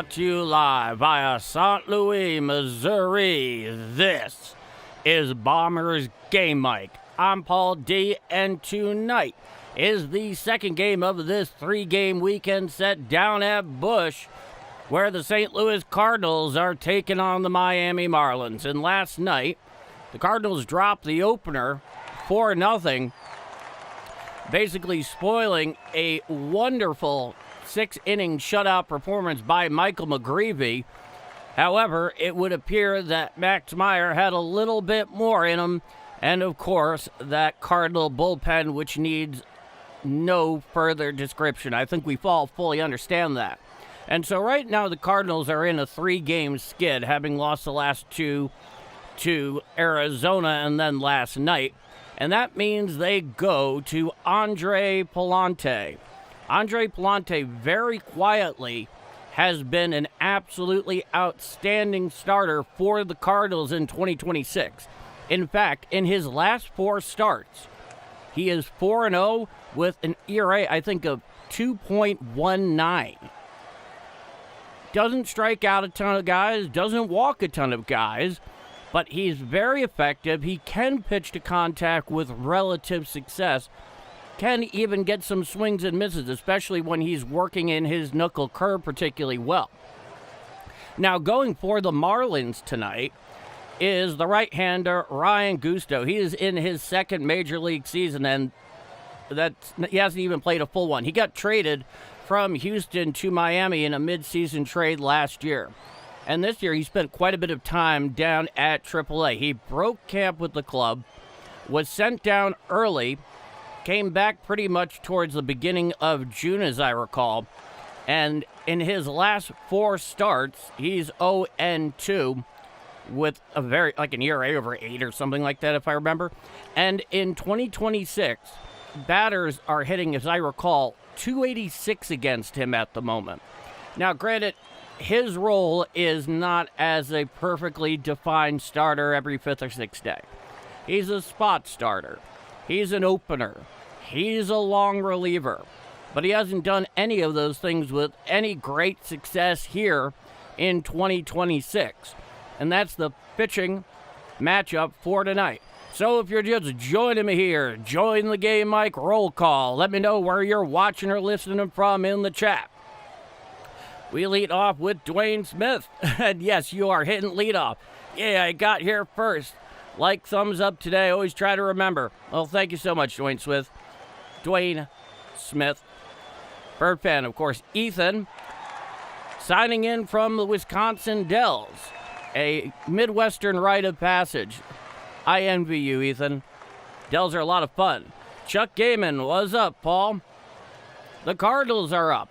brought to you live via St. Louis, Missouri. This is Bombers Game Mic. I'm Paul D, and tonight is the second game of this three-game weekend set down at Busch, where the St. Louis Cardinals are taking on the Miami Marlins. And last night, the Cardinals dropped the opener 4-0, basically spoiling a wonderful six-inning shutout performance by Michael McGreevy. However, it would appear that Max Meyer had a little bit more in him, and of course, that Cardinal bullpen, which needs no further description. I think we all fully understand that. And so right now, the Cardinals are in a three-game skid, having lost the last two to Arizona and then last night. And that means they go to Andre Pallante. Andre Pallante very quietly has been an absolutely outstanding starter for the Cardinals in 2026. In fact, in his last four starts, he is 4-0 with an ERA, I think, of 2.19. Doesn't strike out a ton of guys, doesn't walk a ton of guys, but he's very effective. He can pitch to contact with relative success. Can even get some swings and misses, especially when he's working in his knuckle curve particularly well. Now, going for the Marlins tonight is the right-hander Ryan Gusto. He is in his second major league season, and he hasn't even played a full one. He got traded from Huston to Miami in a mid-season trade last year. And this year, he spent quite a bit of time down at AAA. He broke camp with the club, was sent down early, came back pretty much towards the beginning of June, as I recall. And in his last four starts, he's 0-2 with a an ERA over 8 or something like that, if I remember. And in 2026, batters are hitting, as I recall, 286 against him at the moment. Now, granted, his role is not as a perfectly defined starter every fifth or sixth day. He's a spot starter. He's an opener. He's a long reliever. But he hasn't done any of those things with any great success here in 2026. And that's the pitching matchup for tonight. So if you're just joining me here, join the Game Mic roll call. Let me know where you're watching or listening from in the chat. We lead off with Dwayne Smith. And yes, you are hitting leadoff. Yeah, I got here first. Like, thumbs up today. Always try to remember. Well, thank you so much, Dwayne Smith. Bird fan, of course, Ethan. Signing in from the Wisconsin Dells. A Midwestern rite of passage. I envy you, Ethan. Dells are a lot of fun. Chuck Gaiman, what's up, Paul? The Cardinals are up.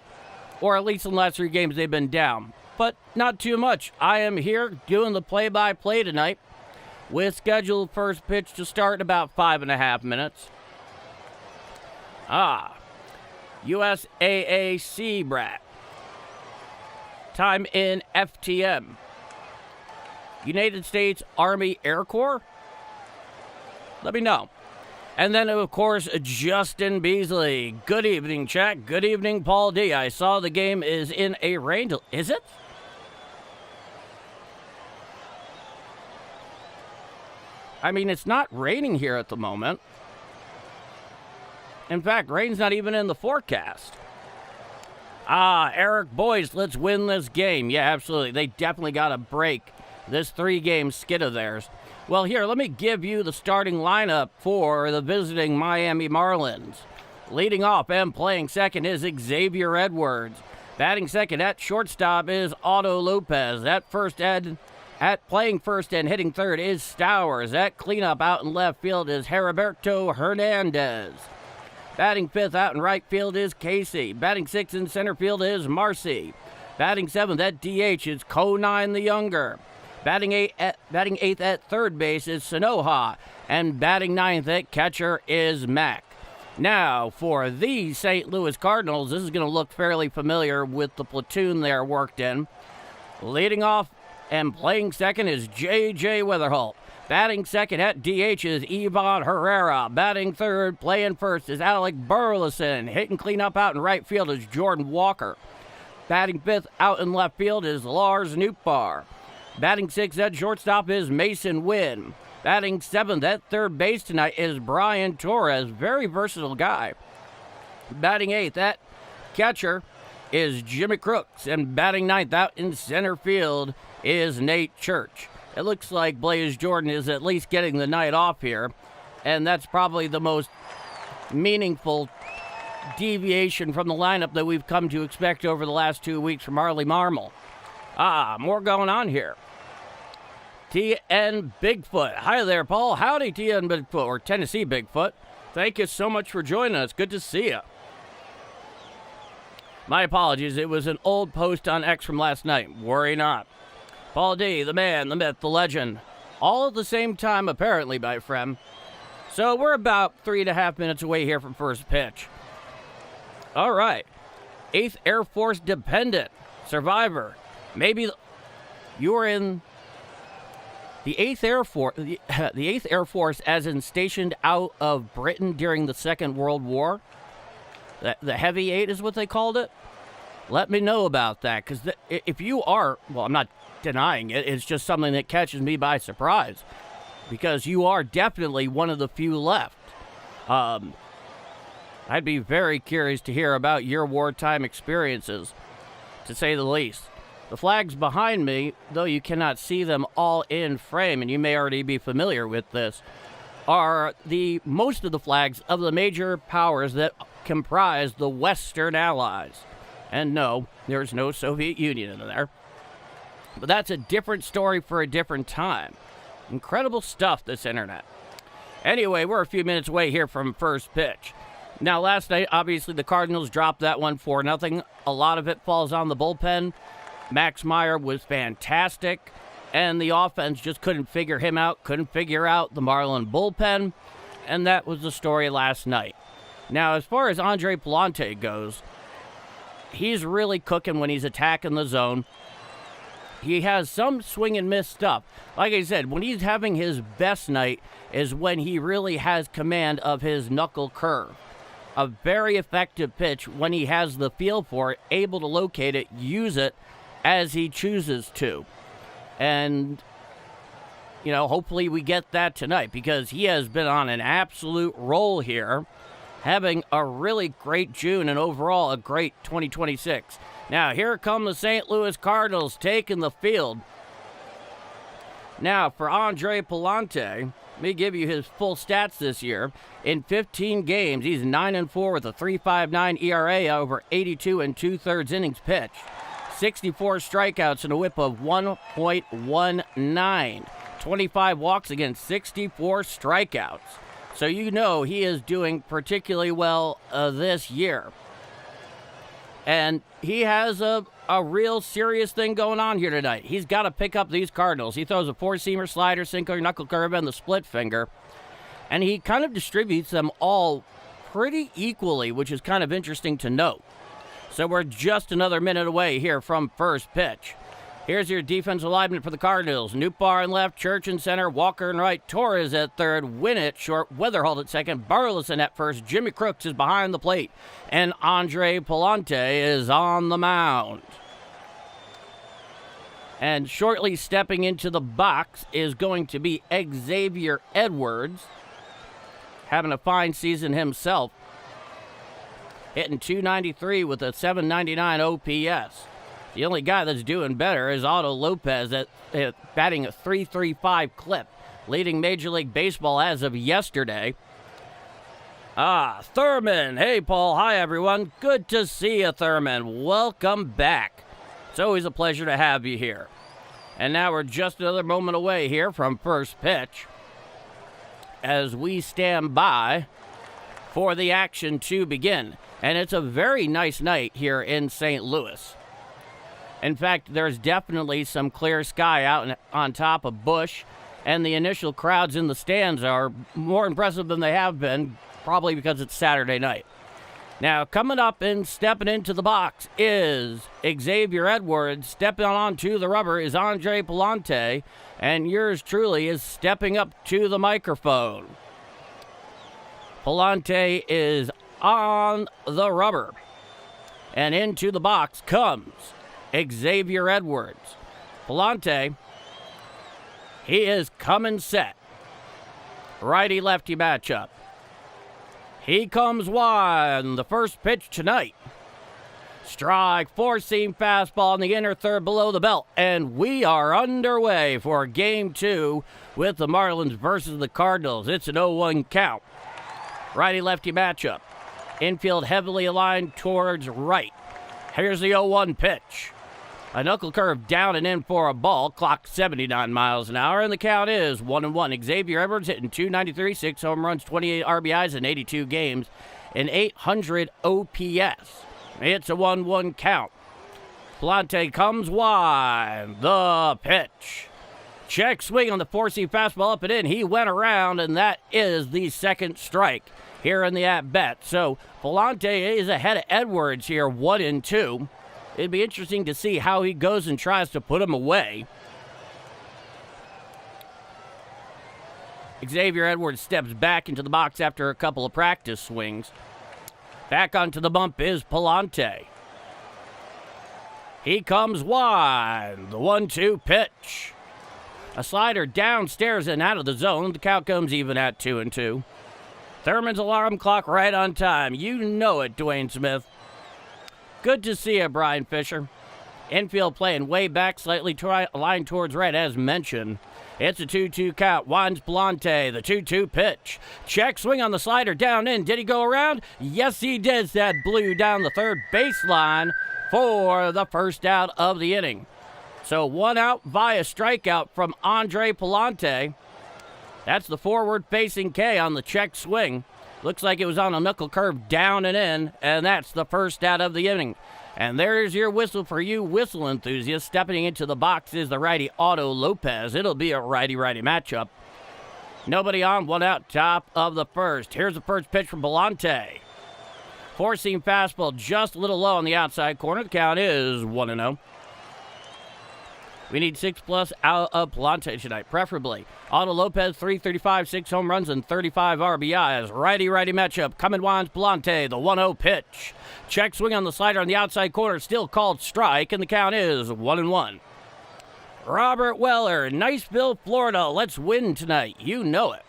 Or at least in the last three games, they've been down. But not too much. I am here doing the play-by-play tonight, with scheduled first pitch to start in about 5.5 minutes. USAA brat. Time in FTM. United States Army Air Corps? Let me know. And then, of course, Justin Beasley. Good evening, chat. Good evening, Paul D. I saw the game is in a rain. Is it? I mean, it's not raining here at the moment. In fact, rain's not even in the forecast. Eric, boys, let's win this game. Yeah, absolutely. They definitely got to break this three-game skid of theirs. Well, here, let me give you the starting lineup for the visiting Miami Marlins. Leading off and playing second is Xavier Edwards. Batting second at shortstop is Otto Lopez. At playing first and hitting third is Stowers. At cleanup out in left field is Heriberto Hernandez. Batting fifth out in right field is Casey. Batting sixth in center field is Marcy. Batting seventh at DH is Conine the Younger. Batting eighth at third base is Sanoha. And batting ninth at catcher is Mack. Now, for the St. Louis Cardinals, this is going to look fairly familiar with the platoon they're worked in. Leading off and playing second is J.J. Weatherholt. Batting second at DH is Ivan Herrera. Batting third, playing first is Alec Burleson. Hitting cleanup out in right field is Jordan Walker. Batting fifth out in left field is Lars Nootbaar. Batting sixth at shortstop is Mason Wynn. Batting seventh at third base tonight is Brian Torres. Very versatile guy. Batting eighth at catcher is Jimmy Crooks. And batting ninth out in center field is Nate Church. It looks like Blaze Jordan is at least getting the night off here. And that's probably the most meaningful deviation from the lineup that we've come to expect over the last 2 weeks from Marley Marmol. More going on here. TN Bigfoot. Hi there, Paul. Howdy, TN Bigfoot, or Tennessee Bigfoot. Thank you so much for joining us. Good to see you. My apologies. It was an old post on X from last night. Worry not. Paul D, the man, the myth, the legend. All at the same time, apparently, my friend. So we're about 3.5 minutes away here from first pitch. All right. 8th Air Force dependent. Survivor. Maybe you were in the 8th Air Force. The 8th Air Force, as in stationed out of Britain during the Second World War. The Heavy 8 is what they called it. Let me know about that, because if you are, well, I'm not denying it. It's just something that catches me by surprise, because you are definitely one of the few left. I'd be very curious to hear about your wartime experiences, to say the least. The flags behind me, though you cannot see them all in frame, and you may already be familiar with this, are the most of the flags of the major powers that comprise the Western Allies. And no, there's no Soviet Union in there. But that's a different story for a different time. Incredible stuff, this internet. Anyway, we're a few minutes away here from first pitch. Now, last night, obviously, the Cardinals dropped that one 4-0. A lot of it falls on the bullpen. Max Meyer was fantastic, and the offense just couldn't figure him out, couldn't figure out the Marlin bullpen, and that was the story last night. Now, as far as Andre Pallante goes, he's really cooking when he's attacking the zone. He has some swing and miss stuff. Like I said, when he's having his best night is when he really has command of his knuckle curve. A very effective pitch when he has the feel for it, able to locate it, use it as he chooses to. And, you know, hopefully we get that tonight, because he has been on an absolute roll here, having a really great June and overall a great 2026. Now, here come the St. Louis Cardinals taking the field. Now, for Andre Pallante, let me give you his full stats this year. In 15 games, he's 9-4 with a 3.59 ERA over 82 2/3 innings pitched. 64 strikeouts and a whip of 1.19. 25 walks against 64 strikeouts. So you know he is doing particularly well this year. And he has a real serious thing going on here tonight. He's got to pick up these Cardinals. He throws a four-seamer, slider, sinker, knuckle curve, and the split finger. And he kind of distributes them all pretty equally, which is kind of interesting to note. So we're just another minute away here from first pitch. Here's your defensive lineman for the Cardinals. Nootbaar in left, Church in center, Walker in right, Torres at third, Wynn at short, Weatherholt at second, Burleson at first, Jimmy Crooks is behind the plate, and Andre Pallante is on the mound. And shortly stepping into the box is going to be Xavier Edwards, having a fine season himself, hitting .293 with a .799 OPS. The only guy that's doing better is Otto Lopez at batting a .335 clip, leading Major League Baseball as of yesterday. Thurman. Hey, Paul. Hi, everyone. Good to see you, Thurman. Welcome back. It's always a pleasure to have you here. And now we're just another moment away here from first pitch as we stand by for the action to begin. And it's a very nice night here in St. Louis. In fact, there's definitely some clear sky out on top of Busch, and the initial crowds in the stands are more impressive than they have been, probably because it's Saturday night. Now, coming up and stepping into the box is Xavier Edwards. Stepping onto the rubber is Andre Pallante, and yours truly is stepping up to the microphone. Pallante is on the rubber. And into the box comes Xavier Edwards. Pallante, he is coming set. Righty-lefty matchup. He comes wide. The first pitch tonight. Strike, four-seam fastball in the inner third below the belt. And we are underway for Game 2 with the Marlins versus the Cardinals. It's an 0-1 count. Righty-lefty matchup. Infield heavily aligned towards right. Here's the 0-1 pitch. A knuckle curve down and in for a ball. Clock 79 miles an hour, and the count is 1-1. Xavier Edwards hitting .293, 6 home runs, 28 RBIs in 82 games, and 800 OPS. It's a 1-1 count. Pallante comes wide. The pitch. Check swing on the four-seam fastball up and in. He went around, and that is the second strike here in the at-bat. So Pallante is ahead of Edwards here, 1-2. It'd be interesting to see how he goes and tries to put him away. Xavier Edwards steps back into the box after a couple of practice swings. Back onto the bump is Pallante. He comes wide. The 1-2 pitch. A slider downstairs and out of the zone. The count comes even at 2-2. Thurman's alarm clock right on time. You know it, Dwayne Smith. Good to see you, Brian Fisher. Infield playing way back, slightly aligned towards right, as mentioned. It's a 2-2 count. Winds Pallante, the 2-2 pitch. Check swing on the slider down in. Did he go around? Yes, he did. That blew down the third baseline for the first out of the inning. So 1 out via strikeout from Andre Pallante. That's the forward-facing K on the check swing. Looks like it was on a knuckle curve down and in, and that's the first out of the inning. And there's your whistle for you whistle enthusiasts. Stepping into the box is the righty Otto Lopez. It'll be a righty-righty matchup. Nobody on, 1 out, top of the first. Here's the first pitch from Pallante. Four-seam fastball just a little low on the outside corner. The count is 1-0. We need 6+ out of Pallante tonight, preferably. Otto Lopez, 335, 6 home runs, and 35 RBIs. Righty-righty matchup. Coming winds Pallante, the 1-0 pitch. Check swing on the slider on the outside corner, still called strike, and the count is 1-1. Robert Weller, Niceville, Florida. Let's win tonight. You know it.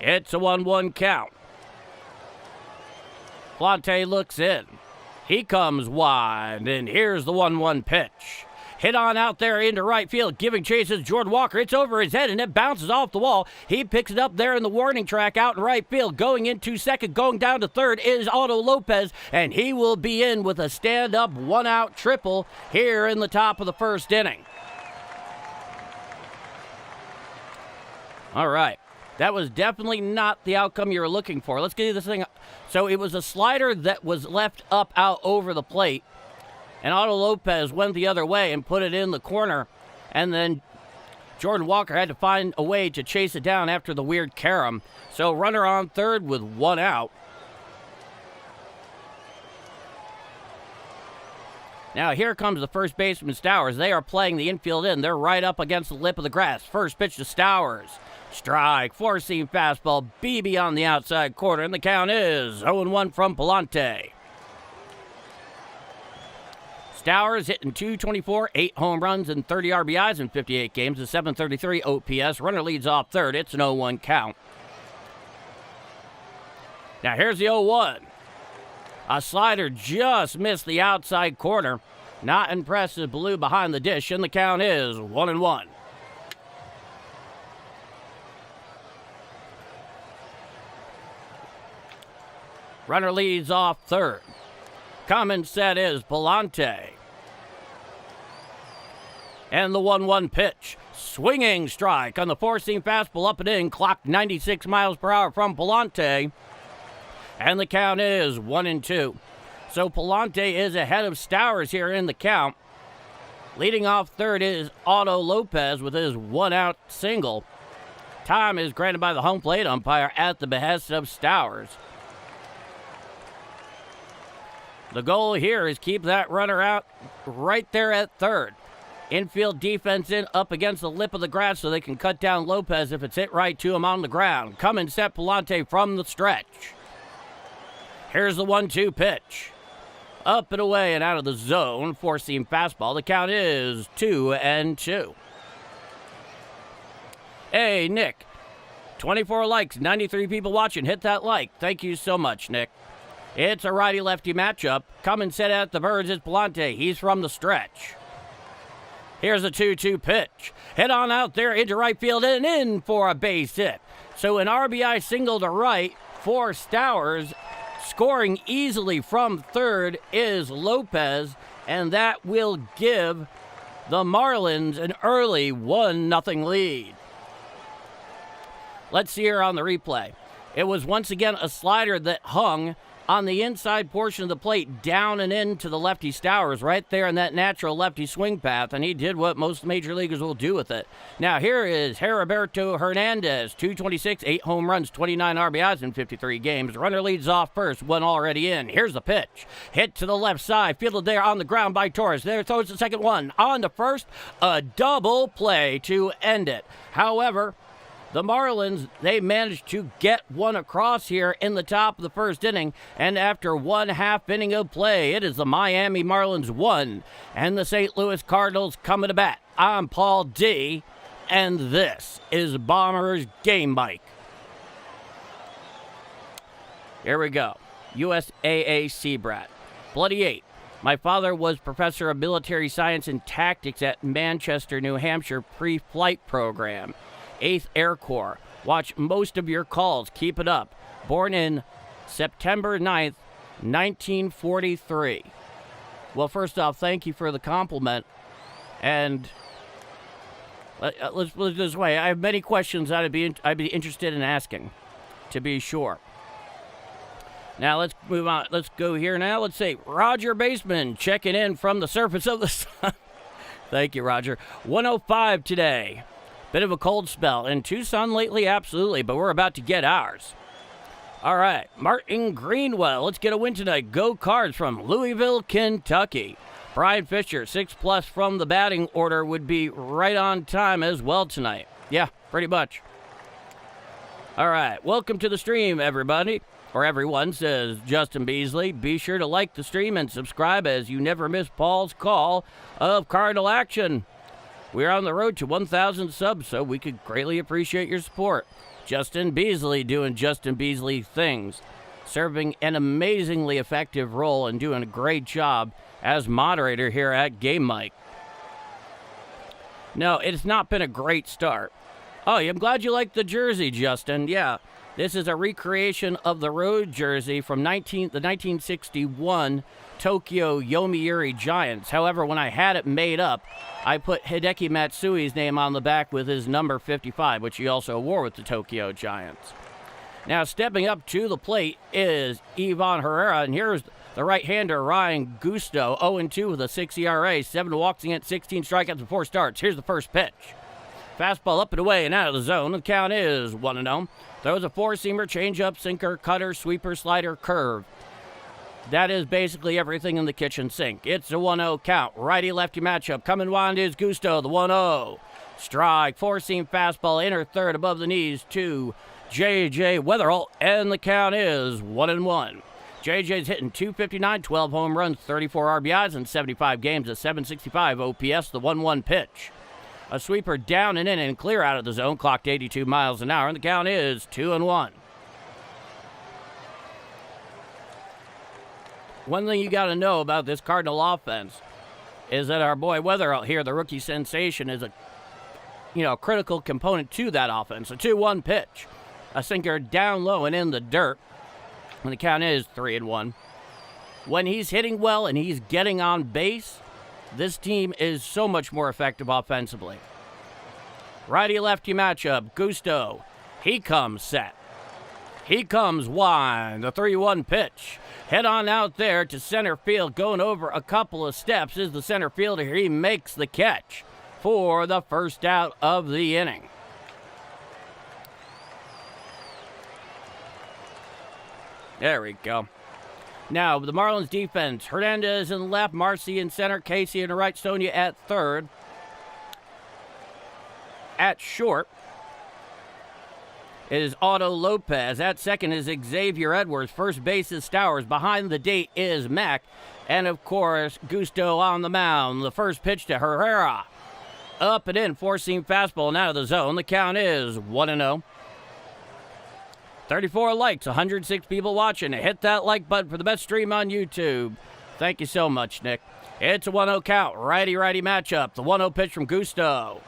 It's a 1-1 count. Pallante looks in. He comes wide, and here's the 1-1 pitch. Hit on out there into right field, giving chase is Jordan Walker. It's over his head, and it bounces off the wall. He picks it up there in the warning track out in right field. Going into second, going down to third is Otto Lopez, and he will be in with a stand-up 1-out triple here in the top of the first inning. All right. That was definitely not the outcome you were looking for. Let's get you this thing. So it was a slider that was left up out over the plate, and Otto Lopez went the other way and put it in the corner, and then Jordan Walker had to find a way to chase it down after the weird carom. So runner on third with 1 out. Now here comes the first baseman, Stowers. They are playing the infield in. They're right up against the lip of the grass. First pitch to Stowers. Strike, four-seam fastball, BB on the outside corner, and the count is 0-1 from Pallante. Stowers hitting .224, 8 home runs and 30 RBIs in 58 games, a .733 OPS. Runner leads off third. It's an 0-1 count. Now here's the 0-1. A slider just missed the outside corner. Not impressive, blew behind the dish, and the count is 1-1. Runner leads off third. Coming set is Pallante. And the 1-1 pitch. Swinging strike on the four-seam fastball up and in. Clocked 96 miles per hour from Pallante. And the count is 1-2. So Pallante is ahead of Stowers here in the count. Leading off third is Otto Lopez with his 1-out single. Time is granted by the home plate umpire at the behest of Stowers. The goal here is keep that runner out right there at third. Infield defense in up against the lip of the grass so they can cut down Lopez if it's hit right to him on the ground. Coming set Pallante from the stretch. Here's the 1-2 pitch. Up and away and out of the zone. Four-seam fastball. The count is 2-2. Hey, Nick. 24 likes, 93 people watching. Hit that like. Thank you so much, Nick. It's a righty-lefty matchup. Come and set at the Birds is Pallante. He's from the stretch. Here's a 2-2 pitch. Hit on out there into right field and in for a base hit. So an RBI single to right for Stowers. Scoring easily from third is Lopez, and that will give the Marlins an early 1-0 lead. Let's see here on the replay. It was once again a slider that hung on the inside portion of the plate, down and into the lefty Stowers, right there in that natural lefty swing path, and he did what most major leaguers will do with it. Now here is Heriberto Hernandez, 226, 8 home runs, 29 RBIs in 53 games. Runner leads off first, one already in. Here's the pitch. Hit to the left side, fielded there on the ground by Torres. There throws the second one. On to first, a double play to end it. However, the Marlins, they managed to get one across here in the top of the first inning, and after 1/2 inning of play, it is the Miami Marlins 1 and the St. Louis Cardinals coming to bat. I'm Paul D, and this is Bombers Game Mike. Here we go. USAA Seabrat. Bloody 8. My father was professor of military science and tactics at Manchester, New Hampshire pre-flight program. 8th Air Corps. Watch most of your calls. Keep it up. Born in September 9th, 1943. Well, first off, thank you for the compliment. And let's put it this way. I have many questions I'd be interested in asking, to be sure. Now, let's move on. Let's go here now. Let's say Roger Baseman checking in from the surface of the sun. Thank you, Roger. 105 today. Bit of a cold spell in Tucson lately, absolutely, but we're about to get ours. All right, Martin Greenwell, let's get a win tonight. Go Cards from Louisville, Kentucky. Brian Fisher, 6+ from the batting order would be right on time as well tonight. Yeah, pretty much. All right, welcome to the stream, everybody. Or everyone, says Justin Beasley. Be sure to like the stream and subscribe as you never miss Paul's call of Cardinal action. We're on the road to 1,000 subs, so we could greatly appreciate your support. Justin Beasley doing Justin Beasley things, serving an amazingly effective role and doing a great job as moderator here at Game Mike. No, it's not been a great start. Oh, I'm glad you like the jersey, Justin. Yeah, this is a recreation of the road jersey from the 1961 Tokyo Yomiuri Giants. However, when I had it made up, I put Hideki Matsui's name on the back with his number 55, which he also wore with the Tokyo Giants. Now, stepping up to the plate is Ivan Herrera, and here's the right-hander Ryan Gusto, 0-2 with a 6 ERA, 7 walks against 16 strikeouts in 4 starts. Here's the first pitch. Fastball up and away and out of the zone. The count is 1-0. Throws a four-seamer, changeup, sinker, cutter, sweeper, slider, curve. That is basically everything in the kitchen sink. It's a 1-0 count. Righty-lefty matchup. Coming wide is Gusto, the 1-0. Strike, four-seam fastball, inner third above the knees to J.J. Weatherall, and the count is 1-1. J.J.'s hitting .259, 12 home runs, 34 RBIs in 75 games, a .765 OPS, the 1-1 pitch. A sweeper down and in and clear out of the zone, clocked 82 miles an hour, and the count is 2-1. One thing you got to know about this Cardinal offense is that our boy Weatherall here, the rookie sensation, is a critical component to that offense. A 2-1 pitch, a sinker down low and in the dirt, and the count is 3-1. When he's hitting well and he's getting on base, this team is so much more effective offensively. Righty-lefty matchup, Gusto. He comes set. He comes wide. The 3-1 pitch. Head on out there to center field. Going over a couple of steps is the center fielder. He makes the catch for the first out of the inning. There we go. Now, the Marlins defense. Hernandez in left, Marcy in center, Casey in the right, Sonia at third. At short, is Otto Lopez. At second is Xavier Edwards. First base is Stowers. Behind the date is Mack. And, of course, Gusto on the mound. The first pitch to Herrera. Up and in, four-seam fastball and out of the zone. The count is 1-0. 34 likes, 106 people watching. Hit that like button for the best stream on YouTube. Thank you so much, Nick. It's a 1-0 count. Righty-righty matchup. The 1-0 pitch from Gusto.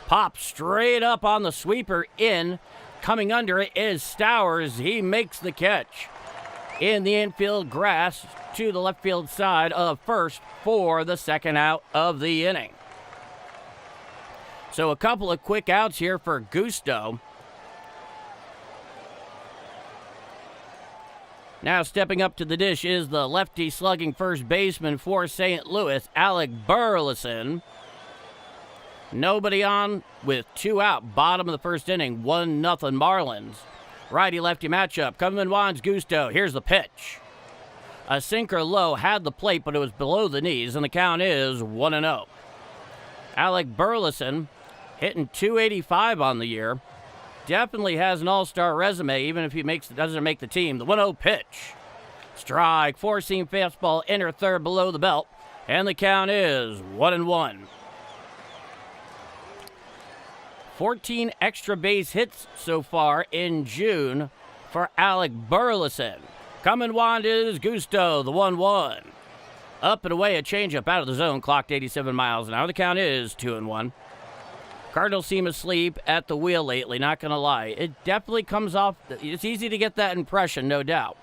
Pops straight up on the sweeper in. Coming under it is Stowers. He makes the catch. In the infield grass to the left field side of first for the second out of the inning. So a couple of quick outs here for Gusto. Now stepping up to the dish is the lefty slugging first baseman for St. Louis, Alec Burleson. Nobody on with 2 out. Bottom of the first inning, 1-0 Marlins. Righty-lefty matchup. Coming winds Gusto. Here's the pitch. A sinker low, had the plate, but it was below the knees, and the count is 1-0. Alec Burleson hitting .285 on the year. Definitely has an all-star resume, even if he doesn't make the team. The 1-0 pitch. Strike, four-seam fastball, inner third below the belt, and the count is 1-1. 14 extra base hits so far in June for Alec Burleson. Coming wind is Gusto, the 1-1. Up and away, a changeup out of the zone, clocked 87 miles an hour. The count is 2-1. Cardinals seem asleep at the wheel lately, not going to lie. It definitely comes off. It's easy to get that impression, no doubt.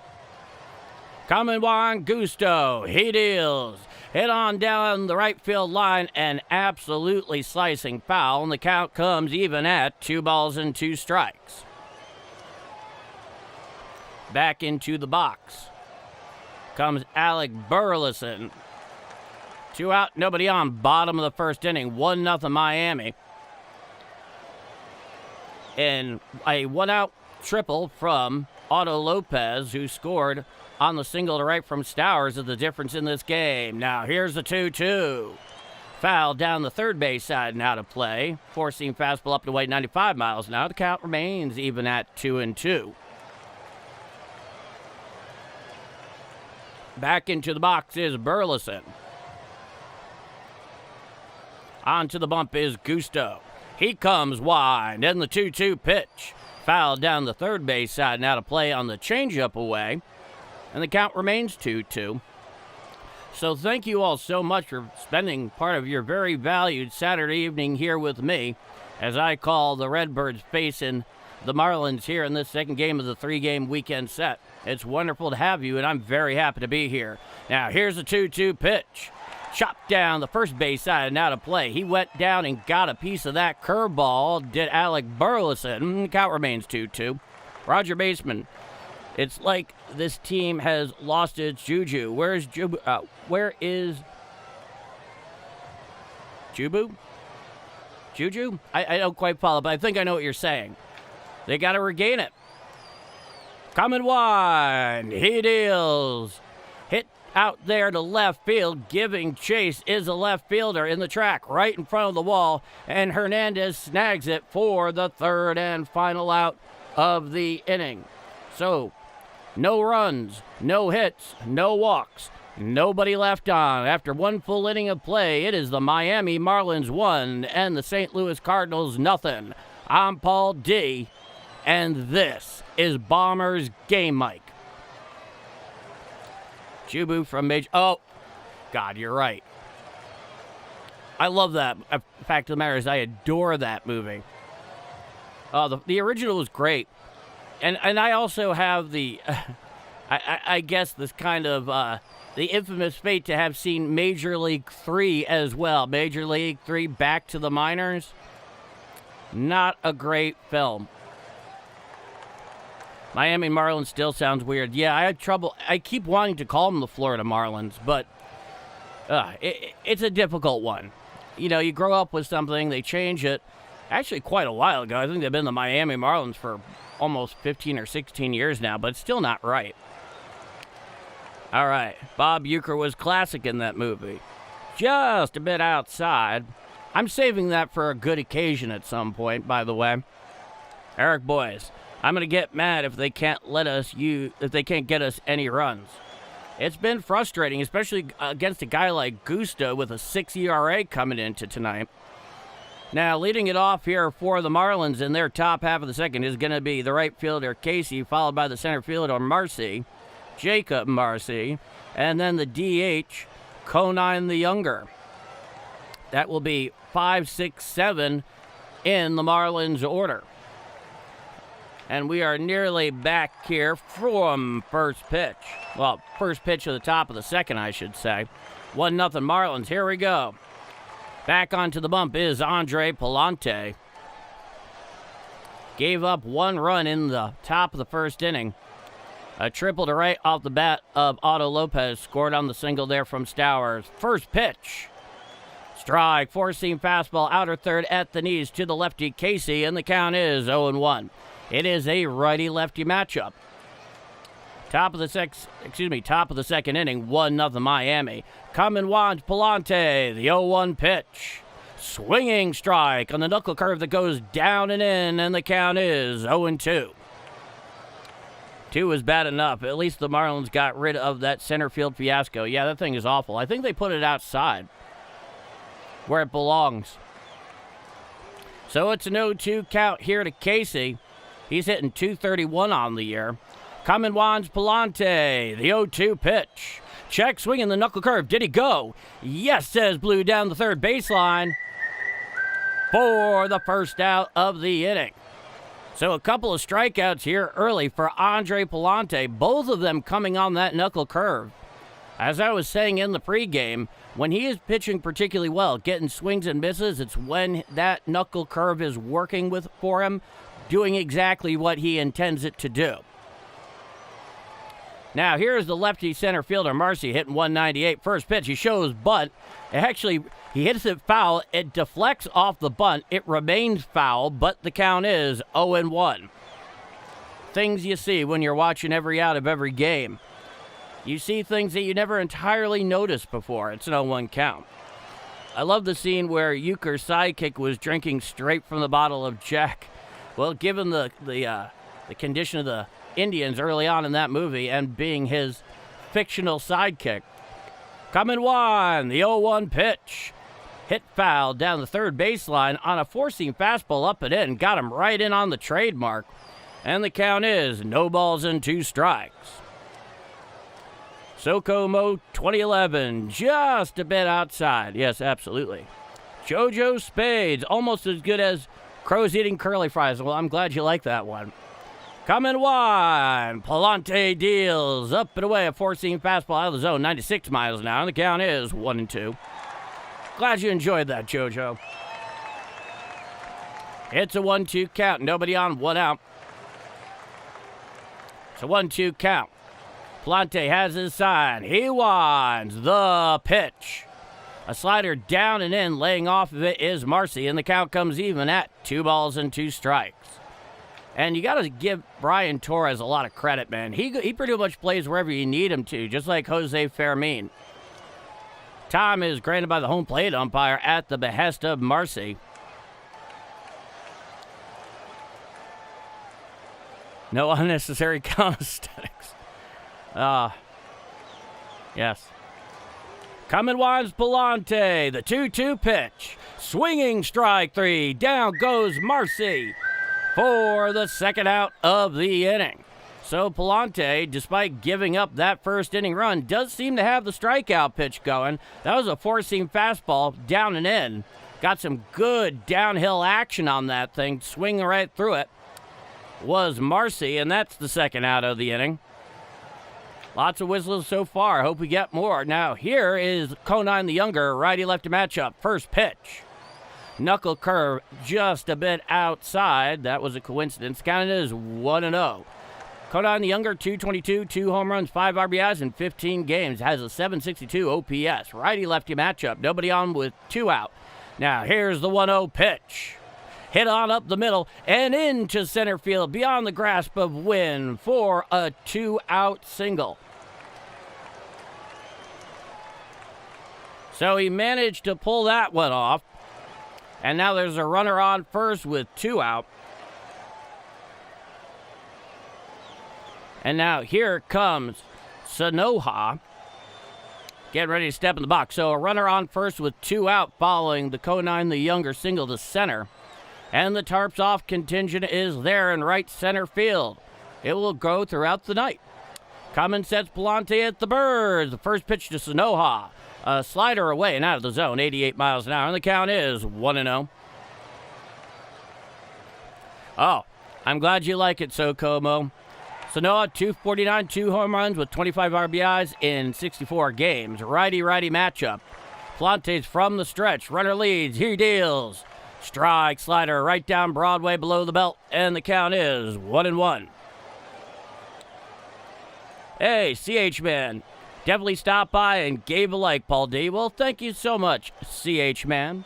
Coming on, Gusto. He deals. Hit on down the right field line and absolutely slicing foul. And the count comes even at 2-2 strikes. Back into the box comes Alec Burleson. 2 out, nobody on. Bottom of the first inning, 1-0 Miami. And a 1-out triple from Otto Lopez, who scored on the single to right from Stowers, is the difference in this game. Now here's the 2-2. Foul down the third base side and out of play. Four-seam fastball up to weight 95 miles an hour. The count remains even at 2-2. Back into the box is Burleson. On to the bump is Gusto. He comes wide, and the 2-2 pitch. Foul down the third base side and out of play on the changeup away. And the count remains 2-2. So thank you all so much for spending part of your very valued Saturday evening here with me as I call the Redbirds facing the Marlins here in this second game of the 3-game weekend set. It's wonderful to have you, and I'm very happy to be here. Now here's the 2-2 pitch. Chopped down the first base side and out of play. He went down and got a piece of that curveball, did Alec Burleson. The count remains 2-2. Roger Baseman. It's like this team has lost its juju. Where is Jubu? Where is Jubu? Juju? I don't quite follow, but I think I know what you're saying. They got to regain it. Coming wide. He deals. Hit out there to left field. Giving chase is a left fielder in the track right in front of the wall. And Hernandez snags it for the third and final out of the inning. So, no runs, no hits, no walks, nobody left on. After one full inning of play, it is the Miami Marlins 1 and the St. Louis Cardinals nothing. I'm Paul D, and this is Bombers Game Mic. Jubu from Major... Oh, God, you're right. I love that. The fact of the matter is I adore that movie. The original was great. And I also have the, I guess this kind of, the infamous fate to have seen Major League 3 as well. Major League 3 Back to the Minors. Not a great film. Miami Marlins still sounds weird. Yeah, I had trouble. I keep wanting to call them the Florida Marlins, but it's a difficult one. You know, you grow up with something, they change it. Actually, quite a while ago. I think they've been the Miami Marlins for almost 15 or 16 years now, but it's still not right. All right, Bob Uecker was classic in that movie. Just a bit outside. I'm saving that for a good occasion at some point, by the way. Eric Boyce. I'm going to get mad if they can't if they can't get us any runs. It's been frustrating, especially against a guy like Gusto with a 6 ERA coming into tonight. Now, leading it off here for the Marlins in their top half of the second is going to be the right fielder, Casey, followed by the center fielder, Jacob Marcy, and then the DH, Conine the Younger. That will be 5, 6, 7 in the Marlins order. And we are nearly back here from first pitch. Well, first pitch of the top of the second, I should say. 1-0 Marlins. Here we go. Back onto the bump is Andre Pallante. Gave up 1 run in the top of the first inning. A triple to right off the bat of Otto Lopez. Scored on the single there from Stowers. First pitch. Strike. Four-seam fastball. Outer third at the knees to the lefty Casey. And the count is 0-1. It is a righty-lefty matchup. Top of the second inning, 1-0 Miami. Coming Juan Pallante, the 0-1 pitch. Swinging strike on the knuckle curve that goes down and in, and the count is 0-2. 2 is bad enough. At least the Marlins got rid of that center field fiasco. Yeah, that thing is awful. I think they put it outside where it belongs. So it's an 0-2 count here to Casey. He's hitting .231 on the year. Coming Juan Pallante, the 0-2 pitch. Check, swinging the knuckle curve. Did he go? Yes, says Blue down the third baseline for the first out of the inning. So a couple of strikeouts here early for Andre Pallante, both of them coming on that knuckle curve. As I was saying in the pregame, when he is pitching particularly well, getting swings and misses, it's when that knuckle curve is working for him, doing exactly what he intends it to do. Now, here's the lefty center fielder, Marcy, hitting 198. First pitch, he shows bunt. Actually, he hits it foul. It deflects off the bunt. It remains foul, but the count is 0-1. Things you see when you're watching every out of every game. You see things that you never entirely noticed before. It's an 0-1 count. I love the scene where Euchre's sidekick was drinking straight from the bottle of Jack. Well, given the condition of the Indians early on in that movie and being his fictional sidekick. Coming Juan, the 0-1 pitch. Hit foul down the third baseline on a four-seam fastball up and in. Got him right in on the trademark. And the count is no balls and 2 strikes. Sokomo 2011, just a bit outside. Yes, absolutely. JoJo Spades, almost as good as Crows eating curly fries. Well, I'm glad you like that one. Coming Juan, Pallante deals up and away, a four-seam fastball out of the zone, 96 miles an hour, and the count is 1-2. Glad you enjoyed that, JoJo. It's a 1-2 count, nobody on, 1 out. It's a 1-2 count. Pallante has his sign. He wants the pitch. A slider down and in, laying off of it is Marcy, and the count comes even at 2 balls and 2 strikes. And you got to give Brian Torres a lot of credit, man. He pretty much plays wherever you need him to, just like Jose Fermin. Time is granted by the home plate umpire at the behest of Marcy. No unnecessary calisthenics. Yes. Coming Juan Pallante, the 2-2 pitch. Swinging strike 3. Down goes Marcy for the second out of the inning. So Pallante, despite giving up that first inning run, does seem to have the strikeout pitch going. That was a four-seam fastball down and in. Got some good downhill action on that thing. Swinging right through it was Marcy, and that's the second out of the inning. Lots of whistles so far. Hope we get more. Now, here is Conine the Younger, righty-lefty matchup. First pitch. Knuckle curve just a bit outside. That was a coincidence. Counted as 1-0. Conine the Younger, 222, 2 home runs, 5 RBIs in 15 games. Has a 762 OPS. Righty-lefty matchup. Nobody on with 2 out. Now, here's the 1-0 pitch. Hit on up the middle and into center field beyond the grasp of Wynn for a 2-out single. So he managed to pull that one off. And now there's a runner on first with 2 out. And now here comes Sanoha. Getting ready to step in the box. So a runner on first with 2 out following the Conine the Younger single to center. And the tarps off contingent is there in right center field. It will go throughout the night. Coming sets Pallante at the Birds. The first pitch to Sanoha. A slider away and out of the zone, 88 miles an hour. And the count is 1-0. Oh, I'm glad you like it, Sokomo. Sanoha, 249, 2 home runs with 25 RBIs in 64 games. Righty-righty matchup. Pallante's from the stretch. Runner leads. He deals. Strike, slider, right down Broadway below the belt. And the count is 1-1. Hey, CH Man. Definitely stopped by and gave a like, Paul D. Well, thank you so much, CH Man.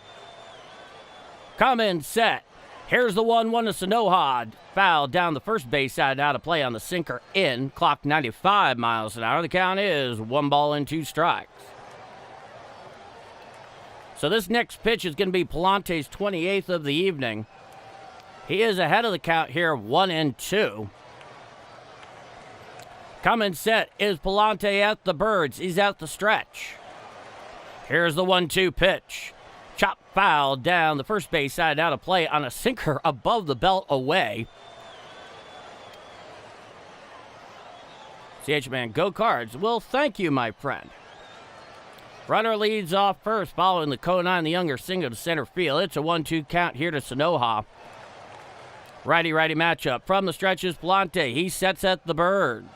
Come in, set. Here's the 1-1 to Sanoha. Foul down the first base side, out of play on the sinker in. Clock 95 miles an hour. The count is 1 ball and 2 strikes. So this next pitch is going to be Pallante's 28th of the evening. He is ahead of the count here, 1-2. Coming set is Pallante at the Birds. He's at the stretch. Here's the 1-2 pitch. Chop foul down the first base side, out of play on a sinker above the belt away. CH Man, go Cards. Well, thank you, my friend. Runner leads off first following the Conine the Younger single to center field. It's a 1-2 count here to Sanoha. Righty-righty matchup. From the stretches, Pallante. He sets at the Birds.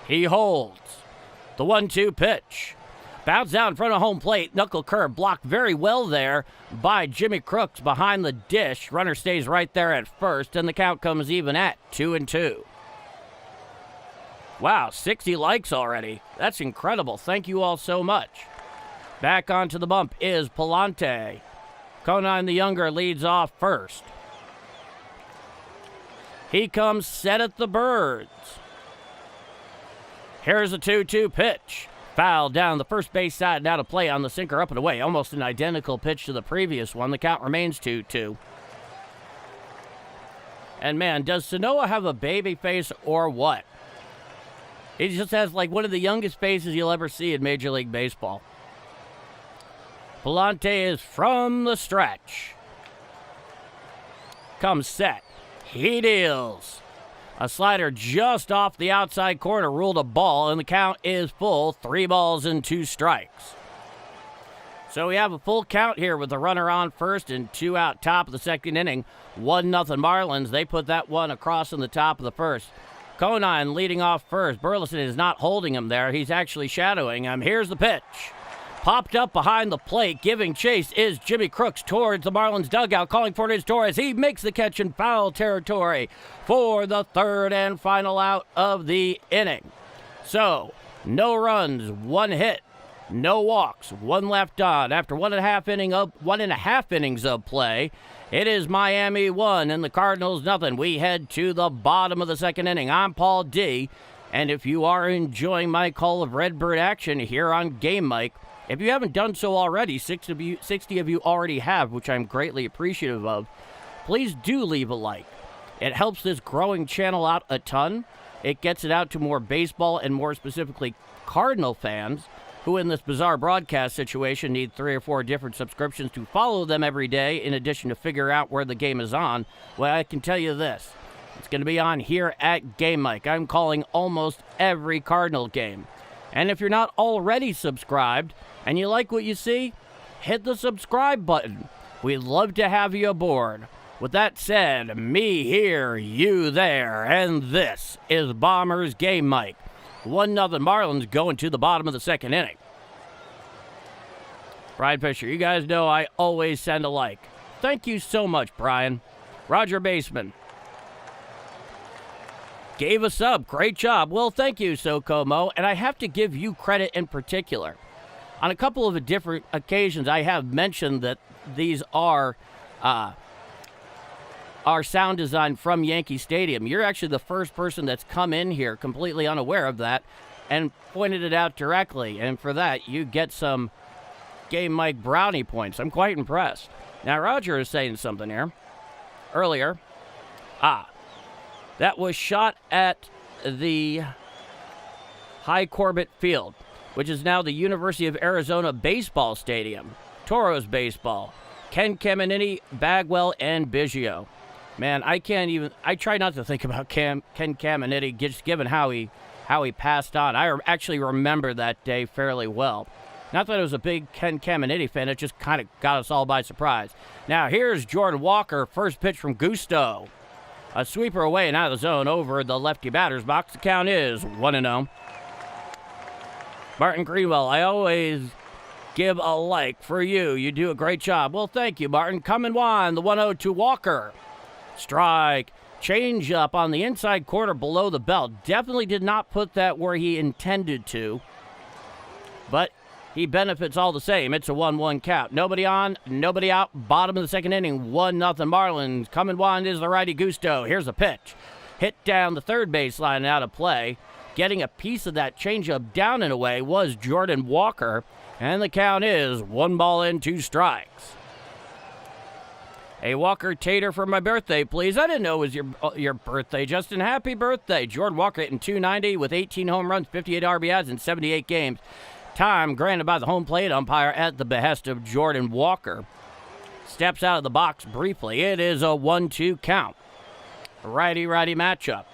He holds. The 1-2 pitch. Bounce out in front of home plate. Knuckle curve blocked very well there by Jimmy Crooks behind the dish. Runner stays right there at first, and the count comes even at 2-2. Wow, 60 likes already. That's incredible. Thank you all so much. Back onto the bump is Pallante. Conine the Younger leads off first. He comes set at the Birds. Here's a 2-2 pitch. Foul down the first base side and out of play on the sinker up and away. Almost an identical pitch to the previous one. The count remains 2-2. And man, does Sanoha have a baby face or what? He just has like one of the youngest faces you'll ever see in Major League Baseball. Pallante is from the stretch. Comes set. He deals. A slider just off the outside corner ruled a ball, and the count is full. 3 balls and 2 strikes. So we have a full count here with the runner on first and 2 out top of the second inning. 1-0 Marlins. They put that one across in the top of the first. Conine leading off first. Burleson is not holding him there. He's actually shadowing him. Here's the pitch. Popped up behind the plate, giving chase is Jimmy Crooks towards the Marlins dugout, calling for it is Torres. He makes the catch in foul territory for the third and final out of the inning. So, no runs, 1 hit, no walks, 1 left on. After 1.5 innings of play, it is Miami 1 and the Cardinals nothing. We head to the bottom of the second inning. I'm Paul D, and if you are enjoying my call of Redbird action here on Game Mike, if you haven't done so already, 60 of you already have, which I'm greatly appreciative of, please do leave a like. It helps this growing channel out a ton. It gets it out to more baseball and more specifically Cardinal fans who in this bizarre broadcast situation need 3 or 4 different subscriptions to follow them every day in addition to figure out where the game is on. Well, I can tell you this. It's going to be on here at Game Mike. I'm calling almost every Cardinal game. And if you're not already subscribed and you like what you see, hit the subscribe button. We'd love to have you aboard. With that said, me here, you there, and this is Bombers Game Mike. 1-0 Marlins going to the bottom of the second inning. Brian Fisher, you guys know I always send a like. Thank you so much, Brian. Roger Baseman gave us up. Great job. Well, thank you, Sokomo. And I have to give you credit in particular. On a couple of different occasions, I have mentioned that these are sound design from Yankee Stadium. You're actually the first person that's come in here completely unaware of that and pointed it out directly. And for that, you get some Game Mike brownie points. I'm quite impressed. Now, Roger is saying something here. Earlier. that was shot at the High Corbett Field, which is now the University of Arizona Baseball Stadium. Toros Baseball. Ken Caminiti, Bagwell, and Biggio. Man, I try not to think about Ken Caminiti, just given how he passed on. I actually remember that day fairly well. Not that I was a big Ken Caminiti fan, it just kind of got us all by surprise. Now here's Jordan Walker, first pitch from Gusto. A sweeper away and out of the zone over the lefty batter's box. The count is 1-0. Martin Greenwell, I always give a like for you. You do a great job. Well, thank you, Martin. Come and wind, the 1-0 to Walker. Strike. Change up on the inside corner below the belt. Definitely did not put that where he intended to. But he benefits all the same. It's a 1-1 count. Nobody on, nobody out. Bottom of the second inning, 1-0 Marlins. Come and wind is the righty Gusto. Here's a pitch. Hit down the third baseline and out of play. Getting a piece of that changeup down and away was Jordan Walker. And the count is 1 2 strikes. A Walker Tater for my birthday, please. I didn't know it was your birthday, Justin. Happy birthday. Jordan Walker hitting .290 with 18 home runs, 58 RBIs in 78 games. Time granted by the home plate umpire at the behest of Jordan Walker. Steps out of the box briefly. It is a 1-2 count. Righty-righty matchup.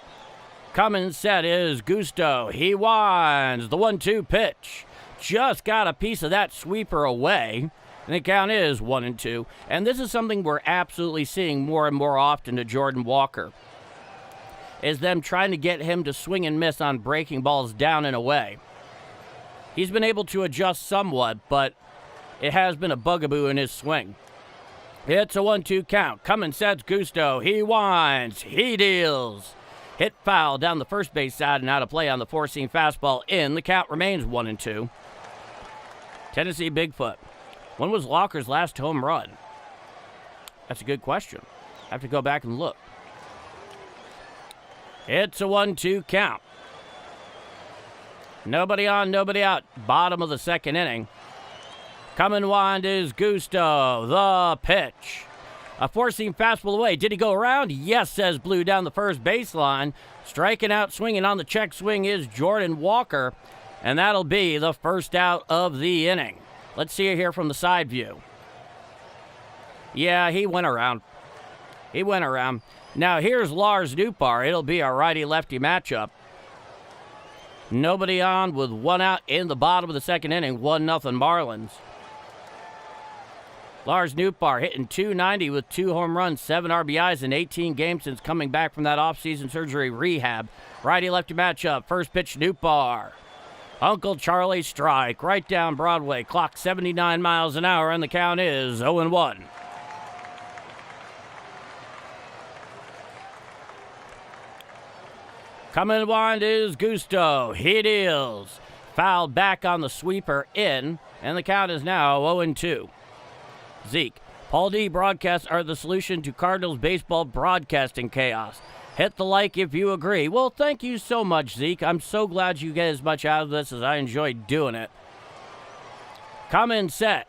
Coming set is Gusto. He winds. The 1-2 pitch. Just got a piece of that sweeper away. And the count is 1-2. And this is something we're absolutely seeing more and more often to Jordan Walker. Is them trying to get him to swing and miss on breaking balls down and away. He's been able to adjust somewhat, but it has been a bugaboo in his swing. It's a 1-2 count. Coming sets Gusto. He winds. He deals. Hit foul down the first base side and out of play on the four-seam fastball in. The count remains 1-2. Tennessee Bigfoot. When was Walker's last home run? That's a good question. I have to go back and look. It's a 1-2 count. Nobody on, nobody out. Bottom of the second inning. Come and wind is Gusto. The pitch. A four-seam fastball away. Did he go around? Yes, says Blue down the first baseline. Striking out, swinging on the check swing is Jordan Walker. And that'll be the first out of the inning. Let's see it here from the side view. Yeah, he went around. Now here's Lars Nootbaar. It'll be a righty-lefty matchup. Nobody on with one out in the bottom of the second inning. 1-0 Marlins. Lars Nootbaar hitting .290 with 2 home runs, 7 RBIs in 18 games since coming back from that offseason surgery rehab. Righty-lefty matchup. First pitch, Nootbaar. Uncle Charlie strike right down Broadway. Clock 79 miles an hour, and the count is 0-1. Coming wind is Gusto. He deals. Fouled back on the sweeper in, and the count is now 0-2. Zeke. Paul D. broadcasts are the solution to Cardinals baseball broadcasting chaos. Hit the like if you agree. Well, thank you so much, Zeke. I'm so glad you get as much out of this as I enjoyed doing it. Come in set.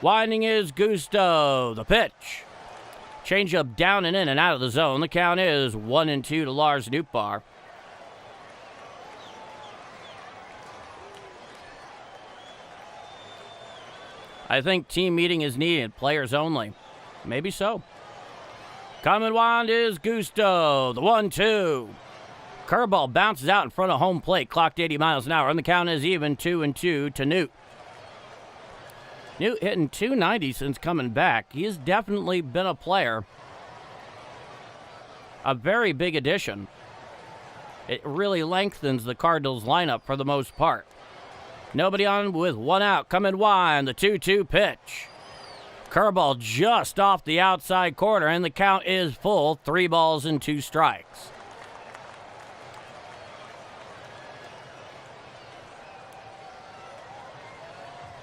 Winding is Gusto. The pitch. Change up down and in and out of the zone. The count is 1-2 to Lars Nootbaar. I think team meeting is needed. Players only. Maybe so. Coming wind is Gusto. The 1-2. Curveball bounces out in front of home plate. Clocked 80 miles an hour. And the count is even 2-2 to Newt. Newt hitting .290 since coming back. He has definitely been a player. A very big addition. It really lengthens the Cardinals lineup for the most part. Nobody on with one out. Coming wide. The 2-2 pitch. Curveball just off the outside corner, and the count is full. 3 balls and 2 strikes.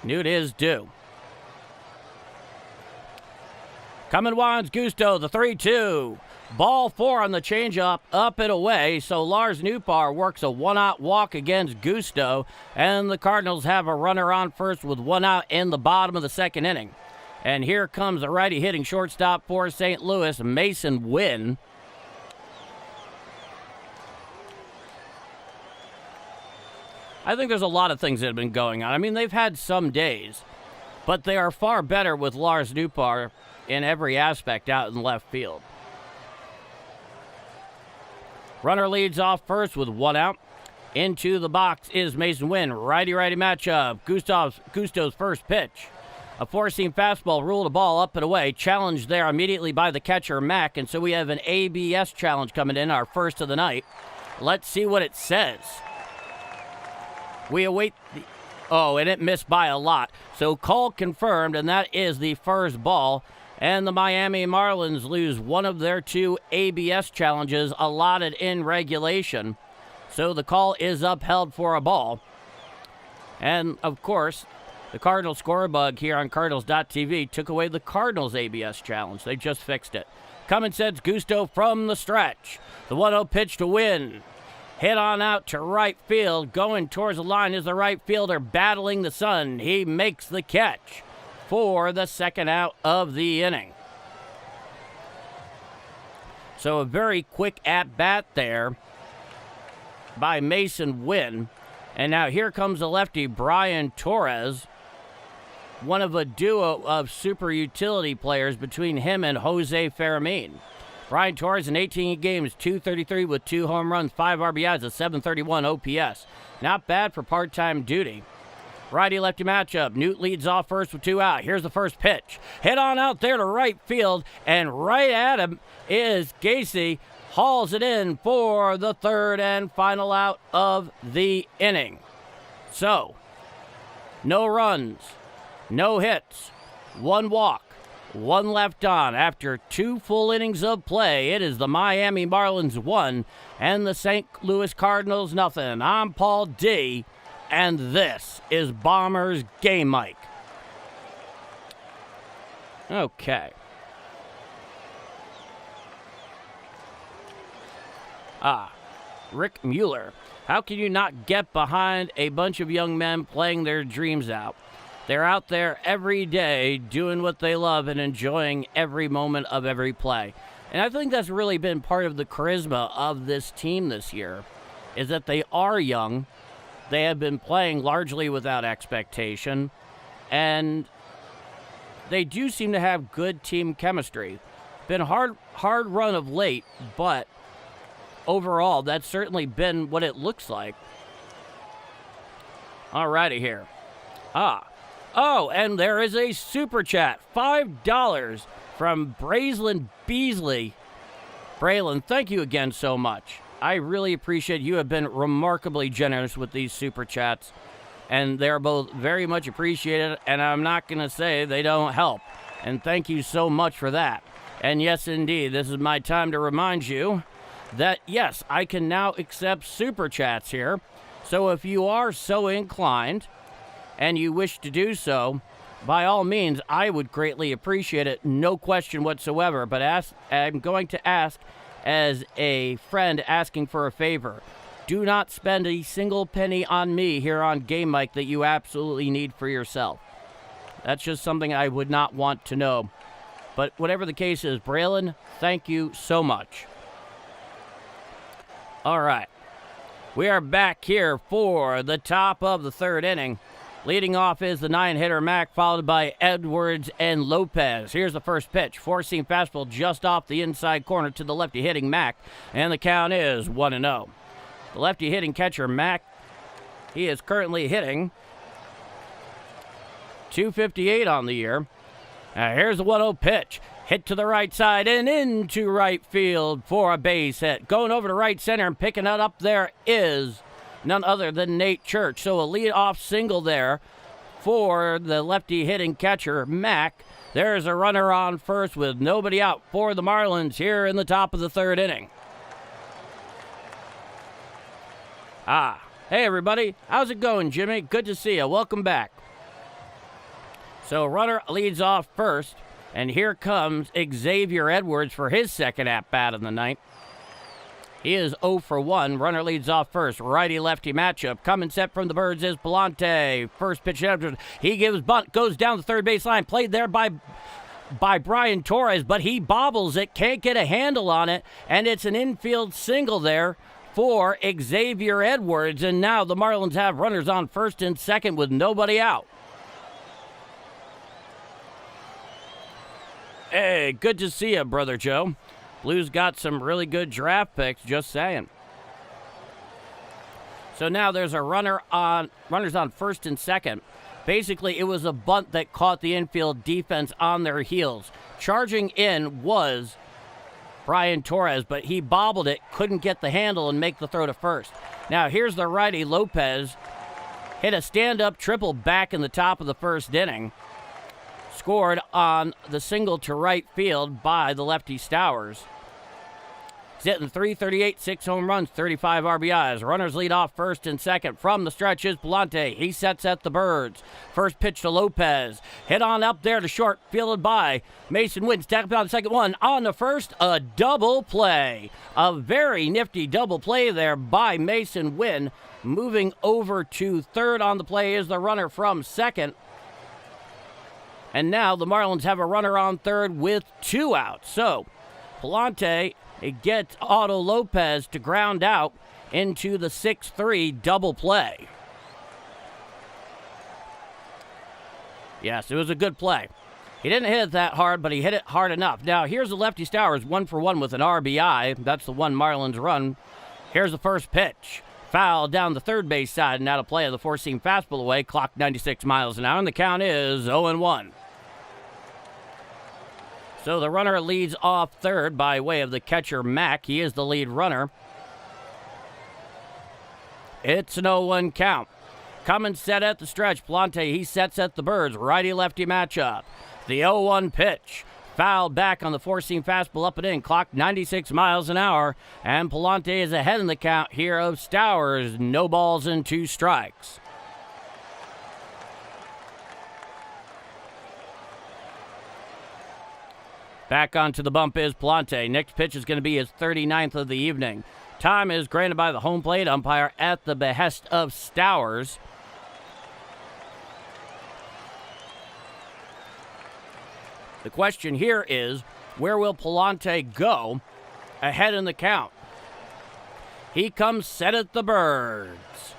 Newt is due. Coming winds Gusto, the 3-2. Ball 4 on the changeup, up and away. So Lars Nootbaar works a 1-out walk against Gusto, and the Cardinals have a runner on first with 1 out in the bottom of the second inning. And here comes the righty hitting shortstop for St. Louis, Mason Wynn. I think there's a lot of things that have been going on. I mean, they've had some days, but they are far better with Lars Nootbaar in every aspect out in left field. Runner leads off first with one out. Into the box is Mason Wynn. Righty-righty matchup. Gusto's first pitch. A four-seam fastball ruled a ball up and away. Challenged there immediately by the catcher, Mack. And so we have an ABS challenge coming in, our first of the night. Let's see what it says. We await the... Oh, and it missed by a lot. So call confirmed, and that is the first ball. And the Miami Marlins lose one of their two ABS challenges allotted in regulation. So the call is upheld for a ball. And, of course, the Cardinals scorebug here on Cardinals.tv took away the Cardinals ABS challenge. They just fixed it. Coming sends Gusto from the stretch. The 1-0 pitch to Win. Hit on out to right field. Going towards the line is the right fielder battling the sun. He makes the catch for the second out of the inning. So a very quick at-bat there by Mason Wynn. And now here comes the lefty, Brian Torres, one of a duo of super utility players between him and Jose Fermin. Brian Torres in 18 games, .233 with 2 home runs, 5 RBIs, a .731 OPS. Not bad for part-time duty. Righty-lefty matchup. Newt leads off first with 2 out. Here's the first pitch. Hit on out there to right field, and right at him is Gacy. Hauls it in for the third and final out of the inning. So, no runs, no hits, 1 walk, 1 left on. After 2 full innings of play, it is the Miami Marlins 1 and the St. Louis Cardinals nothing. I'm Paul D, and this is Bombers Game Mic. Okay. Rick Mueller. How can you not get behind a bunch of young men playing their dreams out? They're out there every day doing what they love and enjoying every moment of every play. And I think that's really been part of the charisma of this team this year, is that they are young. They have been playing largely without expectation, and they do seem to have good team chemistry. Been a hard run of late, but overall, that's certainly been what it looks like. Alrighty here. Oh, and there is a super chat. $5 from Braylon Beasley. Braylon, thank you again so much. I really appreciate you have been remarkably generous with these super chats, and they're both very much appreciated, and I'm not going to say they don't help. And thank you so much for that. And yes, indeed, this is my time to remind you that, yes, I can now accept super chats here. So if you are so inclined and you wish to do so, by all means, I would greatly appreciate it, no question whatsoever. But I'm going to ask as a friend asking for a favor. Do not spend a single penny on me here on Game Mic that you absolutely need for yourself. That's just something I would not want to know. But whatever the case is, Braylon, thank you so much. All right, we are back here for the top of the third inning. Leading off is the 9-hitter Mack, followed by Edwards and Lopez. Here's the first pitch. 4-seam fastball just off the inside corner to the lefty hitting Mack, and the count is 1-0. The lefty hitting catcher Mack, he is currently hitting .258 on the year. Here's the 1-0 pitch. Hit to the right side and into right field for a base hit. Going over to right center and picking it up there is none other than Nate Church. So a lead-off single there for the lefty hitting catcher, Mack. There's a runner on first with nobody out for the Marlins here in the top of the third inning. Hey everybody, how's it going, Jimmy? Good to see you. Welcome back. So runner leads off first. And here comes Xavier Edwards for his second at-bat of the night. He is 0 for 1. Runner leads off first. Righty-lefty matchup. Coming set from the Birds is Pallante. First pitch Edwards. He gives bunt. Goes down the third base line. Played there by Brian Torres, but he bobbles it. Can't get a handle on it. And it's an infield single there for Xavier Edwards, and now the Marlins have runners on first and second with nobody out. Hey, good to see you, Brother Joe. Blues got some really good draft picks, just saying. So now there's a runners on first and second. Basically, it was a bunt that caught the infield defense on their heels. Charging in was Brian Torres, but he bobbled it, couldn't get the handle and make the throw to first. Now here's the righty Lopez. Hit a stand-up triple back in the top of the first inning. Scored on the single to right field by the lefty Stowers. He's hitting .338, 6 home runs, 35 RBIs. Runners lead off first and second. From the stretch is Pallante. He sets at the Birds. First pitch to Lopez. Hit on up there to short, fielded by Mason Wynn. Stacked on the second one. On the first, a double play. A very nifty double play there by Mason Wynn. Moving over to third on the play is the runner from second. And now the Marlins have a runner on third with 2 outs. So Pallante gets Otto Lopez to ground out into the 6-3 double play. Yes, it was a good play. He didn't hit it that hard, but he hit it hard enough. Now, here's the lefty Stowers, 1-for-1 with an RBI. That's the one Marlins run. Here's the first pitch. Foul down the third base side, and out of play of the four-seam fastball away. Clock 96 miles an hour, and the count is 0-1. So the runner leads off third by way of the catcher, Mack. He is the lead runner. It's an 0-1 count. Cummins set at the stretch. Pallante, he sets at the Birds. Righty-lefty matchup. The 0-1 pitch. Fouled back on the four-seam fastball up and in. Clock 96 miles an hour. And Pallante is ahead in the count here of Stowers. No balls and 2 strikes. Back onto the bump is Pallante. Next pitch is going to be his 39th of the evening. Time is granted by the home plate umpire at the behest of Stowers. The question here is, where will Pallante go ahead in the count? He comes set at the Birds.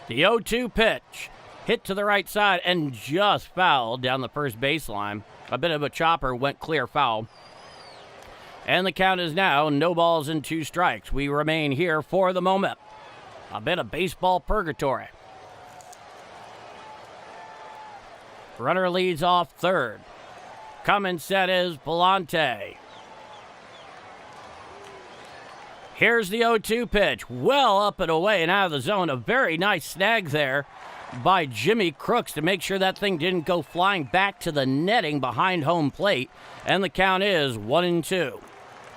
The 0-2 pitch. Hit to the right side and just fouled down the first baseline. A bit of a chopper went clear foul. And the count is now no balls and 2 strikes. We remain here for the moment. A bit of baseball purgatory. Runner leads off third. Coming set is Pallante. Here's the 0-2 pitch. Well up and away and out of the zone. A very nice snag there by Jimmy Crooks to make sure that thing didn't go flying back to the netting behind home plate. And the count is 1-2.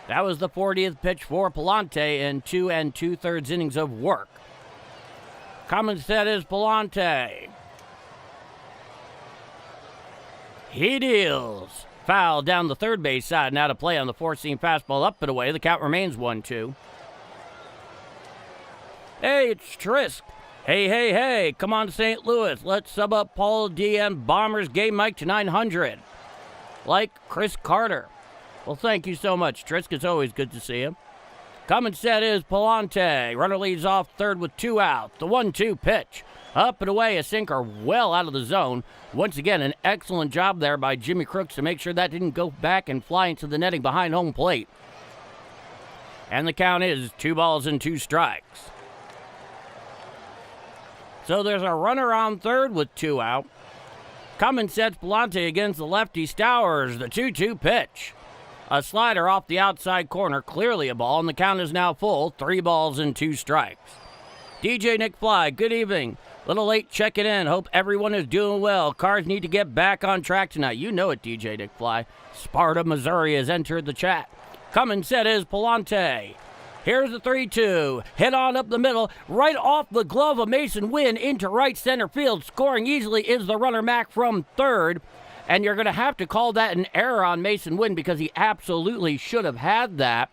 That was the 40th pitch for Pallante in 2 2/3 innings of work. Common set is Pallante. He deals. Foul down the third base side and out of play on the four-seam fastball up and away. The count remains 1-2. Hey, it's Trisk. Hey, come on to St. Louis. Let's sub up Paul D and Bombers game Mike to 900. Like Chris Carter. Well, thank you so much, Trisk. It's always good to see you. Coming set is Pallante. Runner leads off third with 2 outs. The 1-2 pitch. Up and away, a sinker well out of the zone. Once again, an excellent job there by Jimmy Crooks to make sure that didn't go back and fly into the netting behind home plate. And the count is 2 balls and 2 strikes. So there's a runner on third with 2 out. Cummins sets Pallante against the lefty Stowers. The 2-2 pitch. A slider off the outside corner, clearly a ball, and the count is now full. 3 balls and 2 strikes. DJ Nick Fly, good evening. Little late checking in. Hope everyone is doing well. Cards need to get back on track tonight. You know it, DJ Nick Fly. Sparta, Missouri has entered the chat. Cummins set is Pallante. Here's the 3-2. Hit on up the middle. Right off the glove of Mason Wynn into right center field. Scoring easily is the runner Mack from third. And you're going to have to call that an error on Mason Wynn because he absolutely should have had that.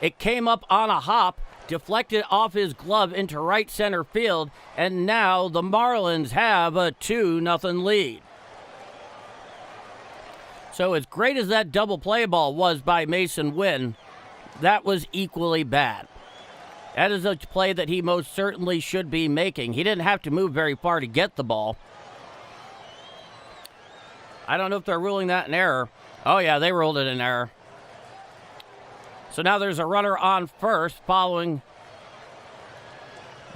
It came up on a hop, deflected off his glove into right center field, and now the Marlins have a 2-0 lead. So as great as that double play ball was by Mason Wynn, that was equally bad. That is a play that he most certainly should be making. He didn't have to move very far to get the ball. I don't know if they're ruling that an error. Oh, yeah, they ruled it an error. So now there's a runner on first following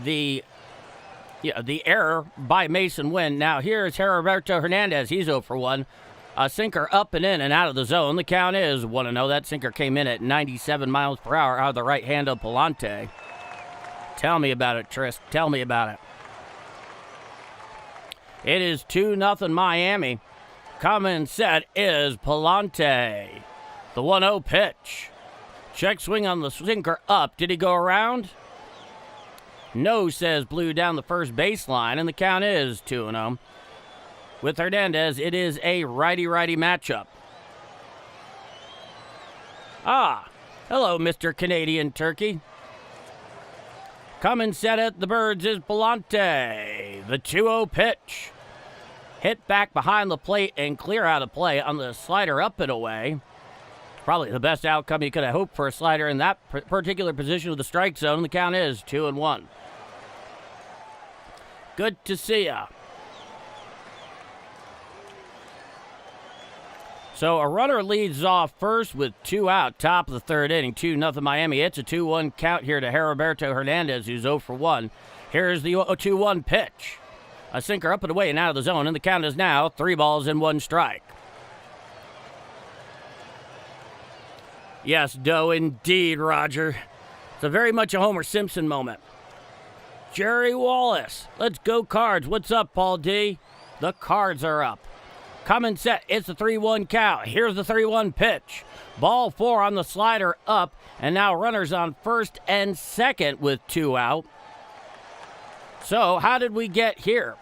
the error by Mason Wynn. Now here's Heriberto Hernandez. He's 0 for 1. A sinker up and in and out of the zone. The count is 1-0. That sinker came in at 97 miles per hour out of the right hand of Pallante. Tell me about it, Trist. Tell me about it. It is 2-0 Miami. Coming set is Pallante. The 1-0 pitch. Check swing on the sinker up. Did he go around? No, says Blue down the first baseline, and the count is 2-0. With Hernandez, it is a righty-righty matchup. Ah, hello, Mr. Canadian Turkey. Coming set at the Birds is Pallante. The 2-0 pitch. Hit back behind the plate and clear out of play on the slider up and away. Probably the best outcome you could have hoped for a slider in that particular position of the strike zone. The count is 2-1. Good to see ya. So a runner leads off first with 2 out, top of the third inning, 2-0 Miami. It's a 2-1 count here to Heriberto Hernandez, who's 0 for 1. Here's the 2-1 pitch. A sinker up and away and out of the zone, and the count is now 3 balls and 1 strike. Yes, Doe, indeed, Roger. It's a very much a Homer Simpson moment. Jerry Wallace. Let's go Cards. What's up, Paul D? The Cards are up. Coming set. It's a 3-1 count. Here's the 3-1 pitch. Ball 4 on the slider up, and now runners on first and second with 2 out. So, how did we get here?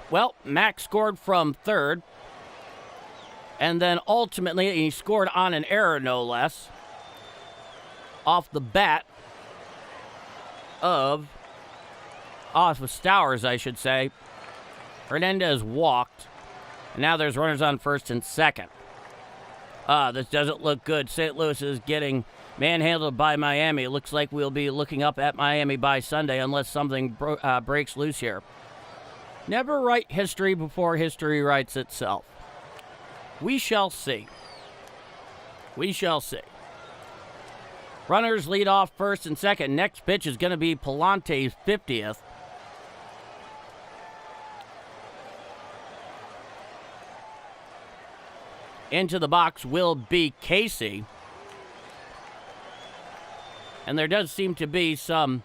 Well, Max scored from third, and then ultimately he scored on an error, no less, off the bat off of Stowers, I should say. Hernandez walked, and now there's runners on first and second. This doesn't look good. St. Louis is getting manhandled by Miami. It looks like we'll be looking up at Miami by Sunday unless something breaks loose here. Never write history before history writes itself. We shall see. We shall see. Runners lead off first and second. Next pitch is going to be Pallante's 50th. Into the box will be Casey. And there does seem to be some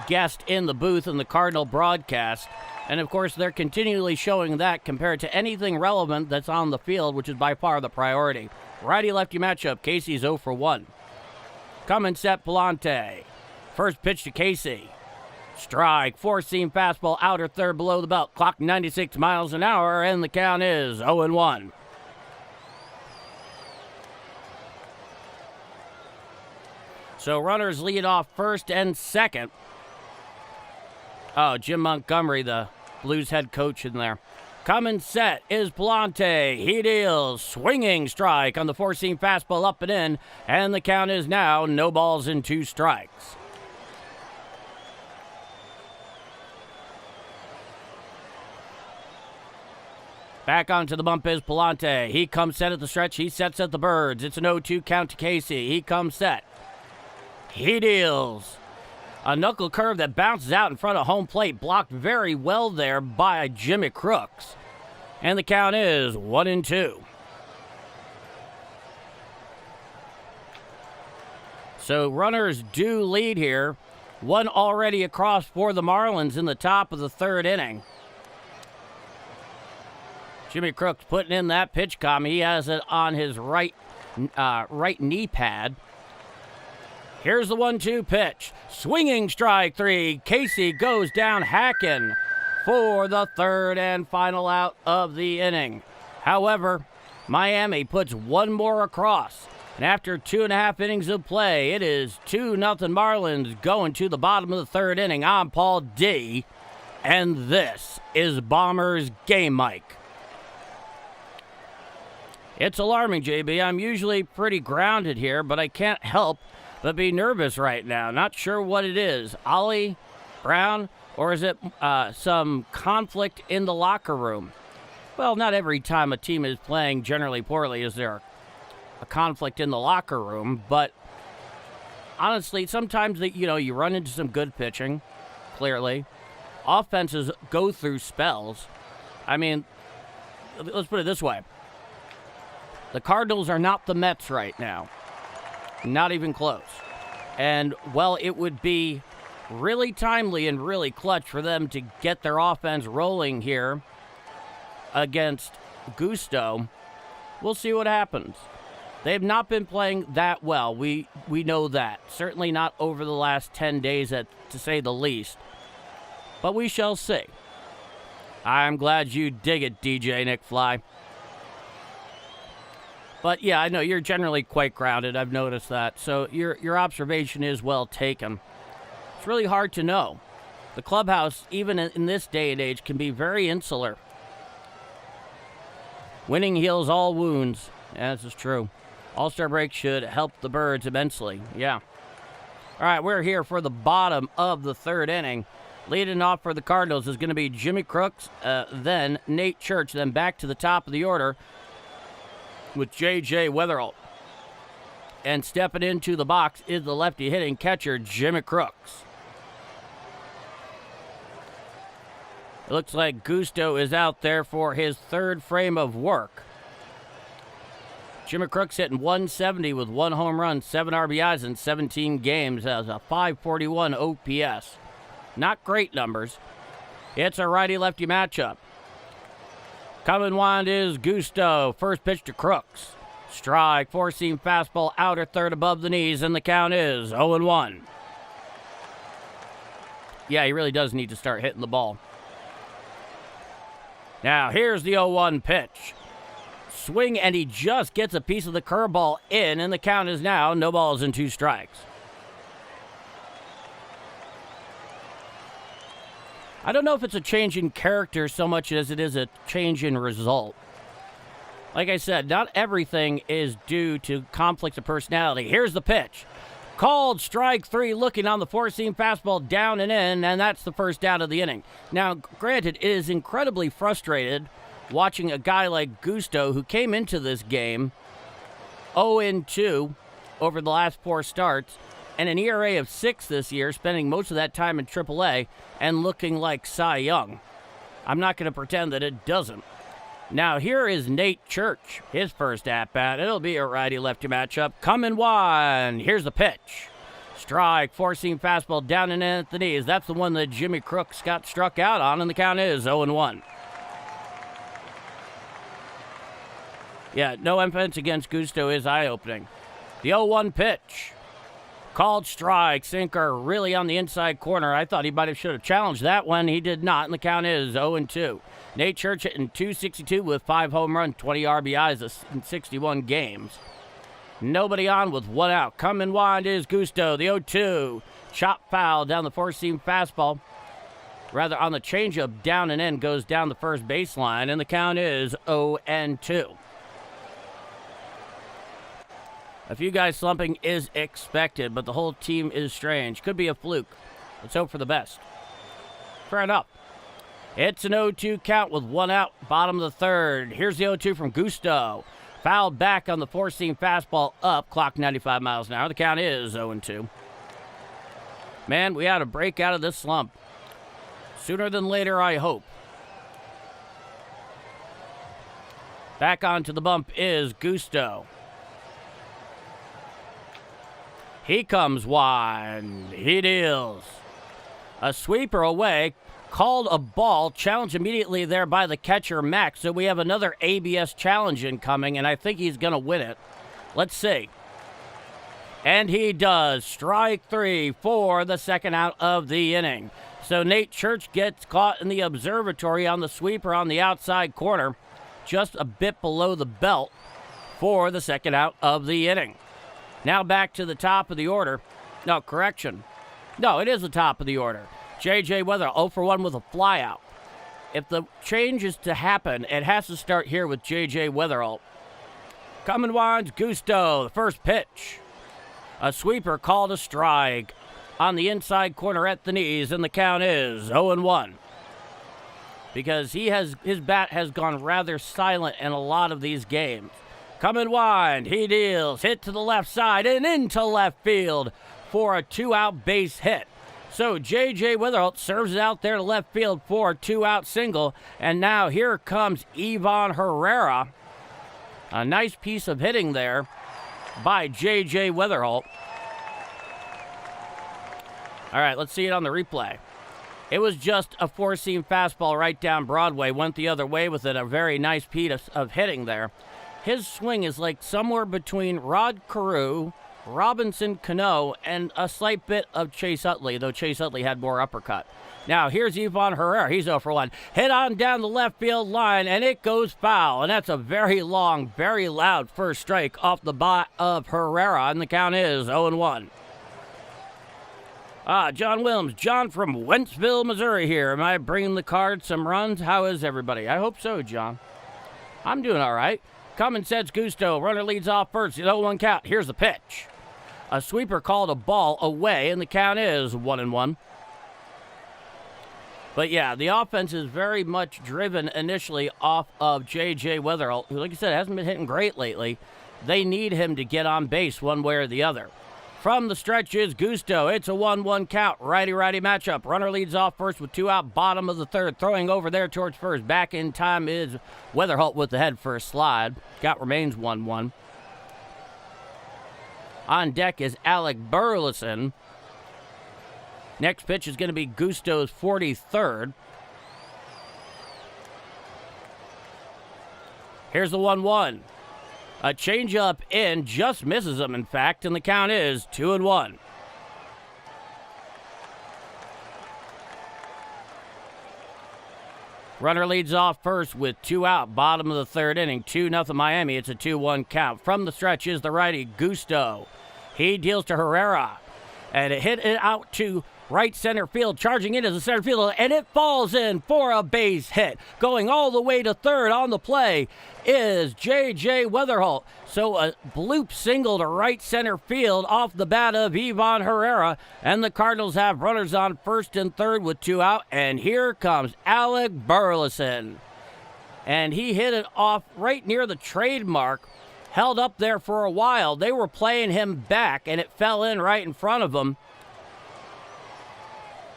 guest in the booth in the Cardinal broadcast. And, of course, they're continually showing that compared to anything relevant that's on the field, which is by far the priority. Righty-lefty matchup. Casey's 0 for 1. Coming set Pallante. First pitch to Casey. Strike. Four-seam fastball. Outer third below the belt. Clock 96 miles an hour, and the count is 0-1. So runners lead off first and second. Oh, Jim Montgomery, the Blues head coach in there. Coming set is Pallante. He deals. Swinging strike on the four-seam fastball up and in. And the count is now no balls and 2 strikes. Back onto the bump is Pallante. He comes set at the stretch. He sets at the Birds. It's an 0-2 count to Casey. He comes set. He deals. A knuckle curve that bounces out in front of home plate. Blocked very well there by Jimmy Crooks. And the count is 1-2. So runners do lead here. One already across for the Marlins in the top of the third inning. Jimmy Crooks putting in that pitch comment. He has it on his right knee pad. Here's the 1-2 pitch. Swinging strike 3. Casey goes down hacking for the third and final out of the inning. However, Miami puts one more across. And after 2.5 innings of play, it is 2-0 Marlins going to the bottom of the third inning. I'm Paul D. And this is Bombers Game Mike. It's alarming, JB. I'm usually pretty grounded here, but I can't help but be nervous right now. Not sure what it is. Ollie, Brown, or is it some conflict in the locker room? Well, not every time a team is playing generally poorly is there a conflict in the locker room, but honestly, sometimes you run into some good pitching, clearly. Offenses go through spells. I mean, let's put it this way. The Cardinals are not the Mets right now. Not even close. And, well, it would be really timely and really clutch for them to get their offense rolling here against Gusto. We'll see what happens. They've not been playing that well. We know that. Certainly not over the last 10 days, to say the least. But we shall see. I'm glad you dig it, DJ Nick Fly. But, yeah, I know you're generally quite grounded. I've noticed that. So your observation is well taken. It's really hard to know. The clubhouse, even in this day and age, can be very insular. Winning heals all wounds. Yeah, this is true. All-Star break should help the Birds immensely. Yeah. All right, we're here for the bottom of the third inning. Leading off for the Cardinals is going to be Jimmy Crooks, then Nate Church, then back to the top of the order with J.J. Weatherall. And stepping into the box is the lefty hitting catcher, Jimmy Crooks. It looks like Gusto is out there for his third frame of work. Jimmy Crooks hitting 170 with 1 home run, 7 RBIs in 17 games, has a 541 OPS. Not great numbers. It's a righty-lefty matchup. Coming wide is Gusto. First pitch to Crooks. Strike, four-seam fastball, outer third above the knees, and the count is 0-1. Yeah, he really does need to start hitting the ball. Now, here's the 0-1 pitch. Swing, and he just gets a piece of the curveball in, and the count is now no balls and 2 strikes. I don't know if it's a change in character so much as it is a change in result. Like I said, not everything is due to conflicts of personality. Here's the pitch. Called strike 3, looking on the four-seam fastball down and in, and that's the first out of the inning. Now, granted, it is incredibly frustrated watching a guy like Gusto, who came into this game 0-2 over the last 4 starts, and an ERA of 6 this year, spending most of that time in AAA, and looking like Cy Young. I'm not going to pretend that it doesn't. Now, here is Nate Church, his first at-bat. It'll be a righty-lefty matchup. Coming wide. Here's the pitch. Strike, four-seam fastball down and in at the knees. That's the one that Jimmy Crooks got struck out on, and the count is 0-1. Yeah, no offense against Gusto is eye-opening. The 0-1 pitch. Called strike, sinker, really on the inside corner. I thought he should have challenged that one. He did not, and the count is 0-2. Nate Church hitting .262 with 5 home runs, 20 RBIs in 61 games. Nobody on with 1 out. Coming wide is Gusto, the 0-2. Chop foul down the four-seam fastball. Rather, on the changeup, down and in, goes down the first baseline, and the count is 0-2. A few guys slumping is expected, but the whole team is strange. Could be a fluke. Let's hope for the best. Fair enough. It's an 0-2 count with 1 out, bottom of the third. Here's the 0-2 from Gusto. Fouled back on the four-seam fastball up, clock 95 miles an hour. The count is 0-2. Man, we ought to break out of this slump. Sooner than later, I hope. Back onto the bump is Gusto. He comes wide. He deals. A sweeper away. Called a ball. Challenged immediately there by the catcher, Max. So we have another ABS challenge incoming, and I think he's going to win it. Let's see. And he does. Strike 3 for the second out of the inning. So Nate Church gets caught in the observatory on the sweeper on the outside corner. Just a bit below the belt for the second out of the inning. Now back to the top of the order. No, correction. No, it is the top of the order. J.J. Weather, 0 for 1 with a flyout. If the change is to happen, it has to start here with J.J. Weatherall. Coming winds, Gusto, the first pitch. A sweeper called a strike on the inside corner at the knees, and the count is 0-1. Because his bat has gone rather silent in a lot of these games. Coming wind, he deals, hit to the left side and into left field for a 2-out base hit. So J.J. Witherholt serves it out there to left field for a 2-out single, and now here comes Ivan Herrera. A nice piece of hitting there by J.J. Witherholt. All right, let's see it on the replay. It was just a four-seam fastball right down Broadway. Went the other way with it. A very nice piece of hitting there. His swing is like somewhere between Rod Carew, Robinson Cano, and a slight bit of Chase Utley, though Chase Utley had more uppercut. Now, here's Ivan Herrera. He's 0 for 1. Hit on down the left field line, and it goes foul. And that's a very long, very loud first strike off the bat of Herrera, and the count is 0-1. John Williams. John from Wentzville, Missouri here. Am I bringing the Cards some runs? How is everybody? I hope so, John. I'm doing all right. Coming sets Gusto. Runner leads off first. 0-1 count. Here's the pitch. A sweeper called a ball away, and the count is 1-1. But yeah, the offense is very much driven initially off of J.J. Witherholt, who, like I said, hasn't been hitting great lately. They need him to get on base one way or the other. From the stretch is Gusto. It's a 1-1 count. Righty-righty matchup. Runner leads off first with 2 out, bottom of the third. Throwing over there towards first. Back in time is Witherholt with the head first slide. Count remains 1-1. On deck is Alec Burleson. Next pitch is going to be Gusto's 43rd. Here's the 1-1. A changeup in, just misses him, in fact, and the count is 2-1. Runner leads off first with 2 out, bottom of the third inning, 2-0 Miami. It's a 2-1 count. From the stretch is the righty Gusto. He deals to Herrera, and it hit it out to right center field, charging into the center field, and it falls in for a base hit. Going all the way to third on the play is J.J. Witherholt. So a bloop single to right center field off the bat of Ivan Herrera, and the Cardinals have runners on first and third with 2 out, and here comes Alec Burleson. And he hit it off right near the trademark, held up there for a while. They were playing him back, and it fell in right in front of him.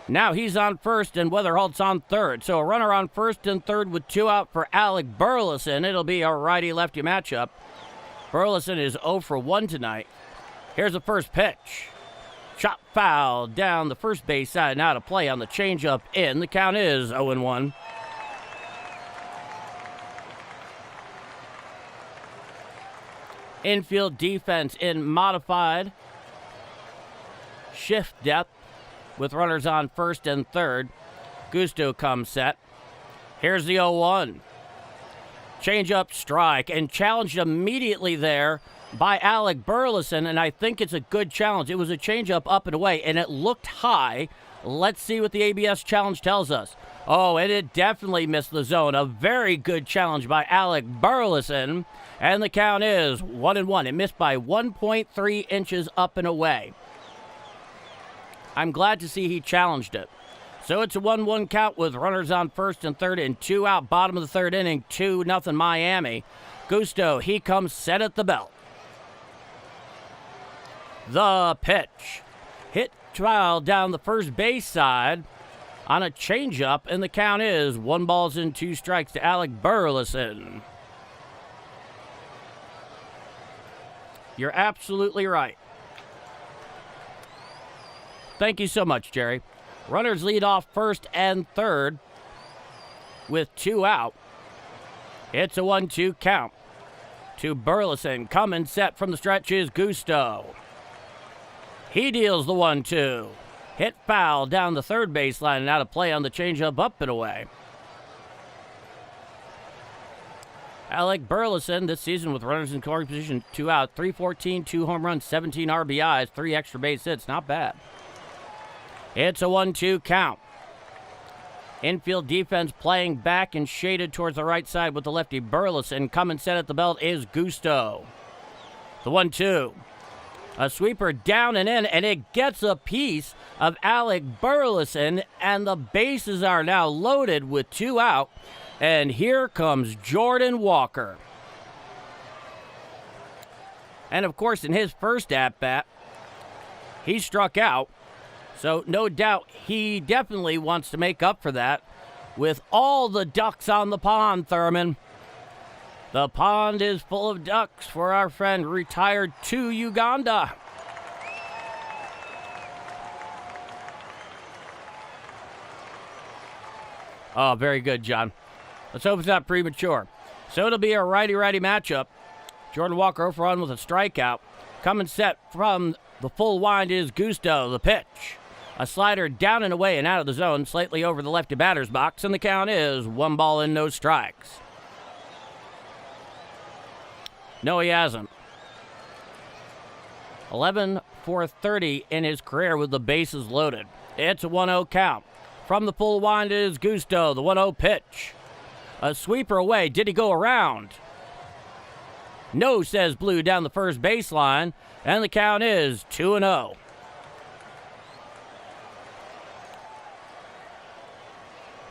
Now he's on first and Witherholt's on third. So a runner on first and third with 2 out for Alec Burleson. It'll be a righty-lefty matchup. Burleson is 0 for 1 tonight. Here's the first pitch. Chop foul down the first base side. Now to play on the changeup in. The count is 0-1. Infield defense in modified shift depth, with runners on first and third. Gusto comes set. Here's the 0-1. Change-up strike, and challenged immediately there by Alec Burleson, and I think it's a good challenge. It was a change-up up and away, and it looked high. Let's see what the ABS challenge tells us. Oh, and it definitely missed the zone. A very good challenge by Alec Burleson, and the count is 1-1. It missed by 1.3 inches up and away. I'm glad to see he challenged it. So it's a 1-1 count with runners on first and third and 2 out, bottom of the third inning, 2-0 Miami. Gusto, he comes set at the belt. The pitch. Hit foul down the first base side on a changeup, and the count is 1 balls and 2 strikes to Alec Burleson. You're absolutely right. Thank you so much, Jerry. Runners lead off first and third with 2 out. It's a 1-2 count to Burleson. Coming set from the stretch is Gusto. He deals the 1-2. Hit foul down the third baseline, and out of play on the changeup up and away. Alec Burleson this season with runners in scoring position, 2 out, 314, 2 home runs, 17 RBIs, 3 extra base hits. Not bad. It's a 1-2 count. Infield defense playing back and shaded towards the right side with the lefty Burleson. Coming set at the belt is Gusto. The 1-2. A sweeper down and in, and it gets a piece of Alec Burleson, and the bases are now loaded with 2 out. And here comes Jordan Walker. And of course, in his first at-bat, he struck out. So no doubt he definitely wants to make up for that with all the ducks on the pond, Thurman. The pond is full of ducks for our friend retired to Uganda. Oh, very good, John. Let's hope it's not premature. So it'll be a righty-righty matchup. Jordan Walker 0 for 1 with a strikeout. Coming set from the full wind is Gusto, the pitch. A slider down and away and out of the zone, slightly over the lefty batter's box, and the count is 1 ball and no strikes. No, he hasn't. 11 for 30 in his career with the bases loaded. It's a 1-0 count. From the full wind is Gusto, the 1-0 pitch. A sweeper away. Did he go around? No, says Blue down the first baseline, and the count is 2-0.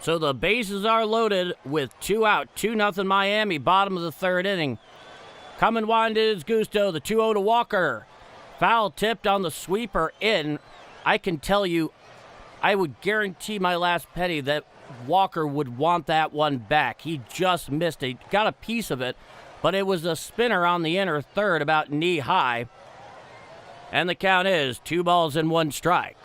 So the bases are loaded with 2 out. 2-0 Miami, bottom of the 3rd inning. Coming wind is Gusto, the 2-0 to Walker. Foul tipped on the sweeper in. I can tell you, I would guarantee my last penny that Walker would want that one back. He just missed it. Got a piece of it, but it was a spinner on the inner third about knee high. And the count is 2 balls and 1 strike.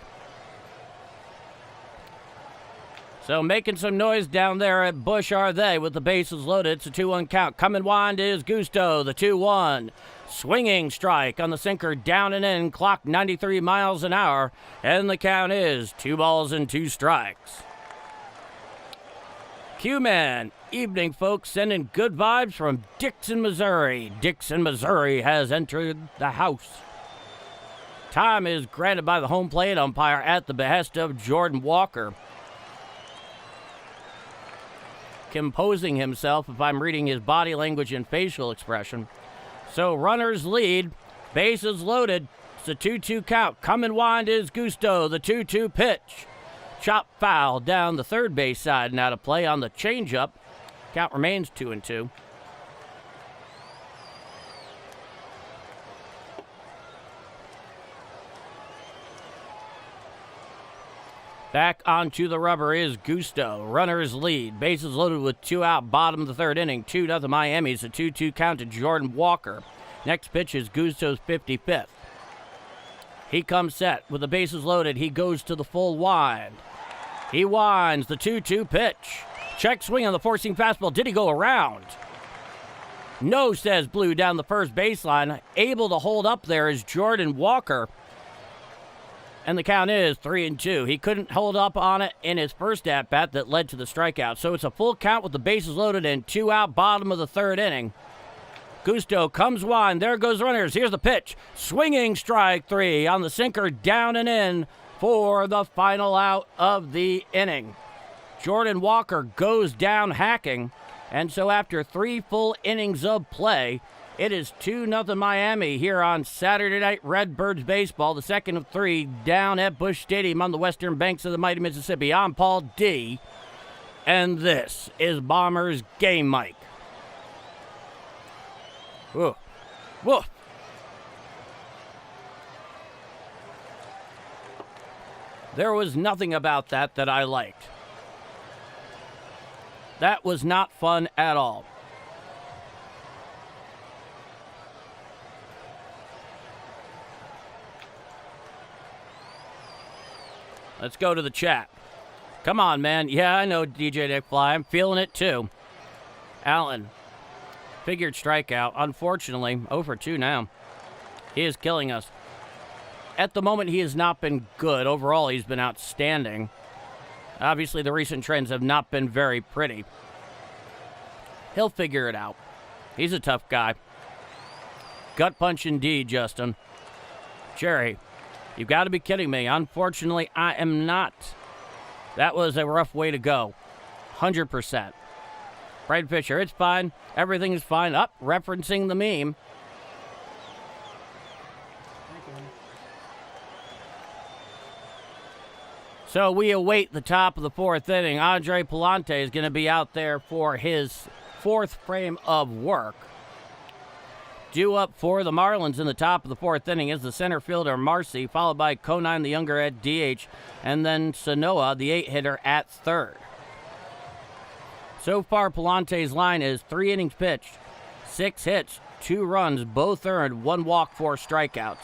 So making some noise down there at Busch are they with the bases loaded. It's a 2-1 count. Coming wind is Gusto, the 2-1. Swinging strike on the sinker down and in. Clock 93 miles an hour. And the count is 2 balls and 2 strikes. Q-Man, evening folks, sending good vibes from Dixon, Missouri. Dixon, Missouri has entered the house. Time is granted by the home plate umpire at the behest of Jordan Walker. Composing himself, if I'm reading his body language and facial expression. So runners lead, bases loaded. It's a 2-2 count. Coming wind is Gusto, the 2-2 pitch. Chop foul down the third base side and out of play on the changeup. Count remains 2-2. Back onto the rubber is Gusto. Runners lead. Bases loaded with 2 out. Bottom of the 3rd inning. 2-0 Miami. It's a 2-2 count to Jordan Walker. Next pitch is Gusto's 55th. He comes set with the bases loaded. He goes to the full wind. He winds the 2-2 pitch. Check swing on the four-seam fastball. Did he go around? No, says Blue down the first baseline. Able to hold up there is Jordan Walker. And the count is 3-2. He couldn't hold up on it in his first at-bat that led to the strikeout. So it's a full count with the bases loaded and 2 out, bottom of the 3rd inning. Gusto comes wind. There goes runners. Here's the pitch. Swinging strike 3 on the sinker down and in for the final out of the inning. Jordan Walker goes down hacking. And so after 3 full innings of play, it is 2-0 Miami here on Saturday Night Redbirds baseball, the second of 3 down at Busch Stadium on the western banks of the mighty Mississippi. I'm Paul D, and this is Bombers Game Mike. Whoa. Whoa. There was nothing about that I liked. That was not fun at all. Let's go to the chat. Come on, man. Yeah, I know, DJ Nick Fly. I'm feeling it, too. Allen. Figured strikeout. Unfortunately, 0 for 2 now. He is killing us. At the moment, he has not been good. Overall, he's been outstanding. Obviously, the recent trends have not been very pretty. He'll figure it out. He's a tough guy. Gut punch indeed, Justin. Jerry. You've got to be kidding me. Unfortunately, I am not. That was a rough way to go. 100%. Brad Fisher, it's fine. Everything is fine. Referencing the meme. So we await the top of the fourth inning. Andre Pallante is going to be out there for his fourth frame of work. Due up for the Marlins in the top of the fourth inning is the center fielder Marcy, followed by Conine the Younger at DH, and then Sanoa, the 8-hitter, at third. So far, Pallante's line is 3 innings pitched, 6 hits, 2 runs, both earned, 1 walk, 4 strikeouts.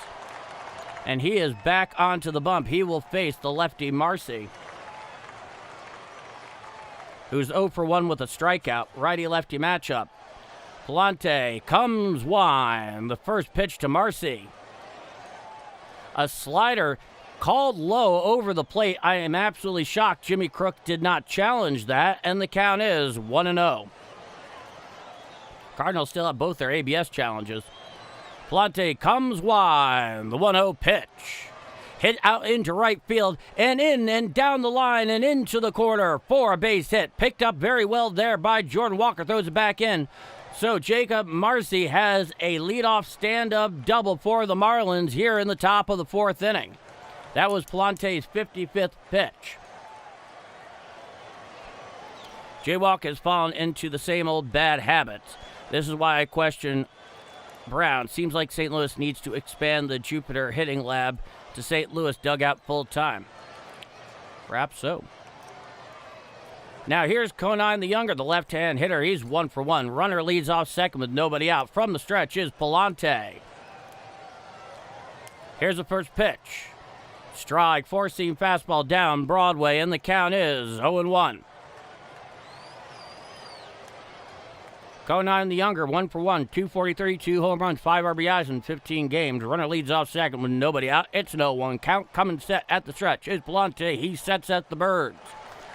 And he is back onto the bump. He will face the lefty Marcy, who's 0 for 1 with a strikeout. Righty-lefty matchup. Pallante comes wine. The first pitch to Marcy. A slider called low over the plate. I am absolutely shocked Jimmy Crook did not challenge that, and the count is 1-0. Cardinals still have both their ABS challenges. Pallante comes wide. The 1-0 pitch. Hit out into right field and in and down the line and into the corner for a base hit. Picked up very well there by Jordan Walker. Throws it back in. So Jacob Marcy has a leadoff stand-up double for the Marlins here in the top of the fourth inning. That was Pallante's 55th pitch. Jaywalk has fallen into the same old bad habits. This is why I question Brown. Seems like St. Louis needs to expand the Jupiter hitting lab to St. Louis dugout full time. Perhaps so. Now here's Conine the Younger, the left-hand hitter. He's 1 for 1. Runner leads off second with nobody out. From the stretch is Pallante. Here's the first pitch. Strike, four-seam fastball down Broadway, and the count is 0-1. Conine the Younger, 1 for 1, 243, 2 home runs, 5 RBIs in 15 games. Runner leads off second with nobody out. It's an 0-1 count. Coming set at the stretch is Pallante. He sets at the Birds.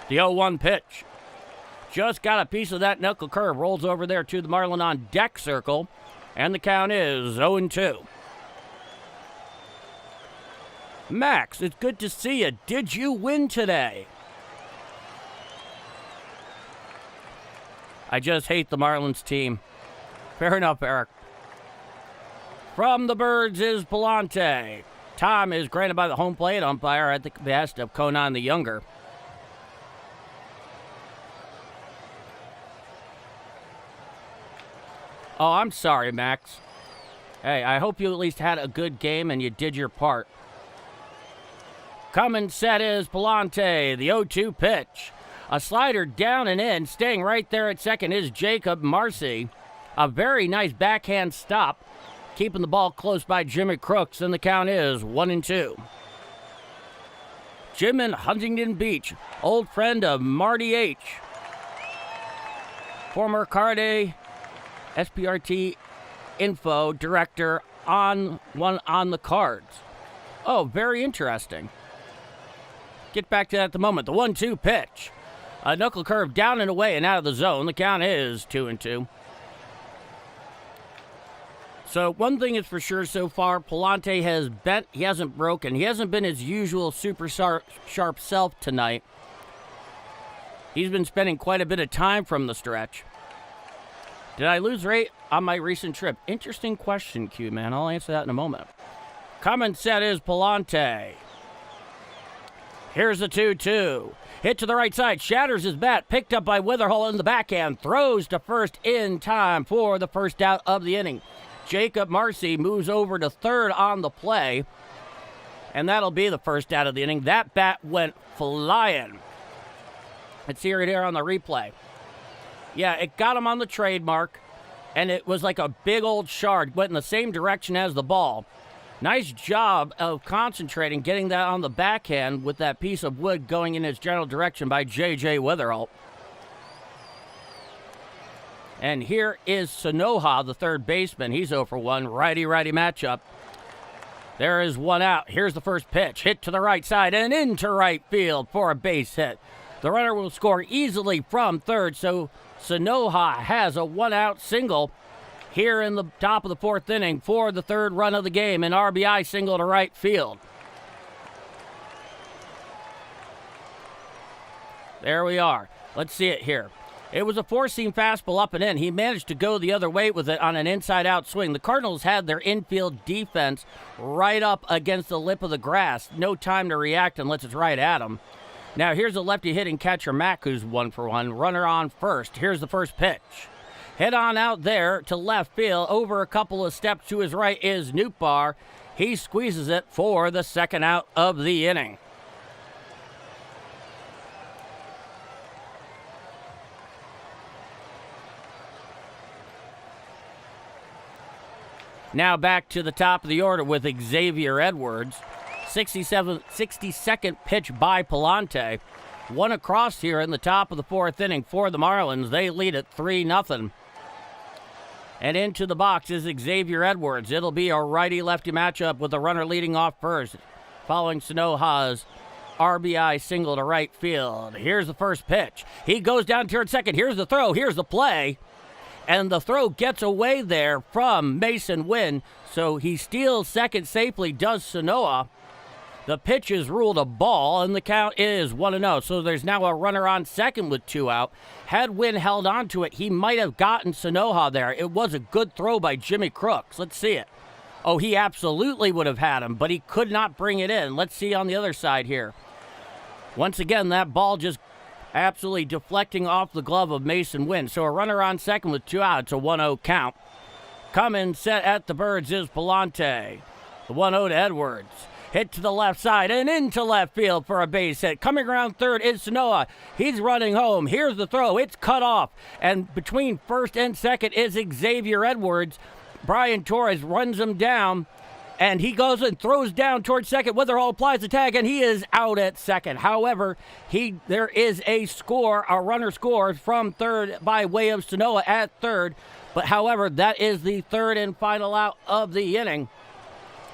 The 0-1 pitch. Just got a piece of that knuckle curve. Rolls over there to the Marlin on deck circle. And the count is 0-2. Max, it's good to see you. Did you win today? I just hate the Marlins team. Fair enough, Eric. From the Birds is Pallante. Time is granted by the home plate umpire at the behest of Conine the Younger. Oh, I'm sorry, Max. Hey, I hope you at least had a good game and you did your part. Coming set is Pallante, the 0-2 pitch. A slider down and in, staying right there at second is Jacob Marcy. A very nice backhand stop, keeping the ball close by Jimmy Crooks, and the count is 1-2. Jim in Huntington Beach, old friend of Marty H. Former Carde SPRT info director on the Cards. Oh, very interesting. Get back to that at the moment. The 1-2 pitch. A knuckle curve down and away and out of the zone. The count is 2-2. So one thing is for sure so far, Pallante has bent. He hasn't broken. He hasn't been his usual super sharp self tonight. He's been spending quite a bit of time from the stretch. Did I lose rate on my recent trip? Interesting question, Q, man. I'll answer that in a moment. Coming set is Pallante. Here's the 2-2. Hit to the right side. Shatters his bat. Picked up by Witherhull in the backhand. Throws to first in time for the first out of the inning. Jacob Marcy moves over to third on the play. And that'll be the first out of the inning. That bat went flying. Let's hear it here on the replay. Yeah, it got him on the trademark, and it was like a big old shard. Went in the same direction as the ball. Nice job of concentrating, getting that on the backhand with that piece of wood going in its general direction by J.J. Witherhull. And here is Sanoha, the third baseman. He's 0 for 1, righty-righty matchup. There is one out. Here's the first pitch. Hit to the right side and into right field for a base hit. The runner will score easily from third, so Sanoha has a one-out single here in the top of the fourth inning for the third run of the game, an RBI single to right field. There we are. Let's see it here. It was a four-seam fastball up and in. He managed to go the other way with it on an inside-out swing. The Cardinals had their infield defense right up against the lip of the grass. No time to react unless it's right at him. Now here's a lefty hitting catcher, Mack, who's 1 for 1. Runner on first. Here's the first pitch. Hit on out there to left field. Over a couple of steps to his right is Nootbaar. He squeezes it for the second out of the inning. Now back to the top of the order with Xavier Edwards. 62nd pitch by Pallante. One across here in the top of the 4th inning for the Marlins. They lead it 3-0. And into the box is Xavier Edwards. It'll be a righty-lefty matchup with the runner leading off first, following Sanoja's RBI single to right field. Here's the first pitch. He goes down toward second. Here's the throw. Here's the play. And the throw gets away there from Mason Wynn, so he steals second safely, does Sanoja. The pitch is ruled a ball, and the count is 1-0. So there's now a runner on second with 2 out. Had Wynn held on to it, he might have gotten Sanoja there. It was a good throw by Jimmy Crooks. Let's see it. Oh, he absolutely would have had him, but he could not bring it in. Let's see on the other side here. Once again, that ball just absolutely deflecting off the glove of Mason Wynn. So a runner on second with 2 outs, a 1-0 count. Coming set at the Birds is Pallante. The 1-0 to Edwards. Hit to the left side and into left field for a base hit. Coming around third is Sanoja. He's running home. Here's the throw. It's cut off. And between first and second is Xavier Edwards. Brian Torres runs him down. And he goes and throws down towards second. Witherall applies the tag, and he is out at second. However, there is a score. A runner scores from third by way of Sanoja at third. But, however, that is the third and final out of the inning.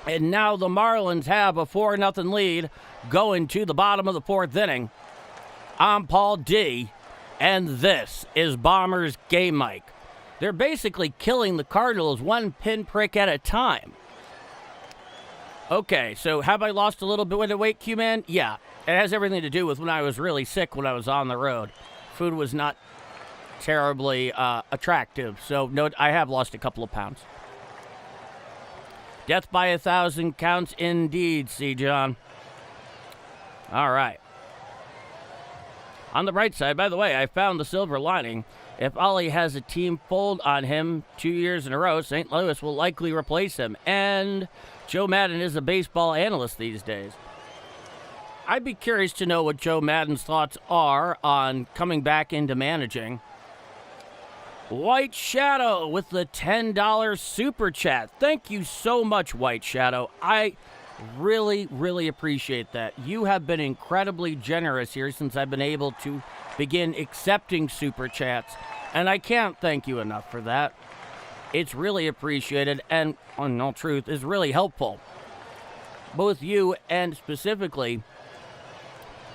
And now the Marlins have a 4-0 lead going to the bottom of the 4th inning. I'm Paul D., and this is Bombers Game Mic. They're basically killing the Cardinals one pinprick at a time. Okay, so have I lost a little bit of weight, Q-Man? Yeah, it has everything to do with when I was really sick when I was on the road. Food was not terribly attractive, so no, I have lost a couple of pounds. Death by 1,000 counts indeed, C. John. All right. On the bright side, by the way, I found the silver lining. If Ollie has a team fold on him 2 years in a row, St. Louis will likely replace him. And Joe Madden is a baseball analyst these days. I'd be curious to know what Joe Madden's thoughts are on coming back into managing. White Shadow with the $10 super chat. Thank you so much, White Shadow. I really, really appreciate that. You have been incredibly generous here since I've been able to begin accepting super chats, and I can't thank you enough for that. It's really appreciated, and, in all truth, is really helpful. Both you and specifically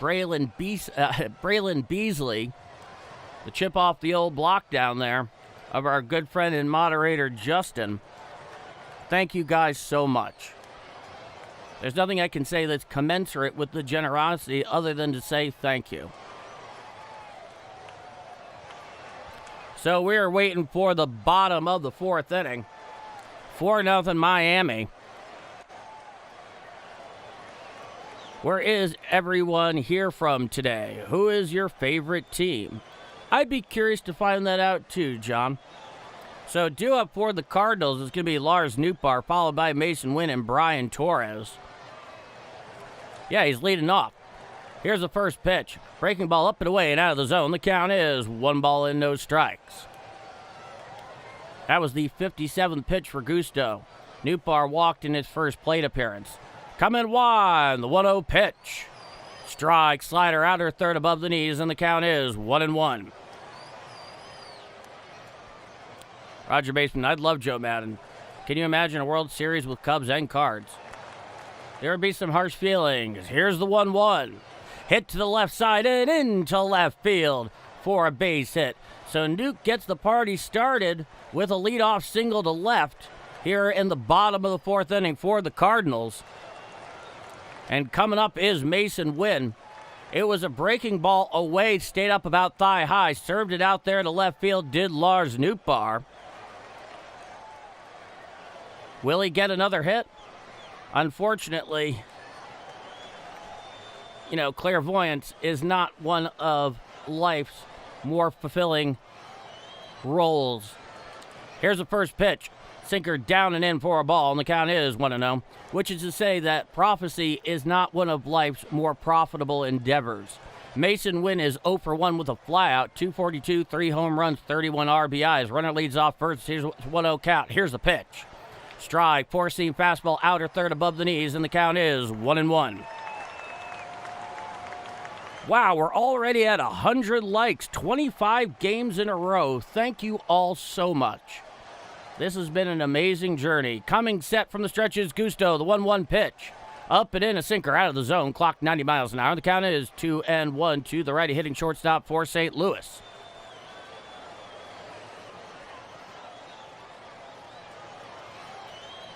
Braylon Beasley, the chip off the old block down there of our good friend and moderator, Justin. Thank you guys so much. There's nothing I can say that's commensurate with the generosity other than to say thank you. So we're waiting for the bottom of the 4th inning. 4-0 Miami. Where is everyone here from today? Who is your favorite team? I'd be curious to find that out too, John. So due up for the Cardinals is going to be Lars Nootbaar, followed by Mason Wynn and Brian Torres. Yeah, he's leading off. Here's the first pitch. Breaking ball up and away and out of the zone. The count is 1 ball and no strikes. That was the 57th pitch for Gusto. Nootbaar walked in his first plate appearance. Coming wide, the 1-0 pitch. Strike, slider, outer third above the knees, and the count is 1-1. Roger Baseman, I'd love Joe Madden. Can you imagine a World Series with Cubs and Cards? There would be some harsh feelings. Here's the 1-1. Hit to the left side and into left field for a base hit. So Nuke gets the party started with a leadoff single to left here in the bottom of the 4th inning for the Cardinals. And coming up is Mason Wynn. It was a breaking ball away, stayed up about thigh high, served it out there to left field, did Lars Nootbaar. Will he get another hit? Unfortunately, clairvoyance is not one of life's more fulfilling roles. Here's the first pitch. Sinker down and in for a ball, and the count is 1-0, which is to say that prophecy is not one of life's more profitable endeavors. Mason Wynn is 0 for 1 with a flyout, 242, 3 home runs, 31 RBIs. Runner leads off first. Here's 1-0 count. Here's the pitch. Strike, four-seam fastball, outer third above the knees, and the count is 1-1. Wow, we're already at 100 likes, 25 games in a row. Thank you all so much. This has been an amazing journey. Coming set from the stretch is Gusto, the 1-1 pitch. Up and in, a sinker out of the zone, clock 90 miles an hour. The count is 2-1 to the righty hitting shortstop for St. Louis.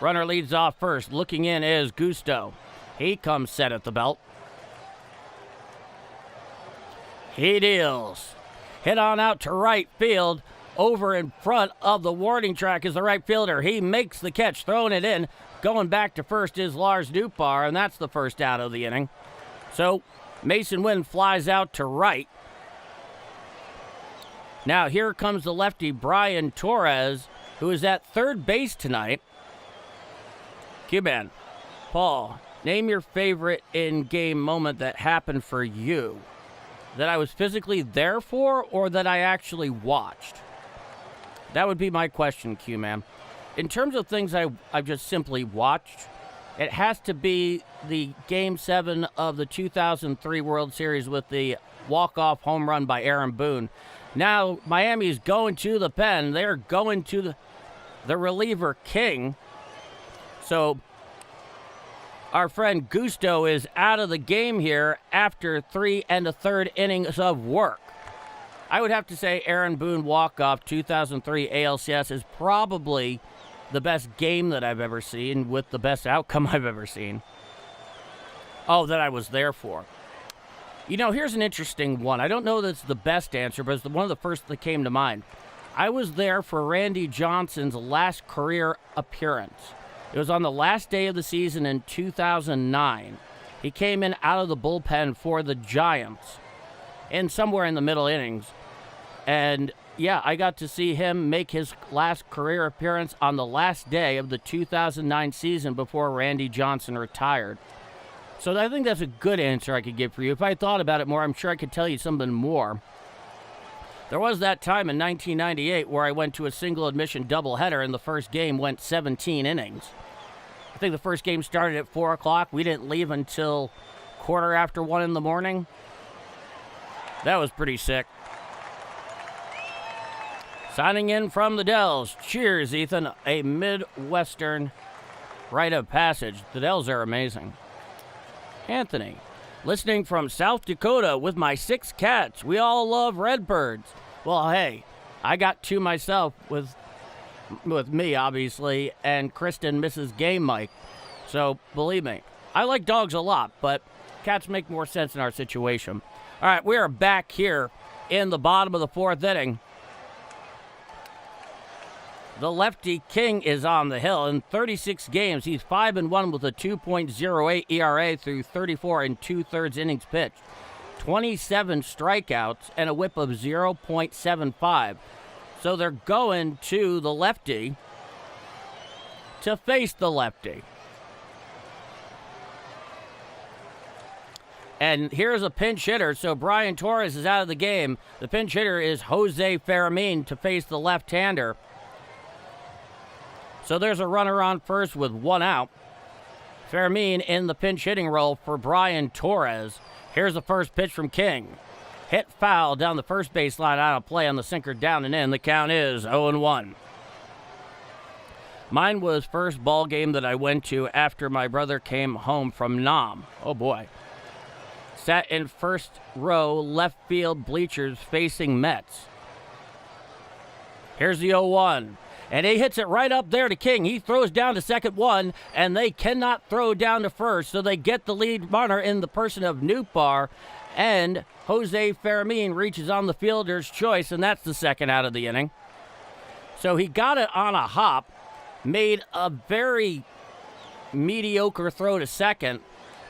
Runner leads off first. Looking in is Gusto. He comes set at the belt. He deals. Hit on out to right field. Over in front of the warning track is the right fielder. He makes the catch, throwing it in. Going back to first is Lars Nootbaar, and that's the first out of the inning. So Mason Wynn flies out to right. Now here comes the lefty Brian Torres, who is at third base tonight. Q-Man, Paul, name your favorite in-game moment that happened for you. That I was physically there for, or that I actually watched? That would be my question, Q-Man. In terms of things I've just simply watched, it has to be the Game 7 of the 2003 World Series with the walk-off home run by Aaron Boone. Now, Miami's going to the pen. They're going to the reliever King. So, our friend Gusto is out of the game here after 3 1/3 innings of work. I would have to say Aaron Boone walk-off 2003 ALCS is probably the best game that I've ever seen with the best outcome I've ever seen. Oh, that I was there for. Here's an interesting one. I don't know that's the best answer, but it's one of the first that came to mind. I was there for Randy Johnson's last career appearance. It was on the last day of the season in 2009. He came in out of the bullpen for the Giants and somewhere in the middle innings. And, yeah, I got to see him make his last career appearance on the last day of the 2009 season before Randy Johnson retired. So I think that's a good answer I could give for you. If I thought about it more, I'm sure I could tell you something more. There was that time in 1998 where I went to a single-admission doubleheader, and the first game went 17 innings. I think the first game started at 4 o'clock. We didn't leave until 1:15 in the morning. That was pretty sick. Signing in from the Dells. Cheers, Ethan. A Midwestern rite of passage. The Dells are amazing. Anthony. Listening from South Dakota with my 6 cats. We all love Redbirds. Well, hey, I got 2 myself with me, obviously, and Kristen, Mrs. Game Mike. So, believe me, I like dogs a lot, but cats make more sense in our situation. All right, we are back here in the bottom of the 4th inning. The lefty King is on the hill. In 36 games, he's 5-1 with a 2.08 ERA through 34 2/3 innings pitched. 27 strikeouts and a whip of 0.75. So they're going to the lefty to face the lefty. And here's a pinch hitter. So Brian Torres is out of the game. The pinch hitter is Jose Fermin to face the left-hander. So there's a runner on first with 1 out. Fermin in the pinch hitting role for Brian Torres. Here's the first pitch from King. Hit foul down the first baseline, out of play on the sinker down and in. The count is 0-1. Mine was first ball game that I went to after my brother came home from Nam. Oh boy. Sat in first row left field bleachers facing Mets. Here's the 0-1. And he hits it right up there to King. He throws down to second 1, and they cannot throw down to first, so they get the lead runner in the person of Nootbaar, and Jose Fermin reaches on the fielder's choice, and that's the second out of the inning. So he got it on a hop, made a very mediocre throw to second.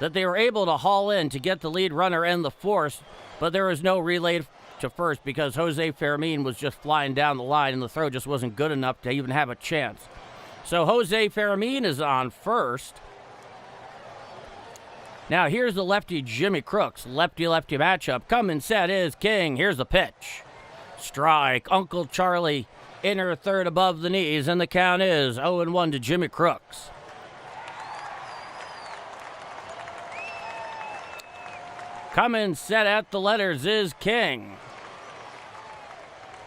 that they were able to haul in to get the lead runner in the fourth, but there was no relay to first because Jose Fermin was just flying down the line and the throw just wasn't good enough to even have a chance. So Jose Fermin is on first. Now here's the lefty Jimmy Crooks. Lefty-lefty matchup. Coming set is King. Here's the pitch. Strike. Uncle Charlie inner third above the knees, and the count is 0-1 to Jimmy Crooks. Coming set at the letters is King.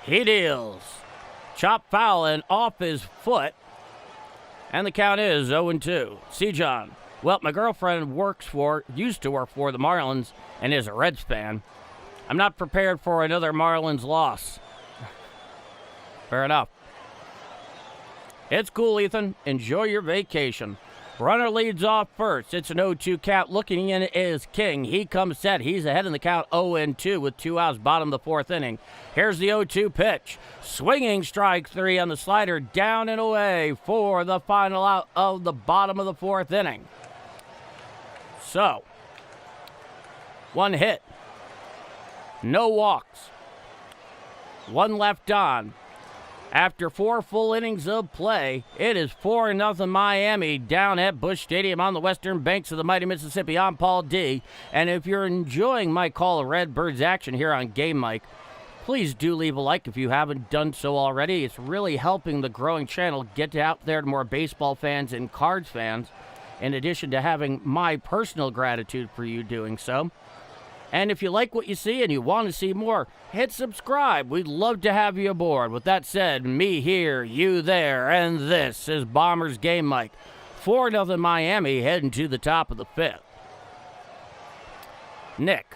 He deals. Chop foul and off his foot. And the count is 0-2. See, John. Well, my girlfriend used to work for the Marlins and is a Reds fan. I'm not prepared for another Marlins loss. Fair enough. It's cool, Ethan. Enjoy your vacation. Runner leads off first. It's an 0-2 count. Looking in is King. He comes set. He's ahead in the count 0-2 with 2 outs, bottom of the fourth inning. Here's the 0-2 pitch. Swinging strike 3 on the slider. Down and away for the final out of the bottom of the fourth inning. So, 1 hit. No walks. 1 left on. After 4 full innings of play, it is 4-0 Miami down at Busch Stadium on the western banks of the mighty Mississippi. I'm Paul D. And if you're enjoying my call of Redbirds action here on Game Mike, please do leave a like if you haven't done so already. It's really helping the growing channel get out there to more baseball fans and cards fans, in addition to having my personal gratitude for you doing so. And if you like what you see and you want to see more, hit subscribe. We'd love to have you aboard. With that said, me here, you there, and this is Bombers Game Mike. 4-0 Miami heading to the top of the 5th. Nick,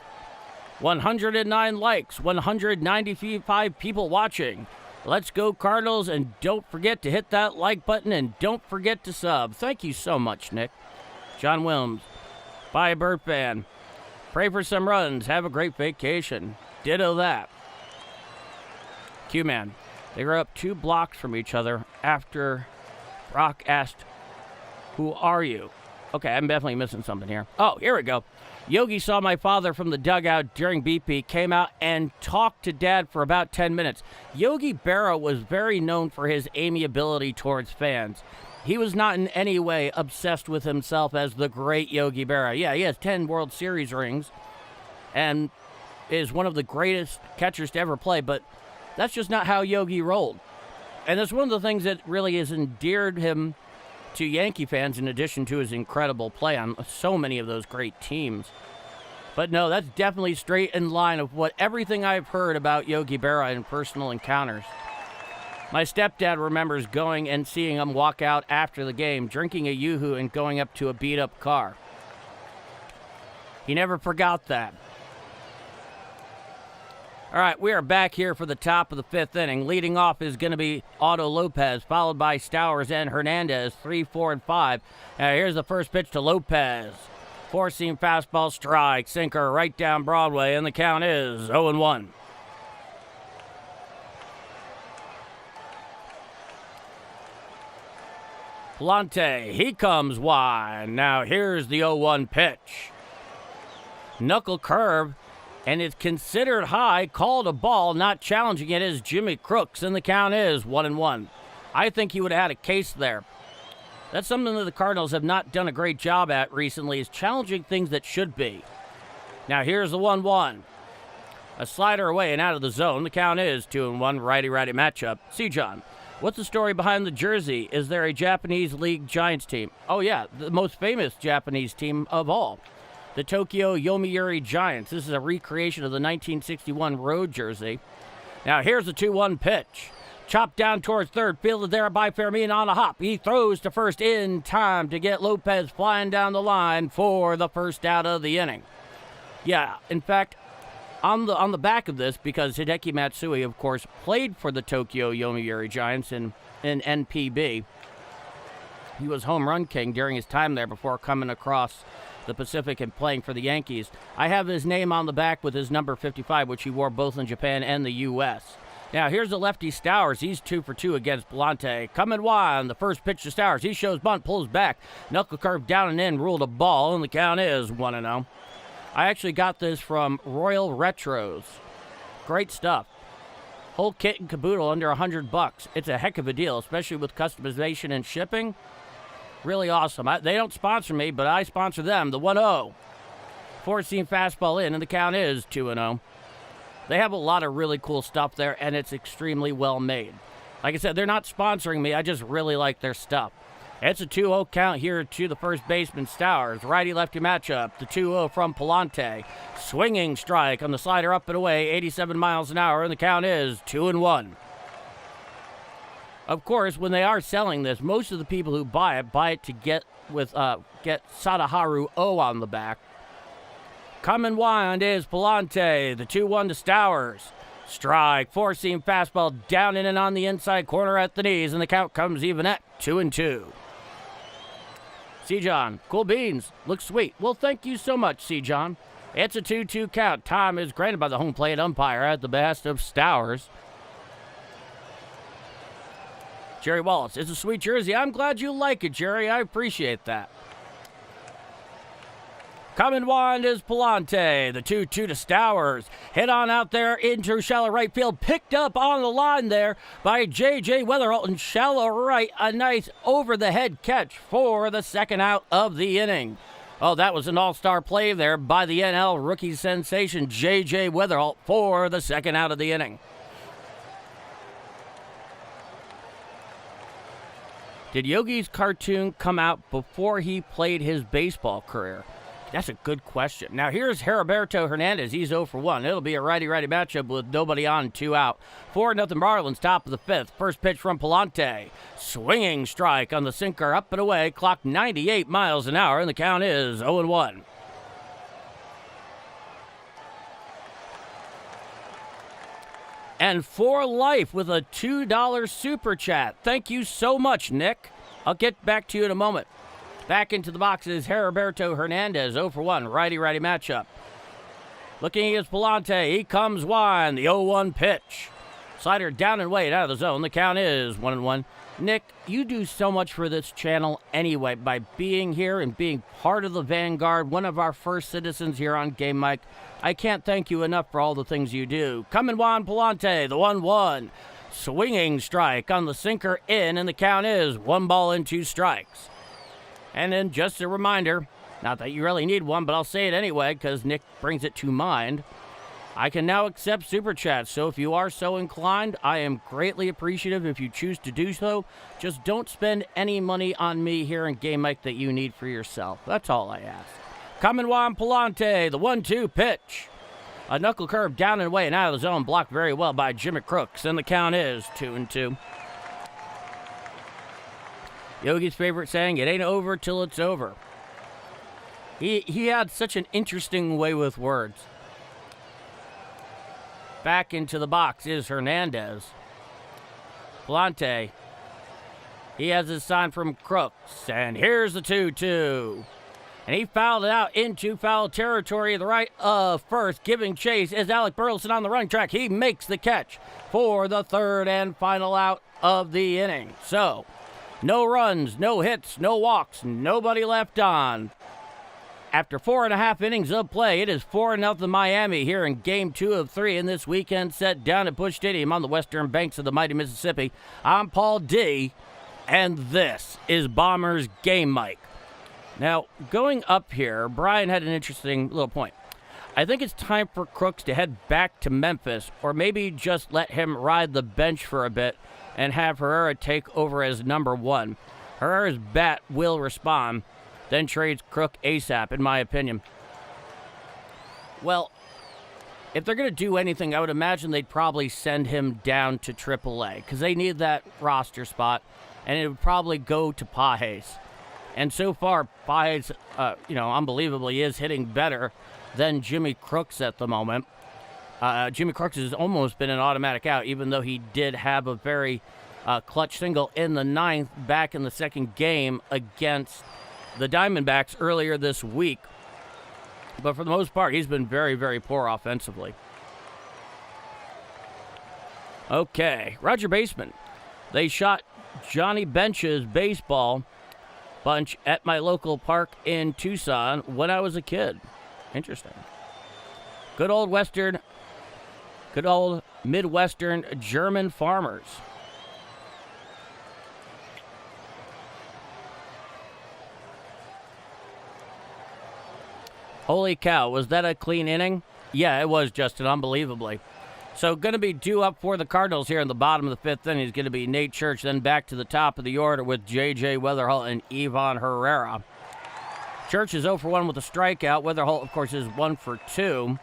109 likes, 195 people watching. Let's go Cardinals, and don't forget to hit that like button, and don't forget to sub. Thank you so much, Nick. John Wilms, bye, Bird fan. Pray for some runs. Have a great vacation. Ditto that. Q-Man. They were up 2 blocks from each other after Brock asked, "Who are you?" Okay, I'm definitely missing something here. Oh, here we go. Yogi saw my father from the dugout during BP, came out and talked to Dad for about 10 minutes. Yogi Berra was very known for his amiability towards fans. He was not in any way obsessed with himself as the great Yogi Berra. Yeah, he has 10 World Series rings and is one of the greatest catchers to ever play, but that's just not how Yogi rolled. And that's one of the things that really has endeared him to Yankee fans, in addition to his incredible play on so many of those great teams. But no, that's definitely straight in line of what everything I've heard about Yogi Berra in personal encounters. My stepdad remembers going and seeing him walk out after the game, drinking a Yoo-hoo and going up to a beat-up car. He never forgot that. All right, we are back here for the top of the 5th inning. Leading off is going to be Otto Lopez, followed by Stowers and Hernandez, 3, 4, and 5. Now here's the first pitch to Lopez. 4-seam fastball strike, sinker right down Broadway, and the count is 0-1. Pallante, he comes wide. Now here's the 0-1 pitch. Knuckle curve, and it's considered high, called a ball, not challenging it is Jimmy Crooks, and the count is 1-1. I think he would have had a case there. That's something that the Cardinals have not done a great job at recently, is challenging things that should be. Now here's the 1-1. A slider away and out of the zone. The count is 2-1, righty-righty matchup. See, John, what's the story behind the jersey? Is there a Japanese League Giants team? Oh, yeah, the most famous Japanese team of all. The Tokyo Yomiuri Giants. This is a recreation of the 1961 road jersey. Now here's the 2-1 pitch. Chopped down towards third, fielded there by Fermin on a hop. He throws to first in time to get Lopez flying down the line for the first out of the inning. Yeah, in fact, on the back of this, because Hideki Matsui, of course, played for the Tokyo Yomiuri Giants in NPB. He was home run king during his time there before coming across the Pacific and playing for the Yankees. I have his name on the back with his number 55, which he wore both in Japan and the U.S. Now, here's the lefty Stowers. He's 2 for 2 against Pallante. Coming wide on the first pitch to Stowers. He shows bunt, pulls back. Knuckle curve down and in, ruled a ball, and the count is 1-0. I actually got this from Royal Retros. Great stuff. Whole kit and caboodle under $100. It's a heck of a deal, especially with customization and shipping. Really awesome. They don't sponsor me, but I sponsor them. The 1-0. Four-seam fastball in, and the count is 2-0. They have a lot of really cool stuff there, and it's extremely well made. Like I said, they're not sponsoring me. I just really like their stuff. It's a 2-0 count here to the first baseman, Stowers. Righty-lefty matchup. The 2-0 from Pallante. Swinging strike on the slider up and away, 87 miles an hour, and the count is 2-1. Of course, when they are selling this, most of the people who buy it to get Sadaharu O on the back. Coming wide is Pallante, the 2-1 to Stowers. Strike, four-seam fastball down in and on the inside corner at the knees, and the count comes even at 2-2. C-John, cool beans, looks sweet. Well, thank you so much, C-John. It's a 2-2 count. Time is granted by the home plate umpire at the behest of Stowers. Jerry Wallace, it's a sweet jersey. I'm glad you like it, Jerry. I appreciate that. Coming wide is Pallante, the 2-2 to Stowers. Hit on out there into shallow right field. Picked up on the line there by J.J. Weatherall in shallow right. A nice over-the-head catch for the second out of the inning. Oh, that was an all-star play there by the NL rookie sensation J.J. Weatherall for the second out of the inning. Did Yogi's cartoon come out before he played his baseball career? That's a good question. Now, here's Heriberto Hernandez. He's 0 for 1. It'll be a righty-righty matchup with nobody on, 2 out. 4-0 Marlins, top of the 5th. First pitch from Pallante. Swinging strike on the sinker, up and away. Clock 98 miles an hour, and the count is 0-1. And for life with a $2 super chat. Thank you so much, Nick. I'll get back to you in a moment. Back into the box is Heriberto Hernandez, 0 for 1, righty-righty matchup. Looking at Pallante, he comes wide, the 0-1 pitch. Slider down and way out of the zone, the count is 1-1. Nick, you do so much for this channel anyway by being here and being part of the vanguard, one of our first citizens here on Game Mike. I can't thank you enough for all the things you do. Coming wide, Pallante, the 1-1. Swinging strike on the sinker in, and the count is 1 2 strikes. And then just a reminder, not that you really need one, but I'll say it anyway because Nick brings it to mind. I can now accept Super Chats, so if you are so inclined, I am greatly appreciative if you choose to do so. Just don't spend any money on me here in Game Mike that you need for yourself. That's all I ask. Coming wide, Pallante, the 1-2 pitch. A knuckle curve down and away and out of the zone, blocked very well by Jimmy Crooks, and the count is 2-2. Yogi's favorite saying, it ain't over till it's over. He had such an interesting way with words. Back into the box is Hernandez. Pallante. He has his sign from Crooks. And here's the 2-2. And he fouled it out into foul territory of the right of first. Giving chase is Alec Burleson on the running track. He makes the catch for the third and final out of the inning. So, no runs, no hits, no walks, nobody left on. After 4.5 innings of play, it is 4-0 Miami here in Game 2 of 3 in this weekend set down at Busch Stadium on the western banks of the mighty Mississippi. I'm Paul D, and this is Bombers Game Mike. Now, going up here, Brian had an interesting little point. I think it's time for Crooks to head back to Memphis, or maybe just let him ride the bench for a bit and have Herrera take over as number 1. Herrera's bat will respond, then trades Crook ASAP, in my opinion. Well, if they're going to do anything, I would imagine they'd probably send him down to AAA, because they need that roster spot, and it would probably go to Pages. And so far, Pages, unbelievably is hitting better than Jimmy Crooks at the moment. Jimmy Crooks has almost been an automatic out, even though he did have a very clutch single in the 9th back in the second game against the Diamondbacks earlier this week. But for the most part, he's been very, very poor offensively. Okay, Roger Baseman. They shot Johnny Bench's baseball bunch at my local park in Tucson when I was a kid. Interesting. Good old Midwestern German farmers. Holy cow, was that a clean inning? Yeah, it was, Justin, unbelievably. So going to be due up for the Cardinals here in the bottom of the fifth inning is going to be Nate Church, then back to the top of the order with J.J. Weatherholt and Ivan Herrera. Church is 0 for 1 with a strikeout. Weatherholt, of course, is 1 for 2.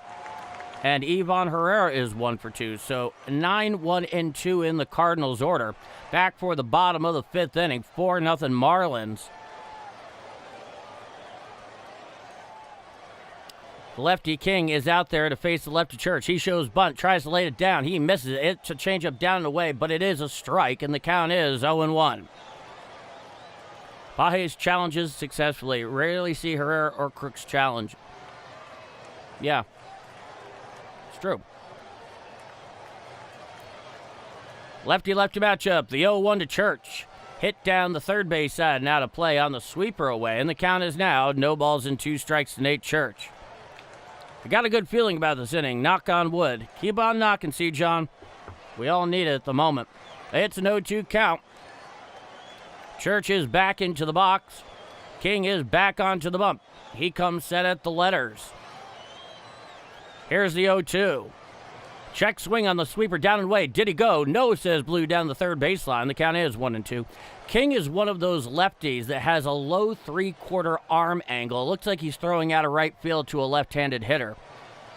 And Ivan Herrera is 1 for 2. So 9-1-2 in the Cardinals order. Back for the bottom of the fifth inning, 4-0 Marlins. The lefty King is out there to face the lefty Church. He shows bunt, tries to lay it down. He misses it. It's a changeup down and away, but it is a strike, and the count is 0-1. Pages challenges successfully. Rarely see Herrera or Crooks challenge. Yeah, it's true. Lefty-lefty matchup. The 0-1 to Church. Hit down the third base side. Now to play on the sweeper away, and the count is now 0 strikes to Nate Church. I got a good feeling about this inning. Knock on wood. Keep on knocking, C. John. We all need it at the moment. It's an 0-2 count. Church is back into the box. King is back onto the bump. He comes set at the letters. Here's the 0-2. Check swing on the sweeper down and away. Did he go? No, says Blue down the third baseline. The count is 1-2. King is one of those lefties that has a low three-quarter arm angle. It looks like he's throwing out of right field to a left-handed hitter.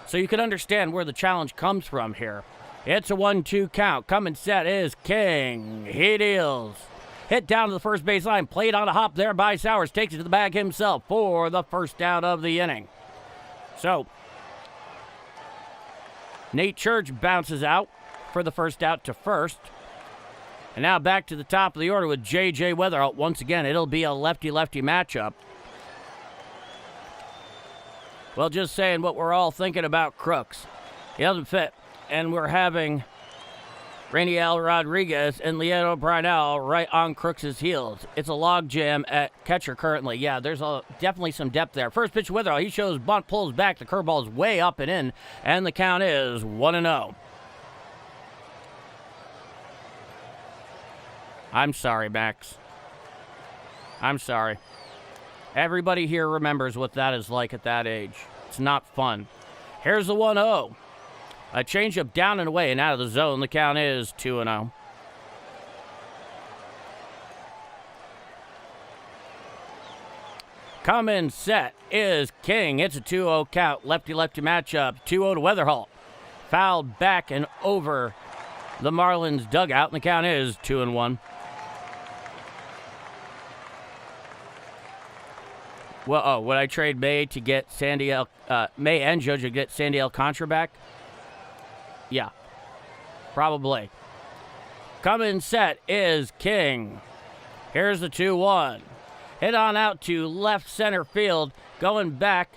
So you can understand where the challenge comes from here. It's a 1-2 count. Coming set is King. He deals. Hit down to the first baseline. Played on a hop there by Sowers. Takes it to the bag himself for the first out of the inning. So Nate Church bounces out for the first out to first. And now back to the top of the order with J.J. Weatherholt. Once again, it'll be a lefty-lefty matchup. Well, just saying what we're all thinking about Crooks. He doesn't fit. And we're having Rainiel Rodriguez and Leonardo Brunel right on Crooks' heels. It's a logjam at catcher currently. Yeah, there's definitely some depth there. First pitch Weatherholt. He shows bunt, pulls back. The curveball is way up and in. And the count is 1-0. I'm sorry, Max. I'm sorry. Everybody here remembers what that is like at that age. It's not fun. Here's the 1-0. A changeup down and away and out of the zone. The count is 2-0. Come in set is King. It's a 2-0 count. Lefty-lefty matchup. 2-0 to Weatherholt. Fouled back and over the Marlins dugout. And the count is 2-1. Well, would I trade May to get May and JoJo to get Sandy Alcantara back? Yeah, probably. Coming set is King. Here's the 2-1. Hit on out to left center field, going back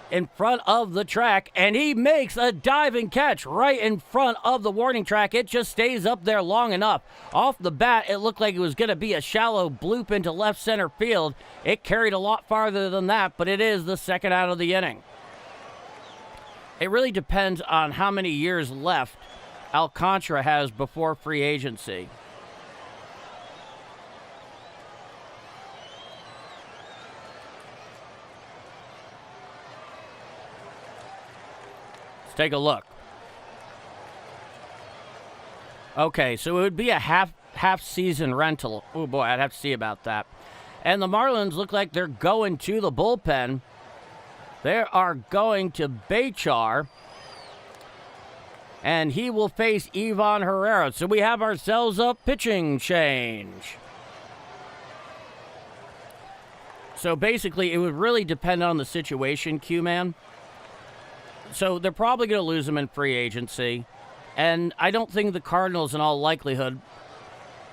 in front of the track, and he makes a diving catch right in front of the warning track. It just stays up there long enough. Off the bat, it looked like it was going to be a shallow bloop into left center field. It carried a lot farther than that, but it is the second out of the inning. It really depends on how many years left Alcantara has before free agency. Let's take a look. Okay, so it would be a half-season rental. Oh, boy, I'd have to see about that. And the Marlins look like they're going to the bullpen. They are going to Bachar. And he will face Ivan Herrera. So we have ourselves a pitching change. So basically, it would really depend on the situation, Q-Man. So they're probably going to lose him in free agency. And I don't think the Cardinals, in all likelihood,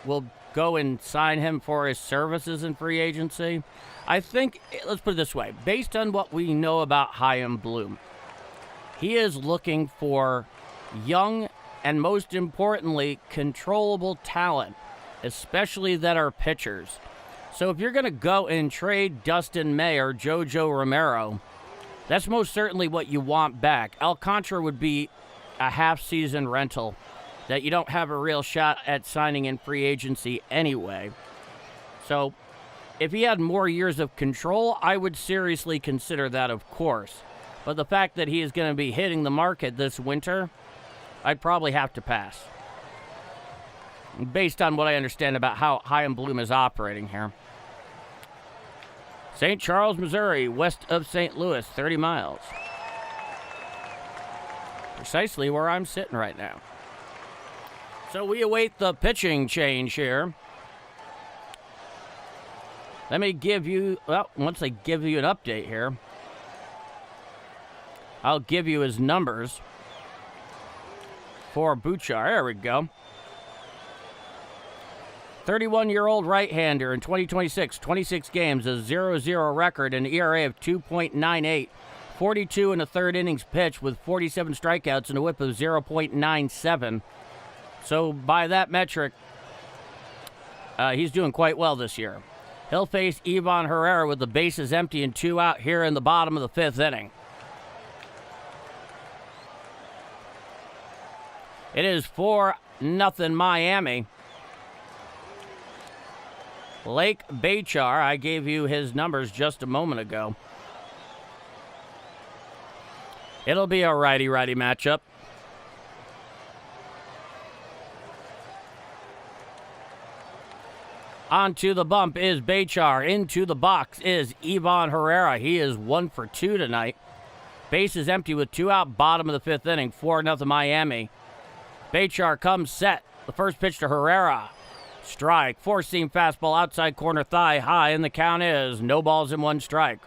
will go and sign him for his services in free agency. I think, let's put it this way. Based on what we know about Chaim Bloom, he is looking for young and most importantly, controllable talent, especially that are pitchers. So if you're going to go and trade Dustin May or JoJo Romero, that's most certainly what you want back. Alcantara would be a half-season rental that you don't have a real shot at signing in free agency anyway. So if he had more years of control, I would seriously consider that, of course. But the fact that he is going to be hitting the market this winter, I'd probably have to pass, based on what I understand about how High and Bloom is operating here. St. Charles, Missouri, west of St. Louis, 30 miles. Precisely where I'm sitting right now. So we await the pitching change here. Let me give you, well, once I give you an update here, I'll give you his numbers for Bouchard. There we go. 31-year-old right-hander in 2026, 26 games, a 0-0 record, an ERA of 2.98, 42 in the third innings pitched with 47 strikeouts and a whip of 0.97. So by that metric, he's doing quite well this year. He'll face Ivan Herrera with the bases empty and 2 out here in the bottom of the 5th inning. It is 4-0 Miami. Lake Bachar, I gave you his numbers just a moment ago. It'll be a righty-righty matchup. Onto the bump is Bachar. Into the box is Ivan Herrera. He is 1 for 2 tonight. Base is empty with 2 out, bottom of the 5th inning, 4-0 Miami. Bachar comes set. The first pitch to Herrera. Strike. Four-seam fastball outside corner thigh high, and the count is no balls and 1 strike.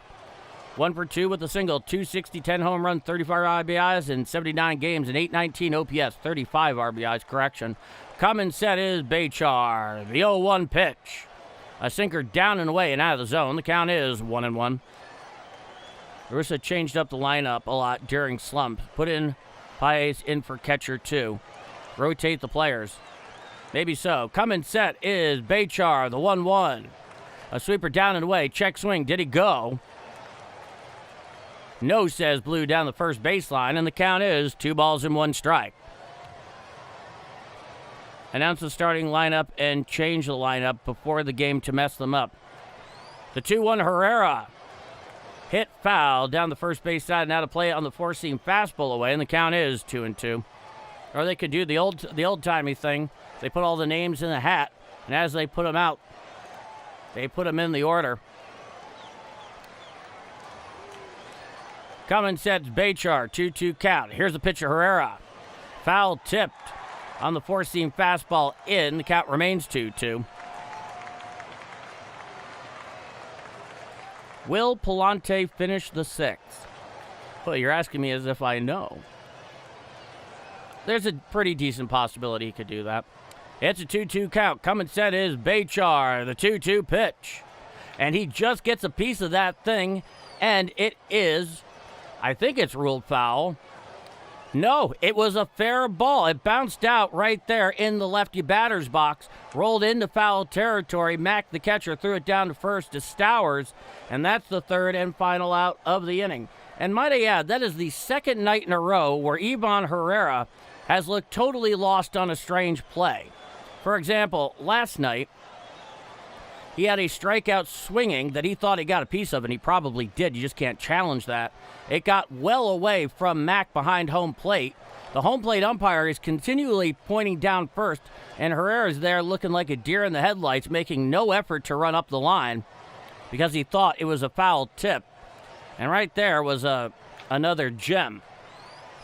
1 for 2 with a single, 260, 10 home runs, 35 RBIs in 79 games, and 819 OPS, 35 RBIs, correction. Coming set is Bachar. The 0-1 pitch. A sinker down and away and out of the zone. The count is 1-1. Russa changed up the lineup a lot during slump. Put in Paez in for catcher 2. Rotate the players. Maybe so. Coming set is Bachar, the 1-1. A sweeper down and away. Check swing. Did he go? No, says Blue down the first baseline, and the count is 2 balls and 1 strike. Announce the starting lineup and change the lineup before the game to mess them up. The 2-1 Herrera. Hit foul down the first base side. Now to play on the four-seam fastball away, and the count is 2-2. Or they could do the old-timey thing. They put all the names in the hat, and as they put them out, they put them in the order. Coming sets Bachar, 2-2 count. Here's the pitch to Herrera. Foul tipped on the four-seam fastball in. The count remains 2-2. Will Pallante finish the 6th? Well, you're asking me as if I know. There's a pretty decent possibility he could do that. It's a 2-2 count. Coming set is Bachar, the 2-2 pitch. And he just gets a piece of that thing, and it is, I think it's ruled foul. No, it was a fair ball. It bounced out right there in the lefty batter's box, rolled into foul territory. Mack, the catcher, threw it down to first to Stowers, and that's the 3rd and final out of the inning. And might I add, that is the 2nd night in a row where Ivan Herrera has looked totally lost on a strange play. For example, last night, he had a strikeout swinging that he thought he got a piece of, and he probably did. You just can't challenge that. It got well away from Mack behind home plate. The home plate umpire is continually pointing down first, and Herrera's there looking like a deer in the headlights, making no effort to run up the line because he thought it was a foul tip. And right there was another gem.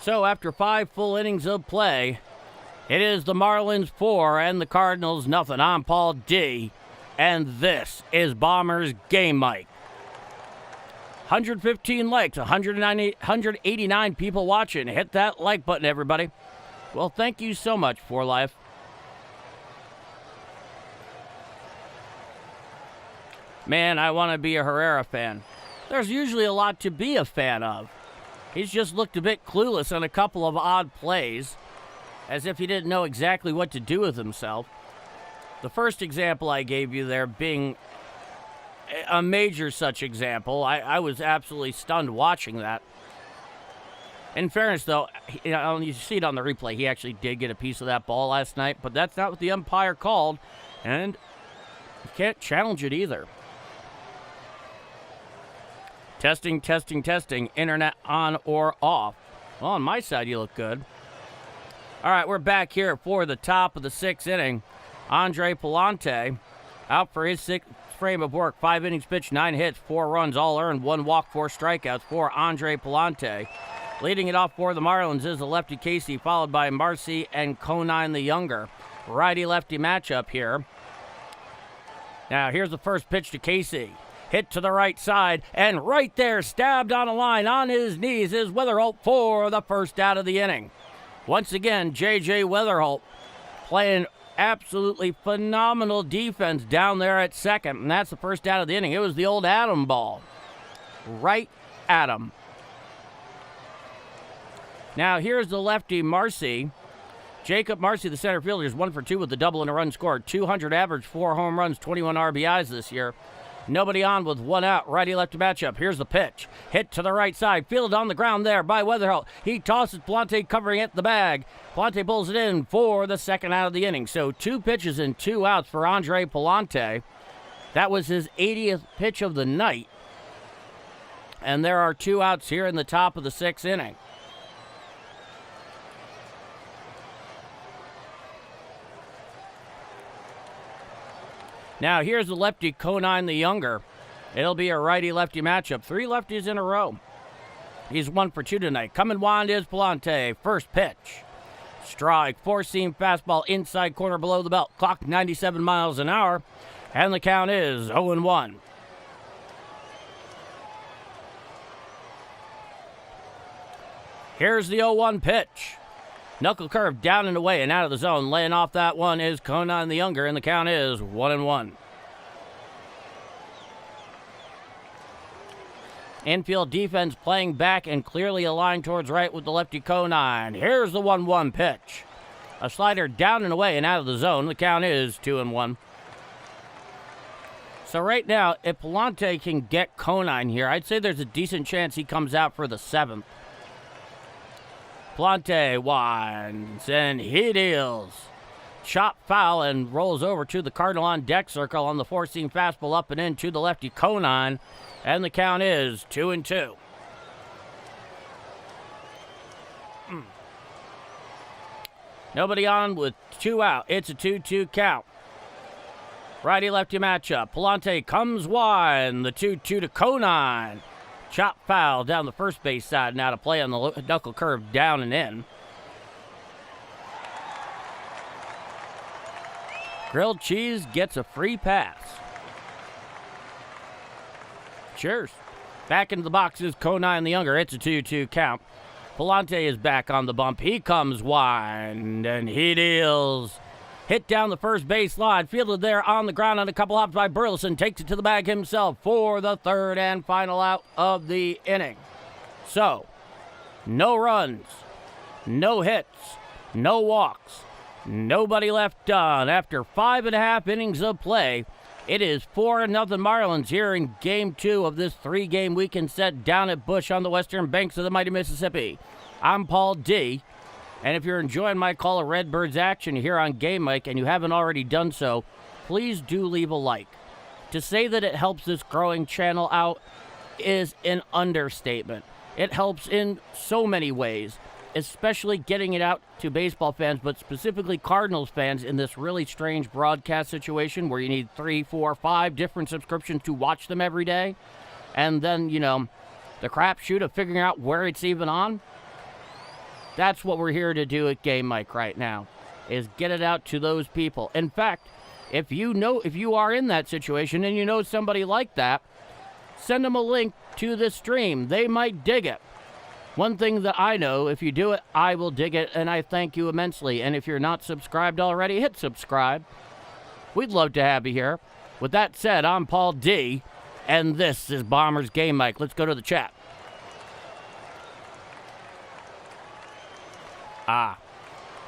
So after 5 full innings of play, it is the Marlins 4 and the Cardinals nothing. I'm Paul D, and this is Bombers Game Mike. 115 likes, 189 people watching. Hit that like button, everybody. Well, thank you so much, For Life. Man, I want to be a Herrera fan. There's usually a lot to be a fan of. He's just looked a bit clueless on a couple of odd plays. as if he didn't know exactly what to do with himself. The first example I gave you there being a major such example. I was absolutely stunned watching that. In fairness, though, you see it on the replay, he actually did get a piece of that ball last night, but that's not what the umpire called, and you can't challenge it either. Testing, testing, testing. Internet on or off? Well, on my side, you look good. All right, we're back here for the top of the 6th inning. Andre Pallante out for his 6th frame of work. 5 innings pitched, 9 hits, 4 runs, all earned, 1 walk, 4 strikeouts for Andre Pallante. Leading it off for the Marlins is the lefty Casey, followed by Marcy and Conine the Younger. Righty-lefty matchup here. Now, here's the first pitch to Casey. Hit to the right side, and right there, stabbed on a line, on his knees, is Weatherholt for the first out of the inning. Once again, J.J. Weatherholt playing absolutely phenomenal defense down there at second, and that's the first out of the inning. It was the old Adam ball. Right at him. Now, here's the lefty Marcy. Jacob Marcy, the center fielder, is 1 for 2 with the double and a run scored. 200 average, 4 home runs, 21 RBIs this year. Nobody on with 1 out. Righty-lefty matchup. Here's the pitch. Hit to the right side. Fielded on the ground there by Weatherholt. He tosses Pallante, covering at the bag. Pallante pulls it in for the second out of the inning. So 2 pitches and 2 outs for Andre Pallante. That was his 80th pitch of the night. And there are 2 outs here in the top of the 6th inning. Now, here's the lefty, Conine the Younger. It'll be a righty-lefty matchup. 3 lefties in a row. He's 1 for 2 tonight. Coming wide is Pallante. First pitch. Strike. 4-seam fastball inside corner below the belt. Clock 97 miles an hour. And the count is 0-1. Here's the 0-1 pitch. Knuckle curve down and away and out of the zone. Laying off that one is Conine the Younger, and the count is 1-1. Infield defense playing back and clearly aligned towards right with the lefty Conine. Here's the 1-1 pitch. A slider down and away and out of the zone. The count is 2-1. So right now, if Pallante can get Conine here, I'd say there's a decent chance he comes out for the 7th. Pallante winds, and he deals. Chop foul and rolls over to the Cardinal on deck circle on the 4-seam fastball up and in to the lefty Conine, and the count is 2-2. Nobody on with 2 out. It's a 2-2 count. Righty-lefty matchup. Pallante comes wide, the 2-2 to Conine. Chop foul down the first base side now to play on the knuckle curve down and in. Grilled cheese gets a free pass. Cheers. Back into the box is Conine the Younger. It's a 2-2 count. Pallante is back on the bump. He comes wide and he deals. Hit down the first base line, fielded there on the ground on a couple hops by Burleson. Takes it to the bag himself for the 3rd and final out of the inning. So, no runs, no hits, no walks, nobody left on. After 5.5 innings of play, it is 4-0 Marlins here in Game 2 of this 3-game weekend set down at Busch on the western banks of the mighty Mississippi. I'm Paul D. And if you're enjoying my call of Redbirds action here on Game Mike and you haven't already done so, please do leave a like. To say that it helps this growing channel out is an understatement. It helps in so many ways, especially getting it out to baseball fans, but specifically Cardinals fans in this really strange broadcast situation where you need 3, 4, 5 different subscriptions to watch them every day. And then, the crapshoot of figuring out where it's even on. That's what we're here to do at Game Mike right now, is get it out to those people. In fact, if you are in that situation and you know somebody like that, send them a link to this stream. They might dig it. One thing that I know, if you do it, I will dig it, and I thank you immensely. And if you're not subscribed already, hit subscribe. We'd love to have you here. With that said, I'm Paul D, and this is Bombers Game Mike. Let's go to the chat.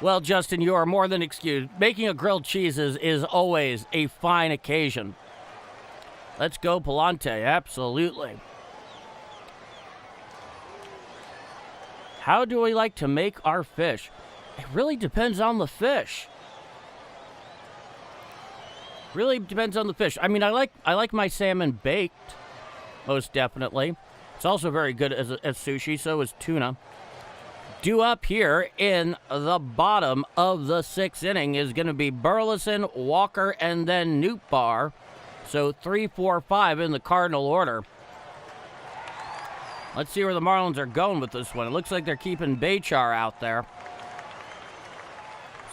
Well, Justin, you are more than excused. Making a grilled cheese is always a fine occasion. Let's go, Pallante. Absolutely. How do we like to make our fish? It really depends on the fish. Really depends on the fish. I mean, I like my salmon baked, most definitely. It's also very good as sushi, so is tuna. Due up here in the bottom of the 6th inning is going to be Burleson, Walker, and then Nootbaar. So 3, 4, 5 in the Cardinal order. Let's see where the Marlins are going with this one. It looks like they're keeping Bachar out there.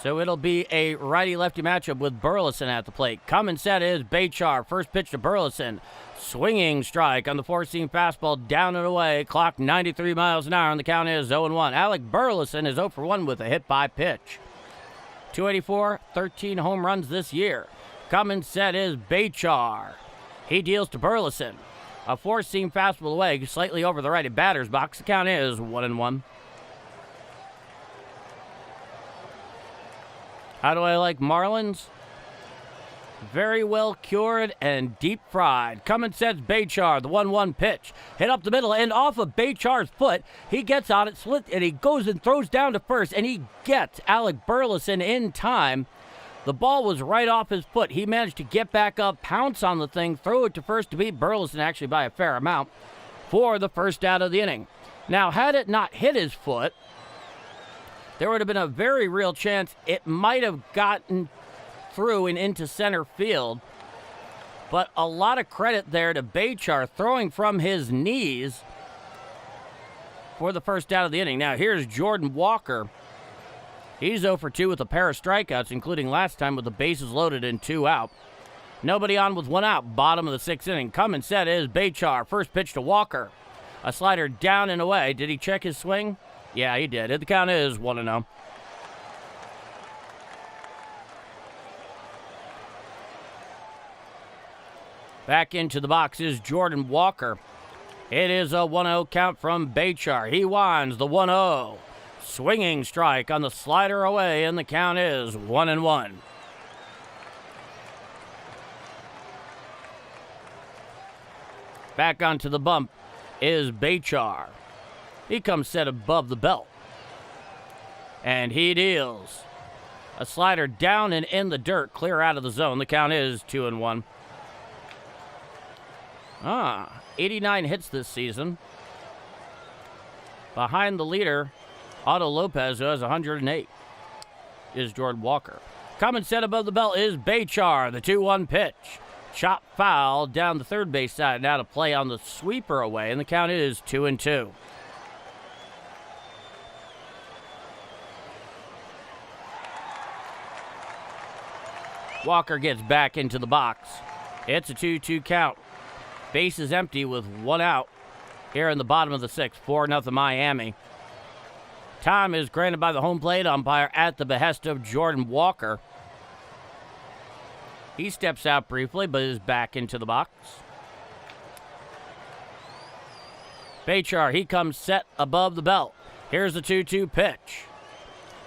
So it'll be a righty-lefty matchup with Burleson at the plate. Coming set is Bachar. First pitch to Burleson. Swinging strike on the 4-seam fastball down and away. Clock 93 miles an hour, and the count is 0-1. Alec Burleson is 0 for 1 with a hit by pitch. 284, 13 home runs this year. Coming set is Bachar. He deals to Burleson. A 4-seam fastball away, slightly over the righty batter's box. The count is 1-1. How do I like Marlins? Very well cured and deep fried. Coming sets Bachar, the 1-1 pitch. Hit up the middle and off of Bachar's foot. He gets on it, split, and he goes and throws down to first, and he gets Alec Burleson in time. The ball was right off his foot. He managed to get back up, pounce on the thing, throw it to first to beat Burleson actually by a fair amount for the first out of the inning. Now, had it not hit his foot, there would have been a very real chance it might have gotten through and into center field. But a lot of credit there to Bachar throwing from his knees for the first out of the inning. Now here's Jordan Walker. He's 0 for 2 with a pair of strikeouts, including last time with the bases loaded and 2 out. Nobody on with 1 out. Bottom of the 6th inning. Coming set is Bachar. First pitch to Walker. A slider down and away. Did he check his swing? Yeah, he did. The count is 1-0. Back into the box is Jordan Walker. It is a 1-0 count from Bachar. He winds the 1-0. Swinging strike on the slider away, and the count is 1-1. Back onto the bump is Bachar. He comes set above the belt. And he deals. A slider down and in the dirt, clear out of the zone. The count is 2-1. 89 hits this season. Behind the leader, Otto Lopez, who has 108, is Jordan Walker. Coming set above the belt is Bachar, the 2-1 pitch. Chop foul down the third base side. Now to play on the sweeper away, and the count is 2-2. Walker gets back into the box. It's a 2-2 count. Base is empty with 1 out here in the bottom of the 6th. 4-0 Miami. Time is granted by the home plate umpire at the behest of Jordan Walker. He steps out briefly, but is back into the box. Bachar, he comes set above the belt. Here's the 2-2 pitch.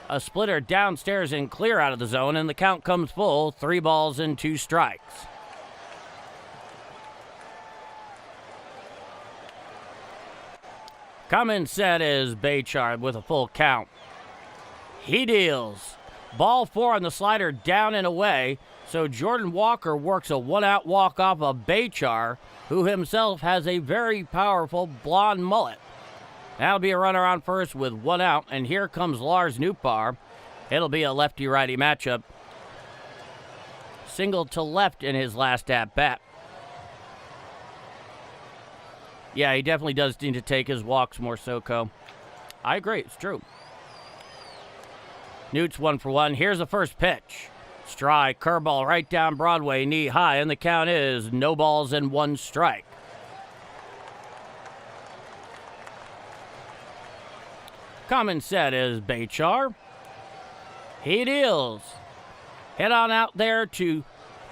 A splitter downstairs and clear out of the zone, and the count comes full. 3 balls and 2 strikes. Coming set is Bachar with a full count. He deals. Ball 4 on the slider down and away. So Jordan Walker works a 1-out walk off of Bachar, who himself has a very powerful blonde mullet. That'll be a runner on first with 1 out, and here comes Lars Nootbaar. It'll be a lefty-righty matchup. Single to left in his last at-bat. Yeah, he definitely does need to take his walks more so, Co. I agree, it's true. Newt's 1 for 1. Here's the first pitch. Strike, curveball right down Broadway, knee high, and the count is no balls and 1 strike. Coming set is Bachar. He deals. Head on out there to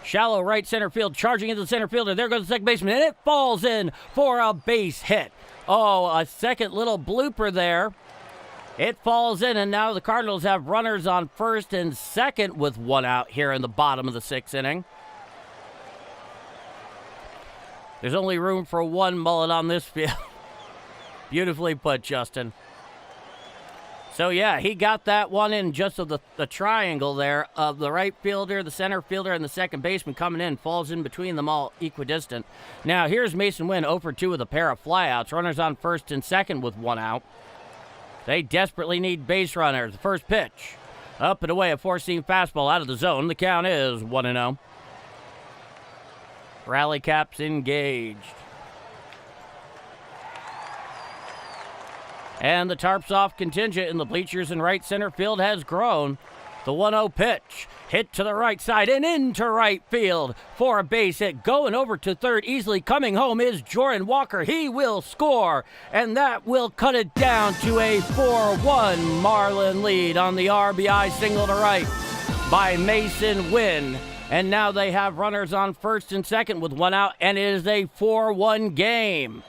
shallow right center field, charging into the center fielder. There goes the second baseman, and it falls in for a base hit. Oh, a second little blooper there. It falls in, and now the Cardinals have runners on first and second with one out here in the bottom of the sixth inning. There's only room for one mullet on this field. Beautifully put, Justin. So, yeah, he got that one in just of the triangle there of the right fielder, the center fielder, and the second baseman coming in. Falls in between them all equidistant. Now, here's Mason Wynn 0 for 2 with a pair of flyouts. Runners on first and second with one out. They desperately need base runners. The first pitch. Up and away, a four-seam fastball out of the zone. The count is 1-0. Rally caps engaged. And the tarps off contingent in the bleachers in right center field has grown. The 1-0 pitch hit to the right side and into right field for a base hit. Going over to third, easily coming home is Jordan Walker. He will score, and that will cut it down to a 4-1 Marlin lead on the RBI single to right by Mason Wynn. And now they have runners on first and second with one out, and it is a 4-1 game.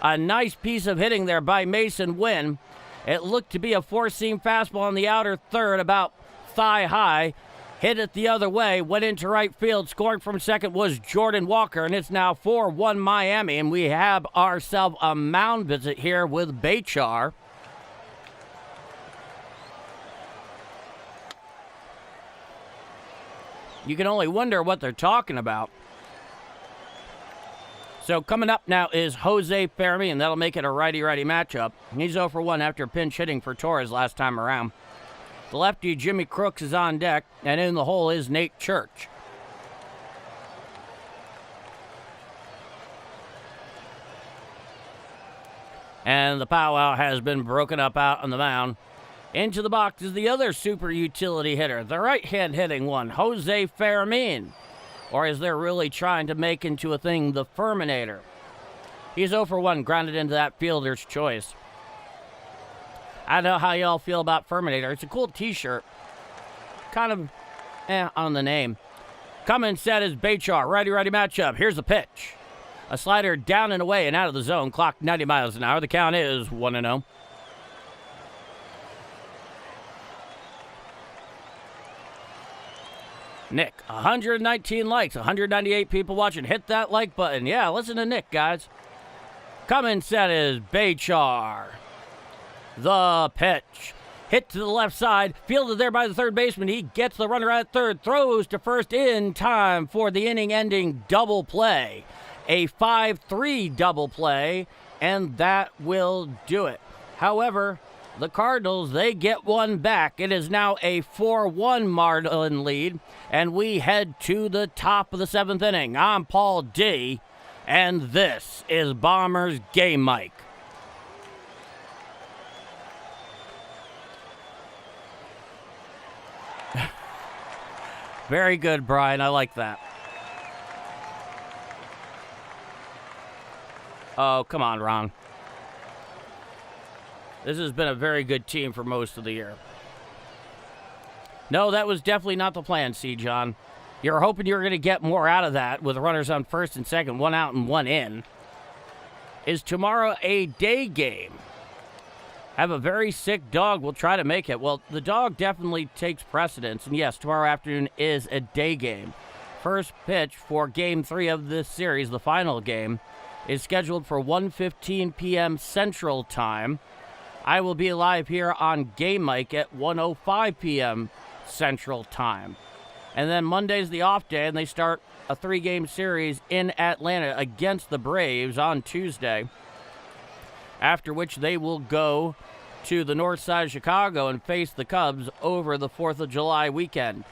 A nice piece of hitting there by Mason Wynn. It looked to be a four-seam fastball on the outer third, about thigh high. Hit it the other way, went into right field. Scoring from second was Jordan Walker, and it's now 4-1 Miami, and we have ourselves a mound visit here with Bachar. You can only wonder what they're talking about. So coming up now is Jose Fermi, and that'll make it a righty-righty matchup. He's 0 for 1 after pinch hitting for Torres last time around. The lefty, Jimmy Crooks, is on deck, and in the hole is Nate Church. And the powwow has been broken up out on the mound. Into the box is the other super utility hitter, the right-hand hitting one, Jose Fermin. Or is they're really trying to make into a thing the Ferminator? He's 0 for 1, grounded into that fielder's choice. I don't know how y'all feel about Ferminator. It's a cool t-shirt. Kind of on the name. Coming set is Bachar. Righty-righty matchup. Here's the pitch. A slider down and away and out of the zone. Clock 90 miles an hour. The count is 1-0. Nick, 119 likes, 198 people watching. Hit that like button. Yeah, listen to Nick, guys. Coming set is Bachar. The pitch. Hit to the left side. Fielded there by the third baseman. He gets the runner at third. Throws to first in time for the inning-ending double play. A 5-3 double play, and that will do it. However, the Cardinals, they get one back. It is now a 4-1 Marlin lead, and we head to the top of the seventh inning. I'm Paul D., and this is Bombers Game Mic. Very good, Brian. I like that. Oh, come on, Ron. This has been a very good team for most of the year. No, that was definitely not the plan, C. John. You're hoping you're going to get more out of that with runners on first and second, one out and one in. Is tomorrow a day game? Have a very sick dog. We'll try to make it. Well, the dog definitely takes precedence. And yes, tomorrow afternoon is a day game. First pitch for Game 3 of this series, the final game, is scheduled for 1:15 p.m. Central Time. I will be live here on Game Mic at 1:05 p.m. Central Time. And then Monday's the off day, and they start a 3-game series in Atlanta against the Braves on Tuesday, after which they will go to the north side of Chicago and face the Cubs over the 4th of July weekend.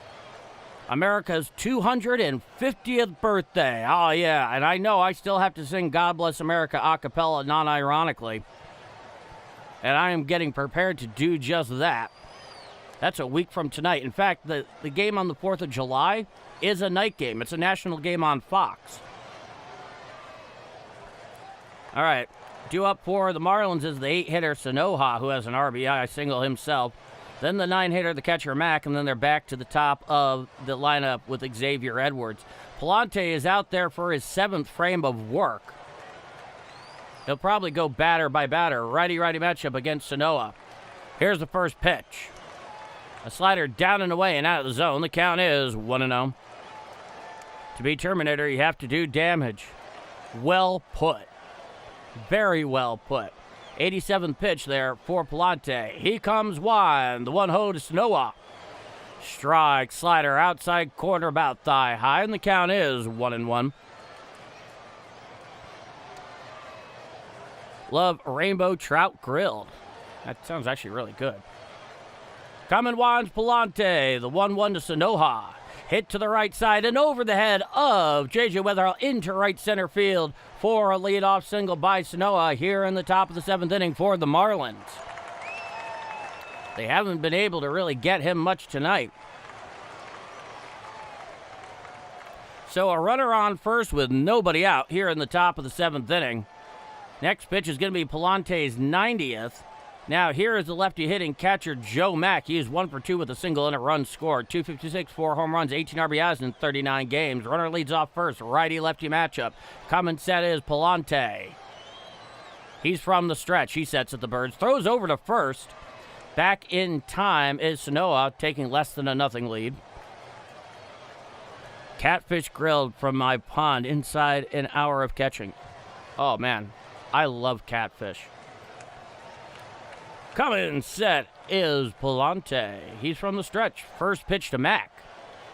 America's 250th birthday. Oh, yeah, and I know I still have to sing God Bless America a cappella, non-ironically. And I am getting prepared to do just that. That's a week from tonight. In fact, the game on the 4th of July is a night game. It's a national game on Fox. All right. Due up for the Marlins is the 8-hitter Sanoha, who has an RBI single himself. Then the 9-hitter, the catcher Mack, and then they're back to the top of the lineup with Xavier Edwards. Pallante is out there for his 7th frame of work. He'll probably go batter by batter. Righty-righty matchup against Sanoa. Here's the first pitch. A slider down and away and out of the zone. The count is 1-0. To be Terminator, you have to do damage. Well put. Very well put. 87th pitch there for Pallante. He comes wide. The 1-0 to Sanoa. Strike, slider, outside corner, about thigh high, and the count is 1-1. Love Rainbow Trout Grilled. That sounds actually really good. Coming wide's Pallante. The 1-1 to Sanoa. Hit to the right side and over the head of J.J. Weatherall into right center field for a leadoff single by Sanoa here in the top of the 7th inning for the Marlins. They haven't been able to really get him much tonight. So a runner on first with nobody out here in the top of the 7th inning. Next pitch is going to be Pallante's 90th. Now here is the lefty hitting catcher Joe Mack. He is 1 for 2 with a single and a run scored. 256, 4 home runs, 18 RBIs in 39 games. Runner leads off first. Righty-lefty matchup. Coming set is Pallante. He's from the stretch. He sets at the Birds. Throws over to first. Back in time is Sanoa, taking less than a 0 lead. Catfish grilled from my pond inside an hour of catching. Oh, man. I love catfish. Coming set is Pallante. He's from the stretch. First pitch to Mack.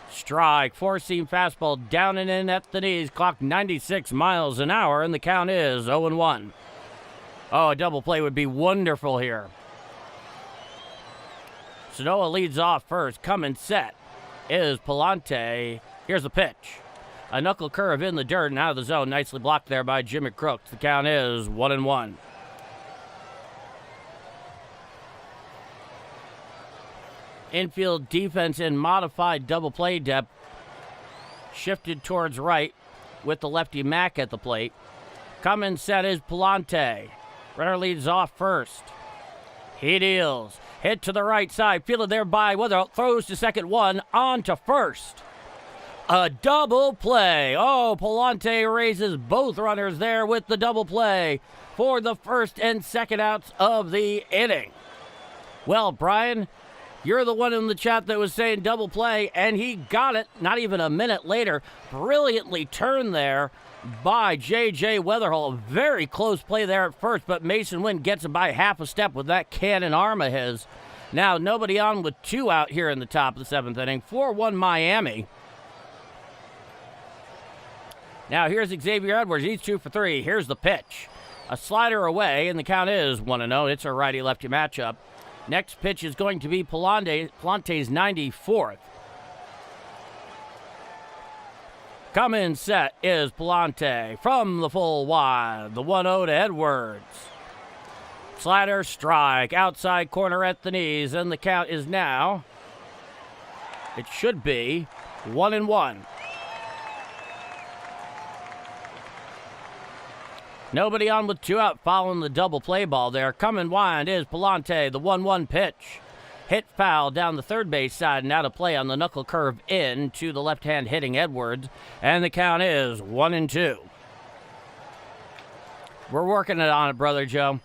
Strike, four-seam fastball down and in at the knees. Clock 96 miles an hour, and the count is 0-1. Oh, a double play would be wonderful here. Sanoa leads off first. Coming set is Pallante. Here's the pitch. A knuckle curve in the dirt and out of the zone. Nicely blocked there by Jimmy Crooks. The count is 1-1. Infield defense in modified double play depth. Shifted towards right with the lefty Mack at the plate. Coming set is Pallante. Runner leads off first. He deals. Hit to the right side. Fielded there by Weatherall. Throws to second, one. On to first. A double play. Oh, Pallante raises both runners there with the double play for the first and second outs of the inning. Well, Brian, you're the one in the chat that was saying double play, and he got it not even a minute later. Brilliantly turned there by J.J. Weatherall. Very close play there at first, but Mason Wynn gets him by half a step with that cannon arm of his. Now, nobody on with 2 out here in the top of the 7th inning. 4-1 Miami. Now, here's Xavier Edwards. He's 2 for 3. Here's the pitch. A slider away, and the count is 1-0. It's a righty-lefty matchup. Next pitch is going to be Pallante's 94th. Coming set is Pallante from the full wide. The 1-0 to Edwards. Slider, strike, outside corner at the knees, and the count is now, it should be 1-1. Nobody on with 2 out following the double play ball there. Coming wide is Pallante, the 1-1 pitch. Hit foul down the third base side and out of play on the knuckle curve in to the left-hand hitting Edwards. And the count is 1-2. We're working on it, Brother Joe.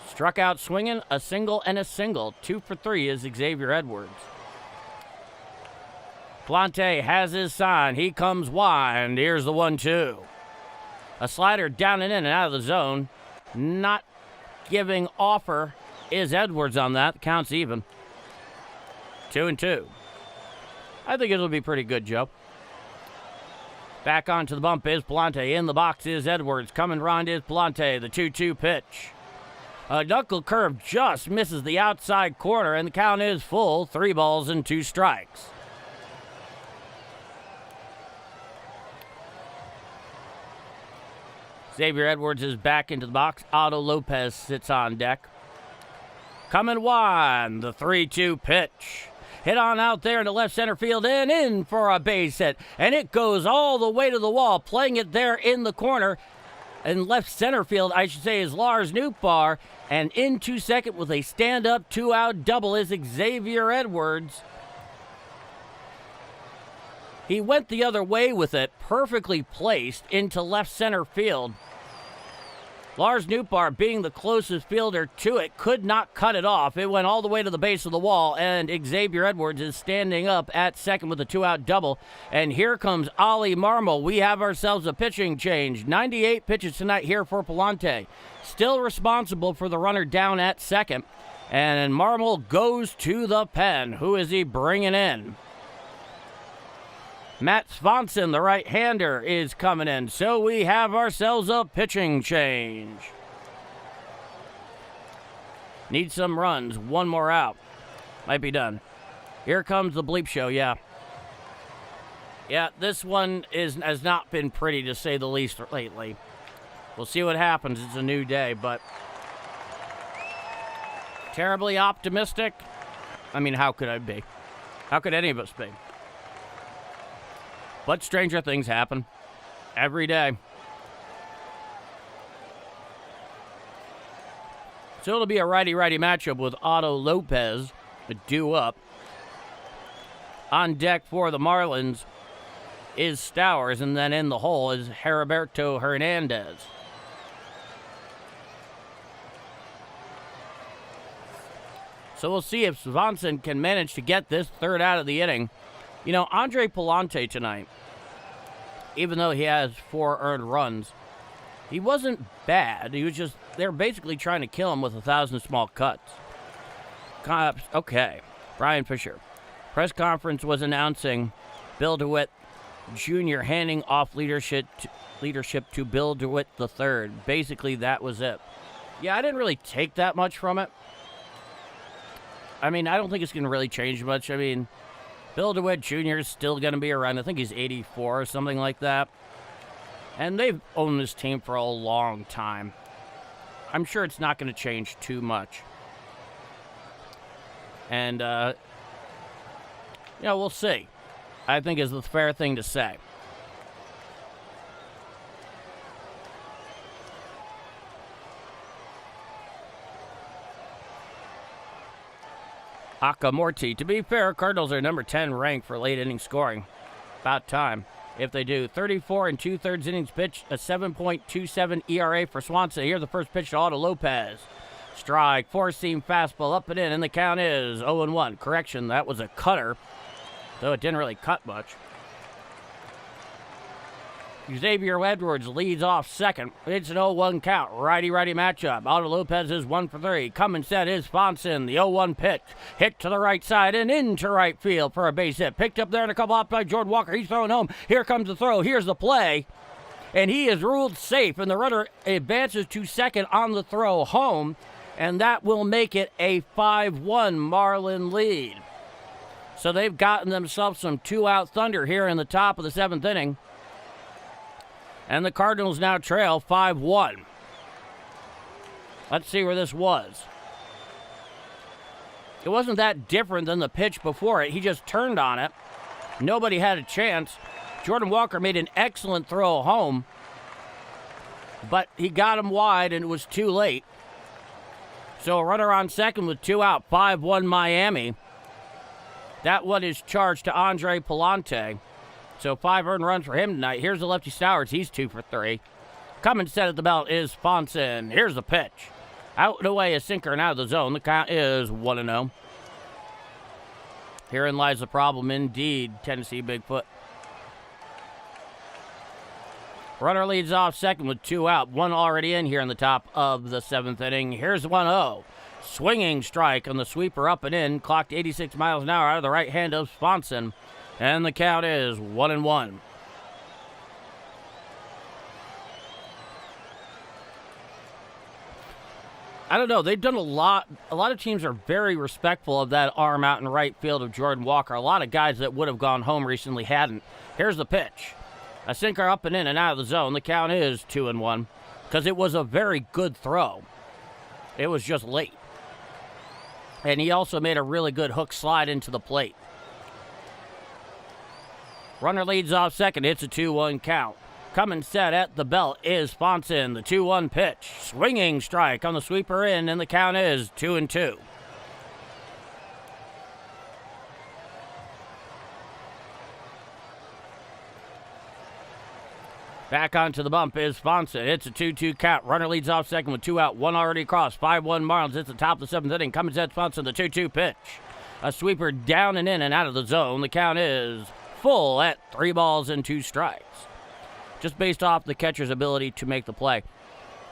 Struck out swinging, a single and a single. 2 for 3 is Xavier Edwards. Pallante has his sign. He comes wide. Here's the 1-2. A slider down and in and out of the zone. Not giving offer is Edwards on that. Counts even. 2-2. I think it'll be pretty good, Joe. Back onto the bump is Pallante. In the box is Edwards. Coming round is Pallante. The 2-2 pitch. A knuckle curve just misses the outside corner, and the count is full. 3 balls and 2 strikes. Xavier Edwards is back into the box. Otto Lopez sits on deck. Coming wide, the 3-2 pitch. Hit on out there in the left center field and in for a base hit. And it goes all the way to the wall, playing it there in the corner. In left center field, I should say, is Lars Nootbaar. And into second with a stand-up 2-out double is Xavier Edwards. He went the other way with it, perfectly placed into left center field. Lars Nootbaar, being the closest fielder to it, could not cut it off. It went all the way to the base of the wall, and Xavier Edwards is standing up at second with a 2-out double. And here comes Ollie Marmol. We have ourselves a pitching change. 98 pitches tonight here for Pallante. Still responsible for the runner down at second. And Marmol goes to the pen. Who is he bringing in? Matt Swanson, the right-hander, is coming in. So we have ourselves a pitching change. Need some runs. One more out. Might be done. Here comes the bleep show, yeah. Yeah, this one has not been pretty, to say the least, lately. We'll see what happens. It's a new day, but terribly optimistic? I mean, how could I be? How could any of us be? But stranger things happen every day. So it'll be a righty-righty matchup with Otto Lopez due up. On deck for the Marlins is Stowers, and then in the hole is Heriberto Hernandez. So we'll see if Swanson can manage to get this third out of the inning. You know, Andre Pallante tonight, even though he has 4 earned runs, he wasn't bad. He was just, they're basically trying to kill him with 1,000 small cuts. Okay, Brian Fisher. Press conference was announcing Bill DeWitt Jr. handing off leadership to Bill DeWitt III. Basically, that was it. Yeah, I didn't really take that much from it. I mean, I don't think it's going to really change much. I mean, Bill DeWitt Jr. is still going to be around. I think he's 84 or something like that. And they've owned this team for a long time. I'm sure it's not going to change too much. And, we'll see. I think is the fair thing to say. Akamorti. To be fair, Cardinals are number 10 ranked for late inning scoring. About time. If they do, 34 and 2/3 innings pitched, a 7.27 ERA for Swanson. Here's the first pitch to Otto Lopez. Strike, 4-seam fastball up and the count is 0-1. Correction, that was a cutter, though it didn't really cut much. Xavier Edwards leads off second. It's an 0-1 count. Righty-righty matchup. Otto Lopez is 1 for 3. Coming set is Swanson. The 0-1 pitch. Hit to the right side and into right field for a base hit. Picked up there in a couple out by Jordan Walker. He's throwing home. Here comes the throw. Here's the play. And he is ruled safe. And the runner advances to second on the throw home. And that will make it a 5-1 Marlin lead. So they've gotten themselves some 2-out thunder here in the top of the 7th inning. And the Cardinals now trail 5-1. Let's see where this was. It wasn't that different than the pitch before it. He just turned on it. Nobody had a chance. Jordan Walker made an excellent throw home, but he got him wide and it was too late. So a runner on second with 2 out, 5-1 Miami. That one is charged to Andre Pallante. So 5 earned runs for him tonight. Here's the lefty Stowers. He's 2 for 3. Coming set at the belt is Swanson. Here's the pitch. Out and away, a sinker and out of the zone. The count is 1-0. Herein lies the problem indeed, Tennessee Bigfoot. Runner leads off second with 2 out. One already in here in the top of the 7th inning. Here's 1-0. Swinging strike on the sweeper up and in. Clocked 86 miles an hour out of the right hand of Swanson. And the count is 1-1. I don't know. They've done a lot. A lot of teams are very respectful of that arm out in right field of Jordan Walker. A lot of guys that would have gone home recently hadn't. Here's the pitch. A sinker up and in and out of the zone. The count is 2-1 because it was a very good throw. It was just late. And he also made a really good hook slide into the plate. Runner leads off second. It's a 2-1 count. Coming set at the belt is Swanson. The 2-1 pitch. Swinging strike on the sweeper in, and the count is 2-2. Back onto the bump is Swanson. It's a 2-2 count. Runner leads off second with 2 out. 1 already crossed. 5-1 Marlins. It's the top of the 7th inning. Cummins at Swanson. The 2-2 pitch. A sweeper down and in and out of the zone. The count is full at 3 balls and 2 strikes. Just based off the catcher's ability to make the play.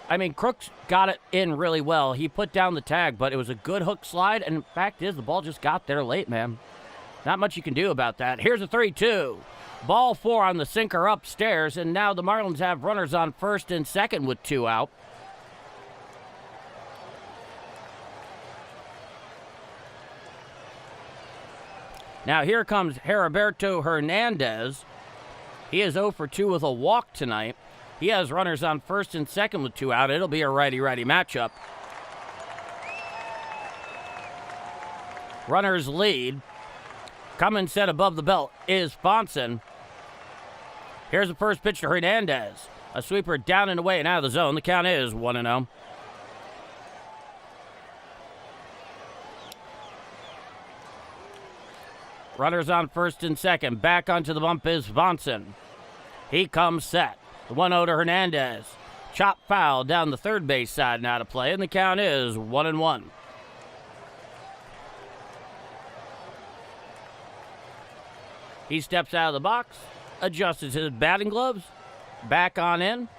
I mean, Crooks got it in really well. He put down the tag, but it was a good hook slide. And the fact is, the ball just got there late, man. Not much you can do about that. Here's a 3-2. Ball 4 on the sinker upstairs, and now the Marlins have runners on first and second with 2 out. Now here comes Heriberto Hernandez. He is 0 for 2 with a walk tonight. He has runners on first and second with 2 out. It'll be a righty-righty matchup. Runners lead. Coming set above the belt is Swanson. Here's the first pitch to Hernandez. A sweeper down and away and out of the zone. The count is 1-0. Runners on first and second. Back onto the bump is Swanson. He comes set. The 1-0 to Hernandez. Chop foul down the third base side now to play, and the count is 1-1. He steps out of the box, adjusts his batting gloves, back on in,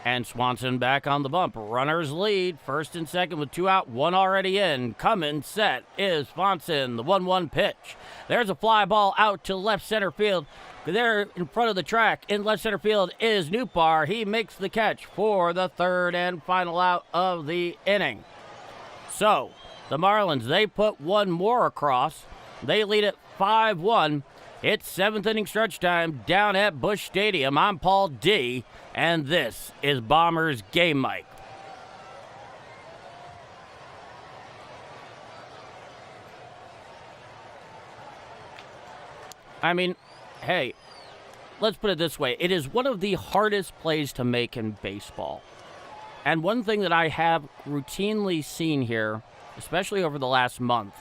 and Swanson back on the bump. Runners lead, first and second with 2 out, 1 already in. Coming set is Swanson, the 1-1 pitch. There's a fly ball out to left center field. There in front of the track in left center field is Newpar. He makes the catch for the third and final out of the inning. So, the Marlins, they put 1 more across. They lead it 5-1. It's 7th inning stretch time down at Busch Stadium. I'm Paul D, and this is Bombers Game Mike. I mean, hey, let's put it this way. It is one of the hardest plays to make in baseball. And one thing that I have routinely seen here, especially over the last month,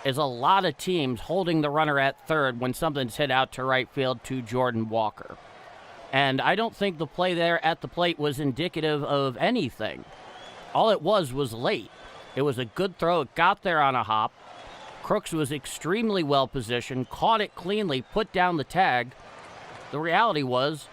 is a lot of teams holding the runner at third when something's hit out to right field to Jordan Walker. And I don't think the play there at the plate was indicative of anything. All it was late. It was a good throw. It got there on a hop. Crooks was extremely well positioned, caught it cleanly, put down the tag. The reality was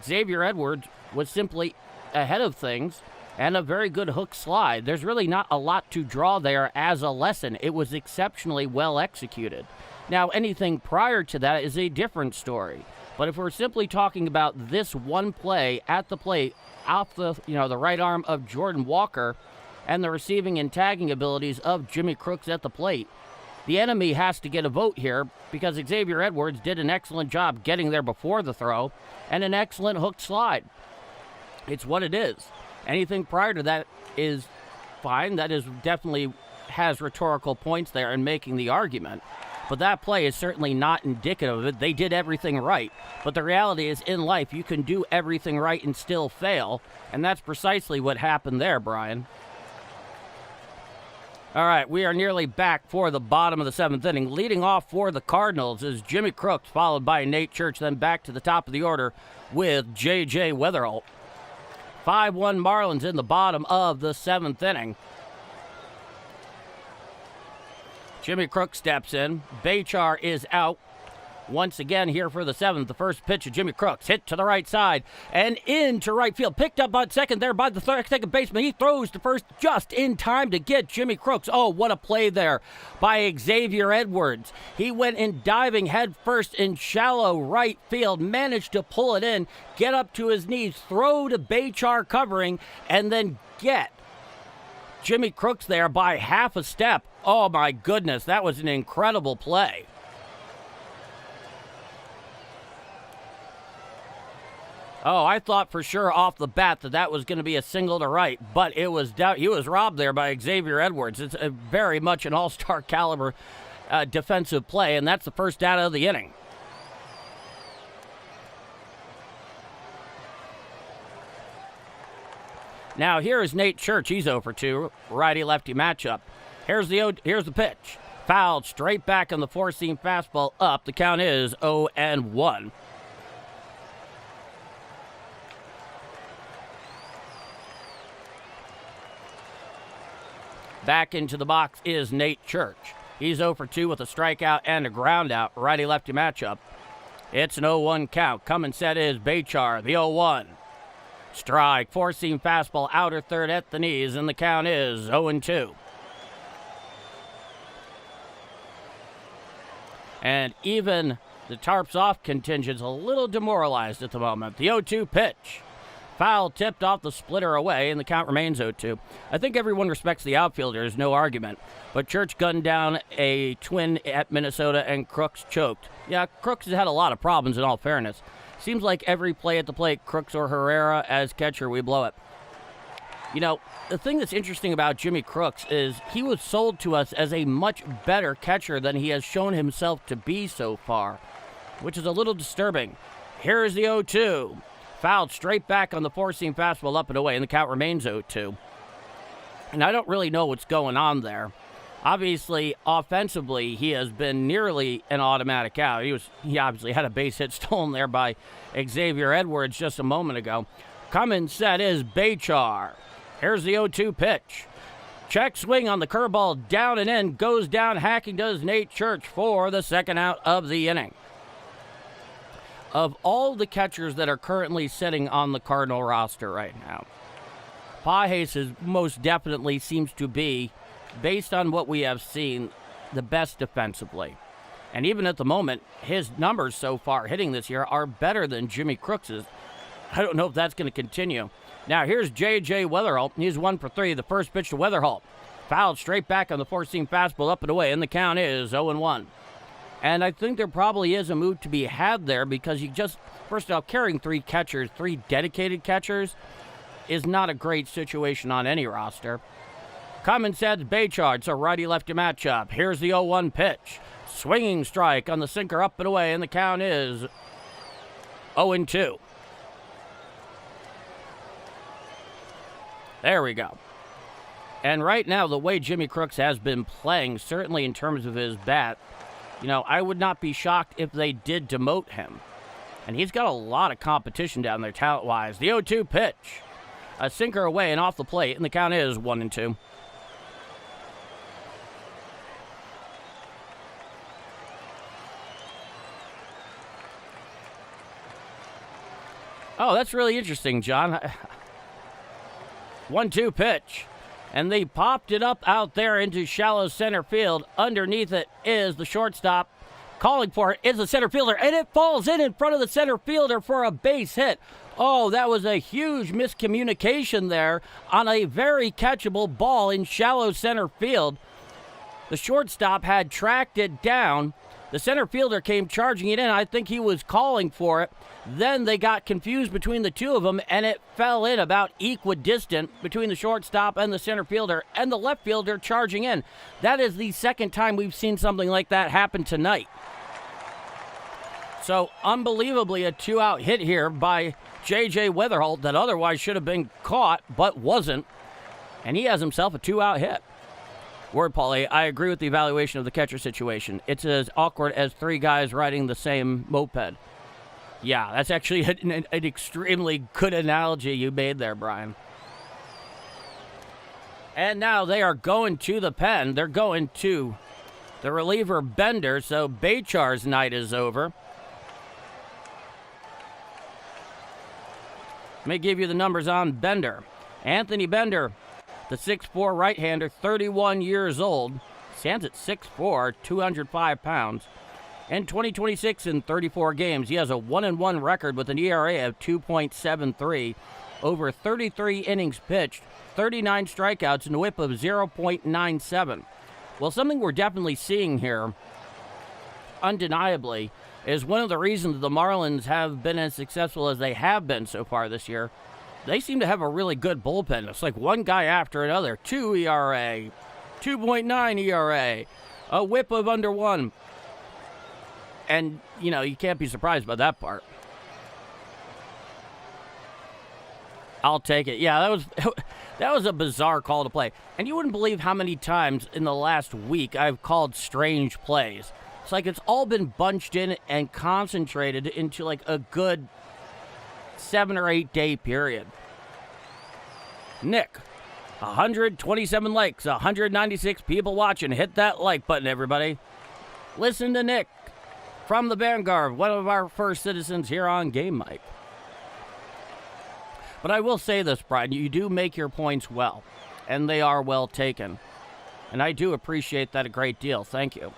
Xavier Edwards was simply ahead of things, and a very good hook slide. There's really not a lot to draw there as a lesson. It was exceptionally well executed. Now, anything prior to that is a different story. But if we're simply talking about this one play at the plate off the right arm of Jordan Walker and the receiving and tagging abilities of Jimmy Crooks at the plate, the enemy has to get a vote here because Xavier Edwards did an excellent job getting there before the throw and an excellent hook slide. It's what it is. Anything prior to that is fine. That is definitely has rhetorical points there in making the argument. But that play is certainly not indicative of it. They did everything right. But the reality is, in life, you can do everything right and still fail. And that's precisely what happened there, Brian. All right, we are nearly back for the bottom of the 7th inning. Leading off for the Cardinals is Jimmy Crooks, followed by Nate Church, then back to the top of the order with J.J. Wetherholt. 5-1 Marlins in the bottom of the 7th inning. Jimmy Crooks steps in. Bachar is out. Once again here for the 7th. The first pitch of Jimmy Crooks hit to the right side and into right field. Picked up on second there by the second baseman. He throws to first just in time to get Jimmy Crooks. Oh, what a play there by Xavier Edwards. He went in diving head first in shallow right field, managed to pull it in, get up to his knees, throw to Bachar covering, and then get Jimmy Crooks there by half a step. Oh my goodness, that was an incredible play. Oh, I thought for sure off the bat that was going to be a single to right, but he was robbed there by Xavier Edwards. It's very much an all-star caliber defensive play, and that's the first out of the inning. Now here is Nate Church. He's 0 for 2, righty-lefty matchup. Here's the pitch. Fouled straight back on the four-seam fastball up. The count is 0-1. Back into the box is Nate Church. He's 0 for 2 with a strikeout and a groundout. Righty-lefty matchup. It's an 0-1 count. Coming set is Bachar, the 0-1. Strike, four-seam fastball, outer third at the knees, and the count is 0-2. And even the tarps off contingent's a little demoralized at the moment. The 0-2 pitch. Foul tipped off the splitter away, and the count remains 0-2. I think everyone respects the outfielders, no argument. But Church gunned down a twin at Minnesota, and Crooks choked. Yeah, Crooks has had a lot of problems, in all fairness. Seems like every play at the plate, Crooks or Herrera as catcher, we blow it. You know, the thing that's interesting about Jimmy Crooks is he was sold to us as a much better catcher than he has shown himself to be so far, which is a little disturbing. Here's the 0-2. Fouled straight back on the four-seam fastball up and away, and the count remains 0-2. And I don't really know what's going on there. Obviously, offensively, he has been nearly an automatic out. He obviously had a base hit stolen there by Xavier Edwards just a moment ago. Coming set is Bachar. Here's the 0-2 pitch. Check swing on the curveball, down and in, goes down, hacking does Nate Church for the second out of the inning. Of all the catchers that are currently sitting on the Cardinal roster right now, Pages most definitely seems to be, based on what we have seen, the best defensively. And even at the moment, his numbers so far hitting this year are better than Jimmy Crooks's. I don't know if that's going to continue. Now here's J.J. Weatherholt. He's 1 for 3. The first pitch to Weatherholt. Fouled straight back on the four-seam fastball up and away, and the count is 0-1. And I think there probably is a move to be had there because you just, first off, carrying three dedicated catchers, is not a great situation on any roster. Coming sets Bachar. It's a righty-lefty matchup. Here's the 0-1 pitch. Swinging strike on the sinker up and away, and the count is 0-2. There we go. And right now, the way Jimmy Crooks has been playing, certainly in terms of his bat, you know, I would not be shocked if they did demote him. And he's got a lot of competition down there talent-wise. The 0-2 pitch. A sinker away and off the plate, and the count is 1-2. Oh, that's really interesting, John. 1-2 pitch. And they popped it up out there into shallow center field. Underneath it is the shortstop. Calling for it is the center fielder, and it falls in front of the center fielder for a base hit. Oh, that was a huge miscommunication there on a very catchable ball in shallow center field. The shortstop had tracked it down. The center fielder came charging it in. I think he was calling for it. Then they got confused between the two of them, and it fell in about equidistant between the shortstop and the center fielder, and the left fielder charging in. That is the second time we've seen something like that happen tonight. So, unbelievably, a two-out hit here by J.J. Weatherholt that otherwise should have been caught, but wasn't. And he has himself a two-out hit. Word, Paulie, I agree with the evaluation of the catcher situation. It's as awkward as three guys riding the same moped. Yeah, that's actually an extremely good analogy you made there, Brian. And now they are going to the pen. They're going to the reliever Bender, so Bachar's night is over. Let me give you the numbers on Bender. Anthony Bender, the 6'4 right-hander, 31 years old, stands at 6'4", 205 pounds. In 2026 in 34 games, he has a 1-1 record with an ERA of 2.73, over 33 innings pitched, 39 strikeouts, and a whip of 0.97. Well, something we're definitely seeing here, undeniably, is one of the reasons the Marlins have been as successful as they have been so far this year. They seem to have a really good bullpen. It's like one guy after another. 2 ERA, 2.9 ERA, a whip of under 1. And, you know, you can't be surprised by that part. I'll take it. Yeah, that was a bizarre call to play. And you wouldn't believe how many times in the last week I've called strange plays. It's like it's all been bunched in and concentrated into like a good 7 or 8 day period. Nick, 127 likes, 196 people watching. Hit that like button, everybody. Listen to Nick from the Vanguard, one of our first citizens here on Game Mike. But I will say this, Brian, you do make your points well, and they are well taken. And I do appreciate that a great deal. Thank you.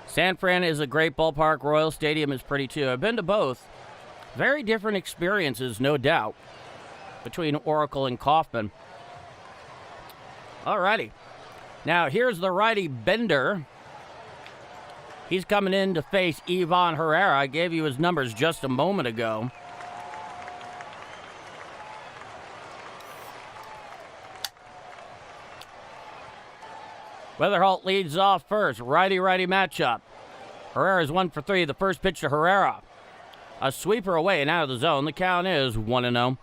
San Fran is a great ballpark. Royal Stadium is pretty too. I've been to both. Very different experiences, no doubt, between Oracle and Kauffman. Alrighty. Now, here's the righty Bender. He's coming in to face Ivan Herrera. I gave you his numbers just a moment ago. Weatherholt leads off first. Righty-righty matchup. Herrera's 1 for 3. The first pitch to Herrera. A sweeper away and out of the zone. The count is 1-0.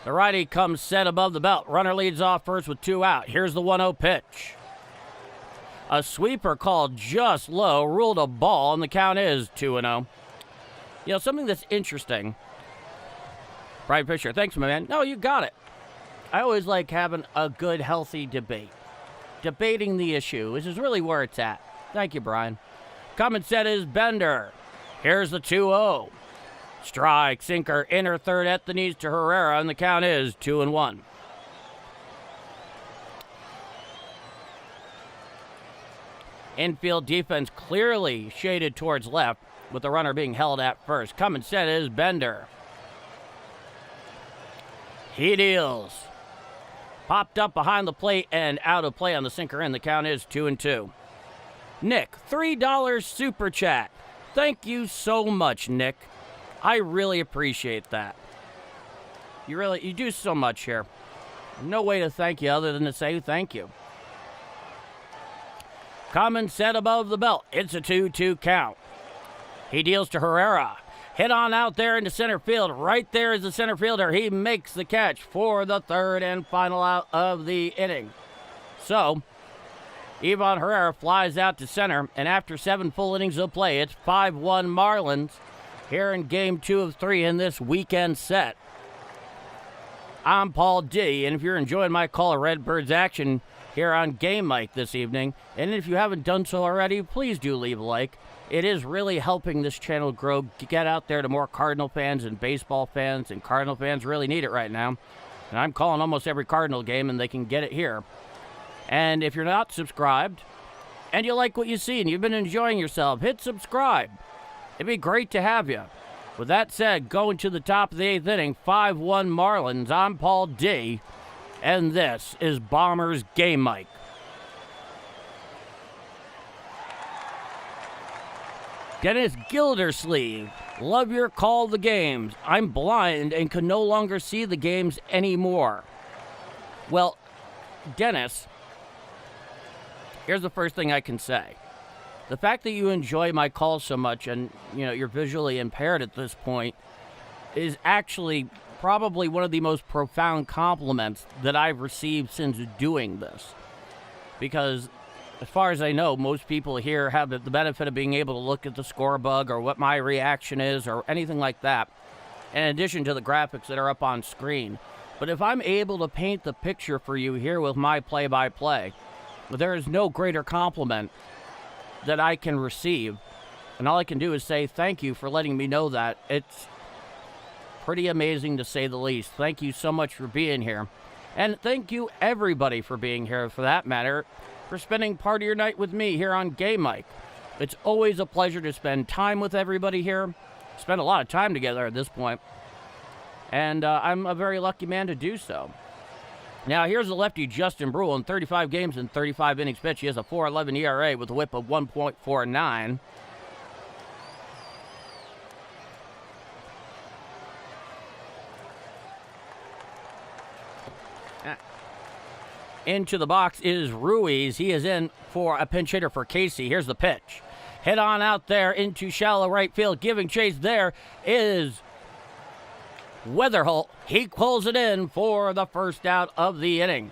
The righty comes set above the belt. Runner leads off first with 2 out. Here's the 1-0 pitch. A sweeper called just low. Ruled a ball, and the count is 2-0. You know, something that's interesting. Brian Fisher, thanks, my man. No, you got it. I always like having a good, healthy debate. Debating the issue, which is really where it's at. Thank you, Brian. Coming set is Bender. Here's the 2-0. Strike, sinker, inner third at the knees to Herrera, and the count is 2-1. Infield defense clearly shaded towards left, with the runner being held at first. Coming set is Bender. He deals. Popped up behind the plate and out of play on the sinker in. The count is 2-2. Nick, $3 super chat. Thank you so much, Nick. I really appreciate that. You do so much here. No way to thank you other than to say thank you. Coming set above the belt. It's a 2-2 count. He deals to Herrera. Hit on out there into center field. Right there is the center fielder. He makes the catch for the third and final out of the inning. So, Ivan Herrera flies out to center, and after 7 full innings of play, it's 5-1 Marlins here in Game 2 of 3 in this weekend set. I'm Paul D, and if you're enjoying my call of Redbirds action here on Game Mike this evening, and if you haven't done so already, please do leave a like. It is really helping this channel grow, get out there to more Cardinal fans and baseball fans, and Cardinal fans really need it right now. And I'm calling almost every Cardinal game, and they can get it here. And if you're not subscribed, and you like what you see, and you've been enjoying yourself, hit subscribe. It'd be great to have you. With that said, going to the top of the 8th inning, 5-1 Marlins. I'm Paul D, and this is Bombers Game Mike. Dennis Gildersleeve, love your call of the games. I'm blind and can no longer see the games anymore. Well, Dennis, here's the first thing I can say. The fact that you enjoy my calls so much and, you're visually impaired at this point is actually probably one of the most profound compliments that I've received since doing this. Because as far as I know, most people here have the benefit of being able to look at the score bug or what my reaction is or anything like that, in addition to the graphics that are up on screen. But if I'm able to paint the picture for you here with my play-by-play, there is no greater compliment that I can receive. And all I can do is say thank you for letting me know that. It's pretty amazing to say the least. Thank you so much for being here. And thank you everybody for being here, for that matter, for spending part of your night with me here on Game Mike. It's always a pleasure to spend time with everybody here. Spend a lot of time together at this point. And I'm a very lucky man to do so. Now, here's the lefty Justin Brule in 35 games and 35 innings pitched. He has a 4.11 ERA with a whip of 1.49. Into the box is Ruiz. He is in for a pinch hitter for Casey. Here's the pitch. Hit on out there into shallow right field. Giving chase there is Weatherholt, he pulls it in for the first out of the inning.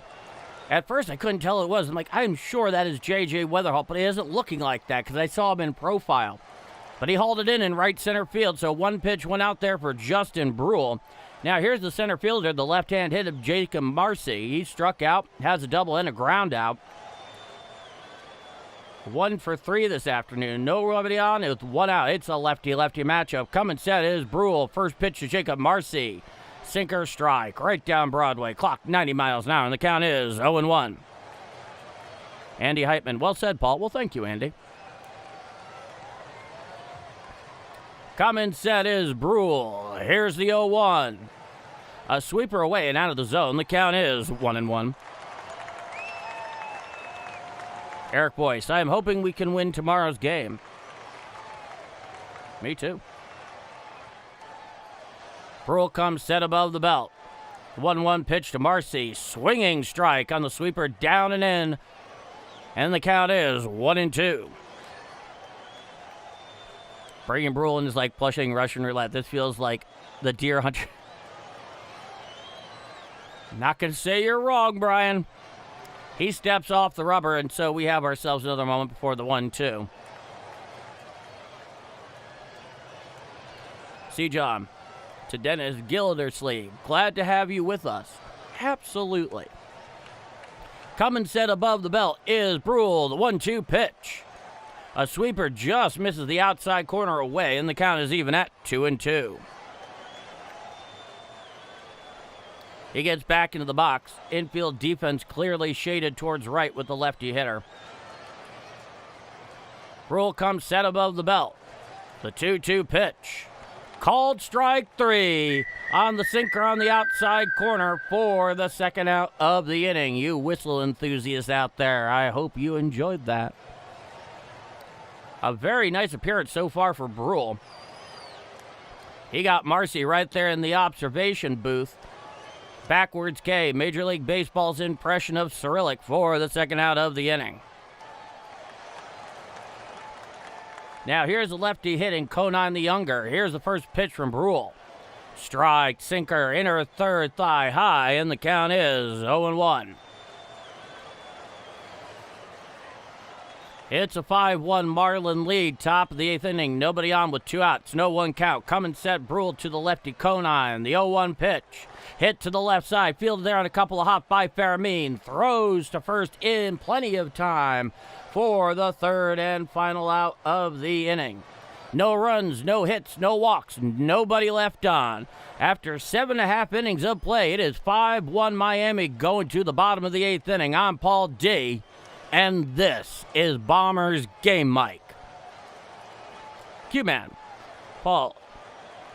At first, I couldn't tell who it was. I'm like, I'm sure that is J.J. Weatherholt, but he isn't looking like that because I saw him in profile. But he hauled it in right center field, so one pitch went out there for Justin Brule. Now, here's the center fielder, the left-hand hit of Jacob Marcy. He struck out, has a double and a ground out. 1 for 3 this afternoon. No rubber on, with 1 out. It's a lefty-lefty matchup. Coming set is Brule. First pitch to Jacob Marcy. Sinker strike right down Broadway. Clock 90 miles an hour, and the count is 0-1. Andy Heitman. Well said, Paul. Well, thank you, Andy. Coming set is Brule. Here's the 0-1. A sweeper away and out of the zone. The count is 1-1. Eric Boyce, I am hoping we can win tomorrow's game. Me too. Brule comes set above the belt. 1-1 pitch to Marcy. Swinging strike on the sweeper, down and in. And the count is 1-2. Bringing Brule in is like plushing Russian roulette. This feels like the deer hunter. Not going to say you're wrong, Brian. He steps off the rubber, and so we have ourselves another moment before the 1-2. See John. To Dennis Gildersleeve. Glad to have you with us. Absolutely. Coming set above the belt is Brule, the 1-2 pitch. A sweeper just misses the outside corner away, and the count is even at 2-2. He gets back into the box. Infield defense clearly shaded towards right with the lefty hitter. Brule comes set above the belt. The 2-2 pitch. Called strike 3 on the sinker on the outside corner for the second out of the inning. You whistle enthusiasts out there, I hope you enjoyed that. A very nice appearance so far for Brule. He got Marcy right there in the observation booth. Backwards K, Major League Baseball's impression of Cyrillic for the second out of the inning. Now here's the lefty hitting Conine the Younger. Here's the first pitch from Brule. Strike, sinker, inner third thigh high, and the count is 0-1. It's a 5-1 Marlin lead, top of the 8th inning. Nobody on with 2 outs, no 1 count. Coming set Brule to the lefty Conine. The 0-1 pitch. Hit to the left side, fielded there on a couple of hop by Faramine. Throws to first in plenty of time for the third and final out of the inning. No runs, no hits, no walks, nobody left on. After 7.5 innings of play, it is 5-1 Miami going to the bottom of the 8th inning. I'm Paul D., and this is Bombers Game Mic. Q-Man. Paul,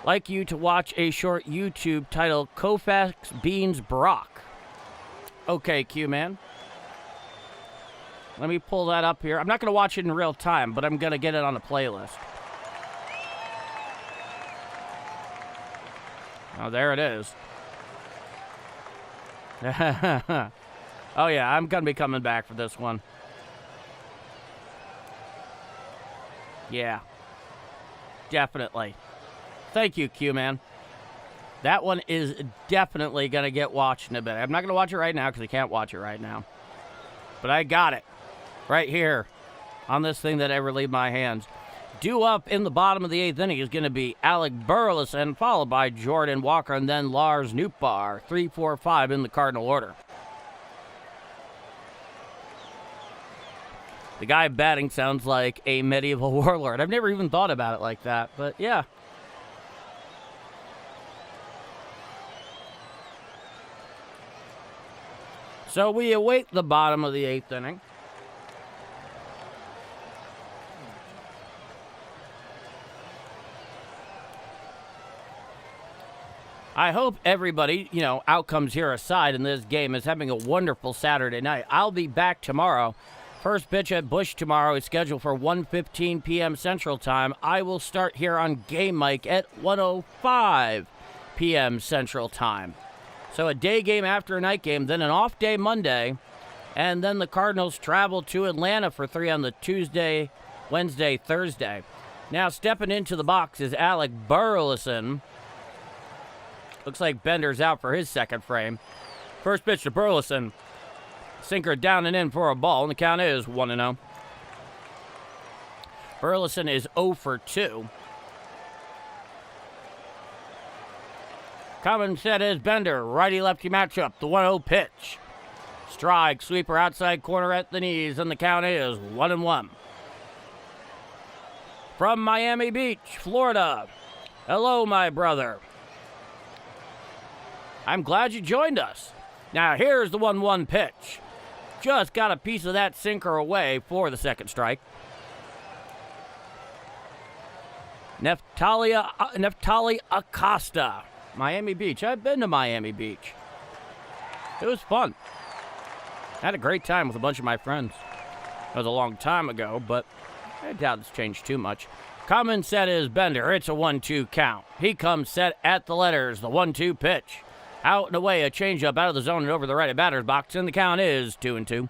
like you to watch a short YouTube titled Koufax Beans Brock. Okay, Q-Man. Let me pull that up here. I'm not going to watch it in real time, but I'm going to get it on a playlist. Oh, there it is. Oh, yeah, I'm going to be coming back for this one. Yeah. Definitely. Thank you, Q-Man. That one is definitely going to get watched in a bit. I'm not going to watch it right now because I can't watch it right now. But I got it. Right here on this thing that ever leave my hands. Due up in the bottom of the 8th inning is going to be Alec Burleson, followed by Jordan Walker, and then Lars Nootbaar. 3, 4, 5 in the Cardinal order. The guy batting sounds like a medieval warlord. I've never even thought about it like that, but yeah. So we await the bottom of the 8th inning. I hope everybody, outcomes here aside in this game, is having a wonderful Saturday night. I'll be back tomorrow. First pitch at Busch tomorrow is scheduled for 1:15 p.m. Central Time. I will start here on Game Mic at 1:05 p.m. Central Time. So a day game after a night game, then an off day Monday, and then the Cardinals travel to Atlanta for 3 on the Tuesday, Wednesday, Thursday. Now stepping into the box is Alec Burleson. Looks like Bender's out for his second frame. First pitch to Burleson. Sinker down and in for a ball, and the count is 1-0. Burleson is 0 for 2. Coming set is Bender. Righty-lefty matchup. The 1-0 pitch. Strike, sweeper outside corner at the knees, and the count is 1-1. From Miami Beach, Florida. Hello, my brother. I'm glad you joined us. Now, here's the 1-1 pitch. Just got a piece of that sinker away for the second strike. Neftali Acosta. Miami Beach. I've been to Miami Beach. It was fun. I had a great time with a bunch of my friends. It was a long time ago, but I doubt it's changed too much. Coming set is Bender. It's a 1-2 count. He comes set at the letters. The 1-2 pitch. Out and away, a changeup out of the zone and over the right batter's box, and the count is 2-2.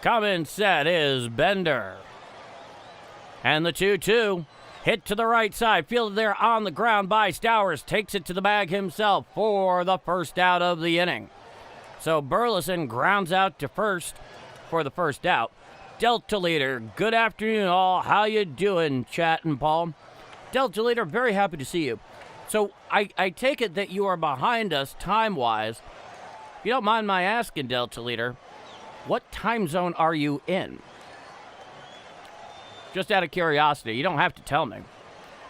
Coming set is Bender. And the 2-2. Hit to the right side. Fielded there on the ground by Stowers. Takes it to the bag himself for the first out of the inning. So Burleson grounds out to first for the first out. Delta Leader, good afternoon all. How you doing, Chat and Paul? Delta Leader, very happy to see you. So I take it that you are behind us time-wise. If you don't mind my asking, Delta Leader, what time zone are you in? Just out of curiosity. You don't have to tell me.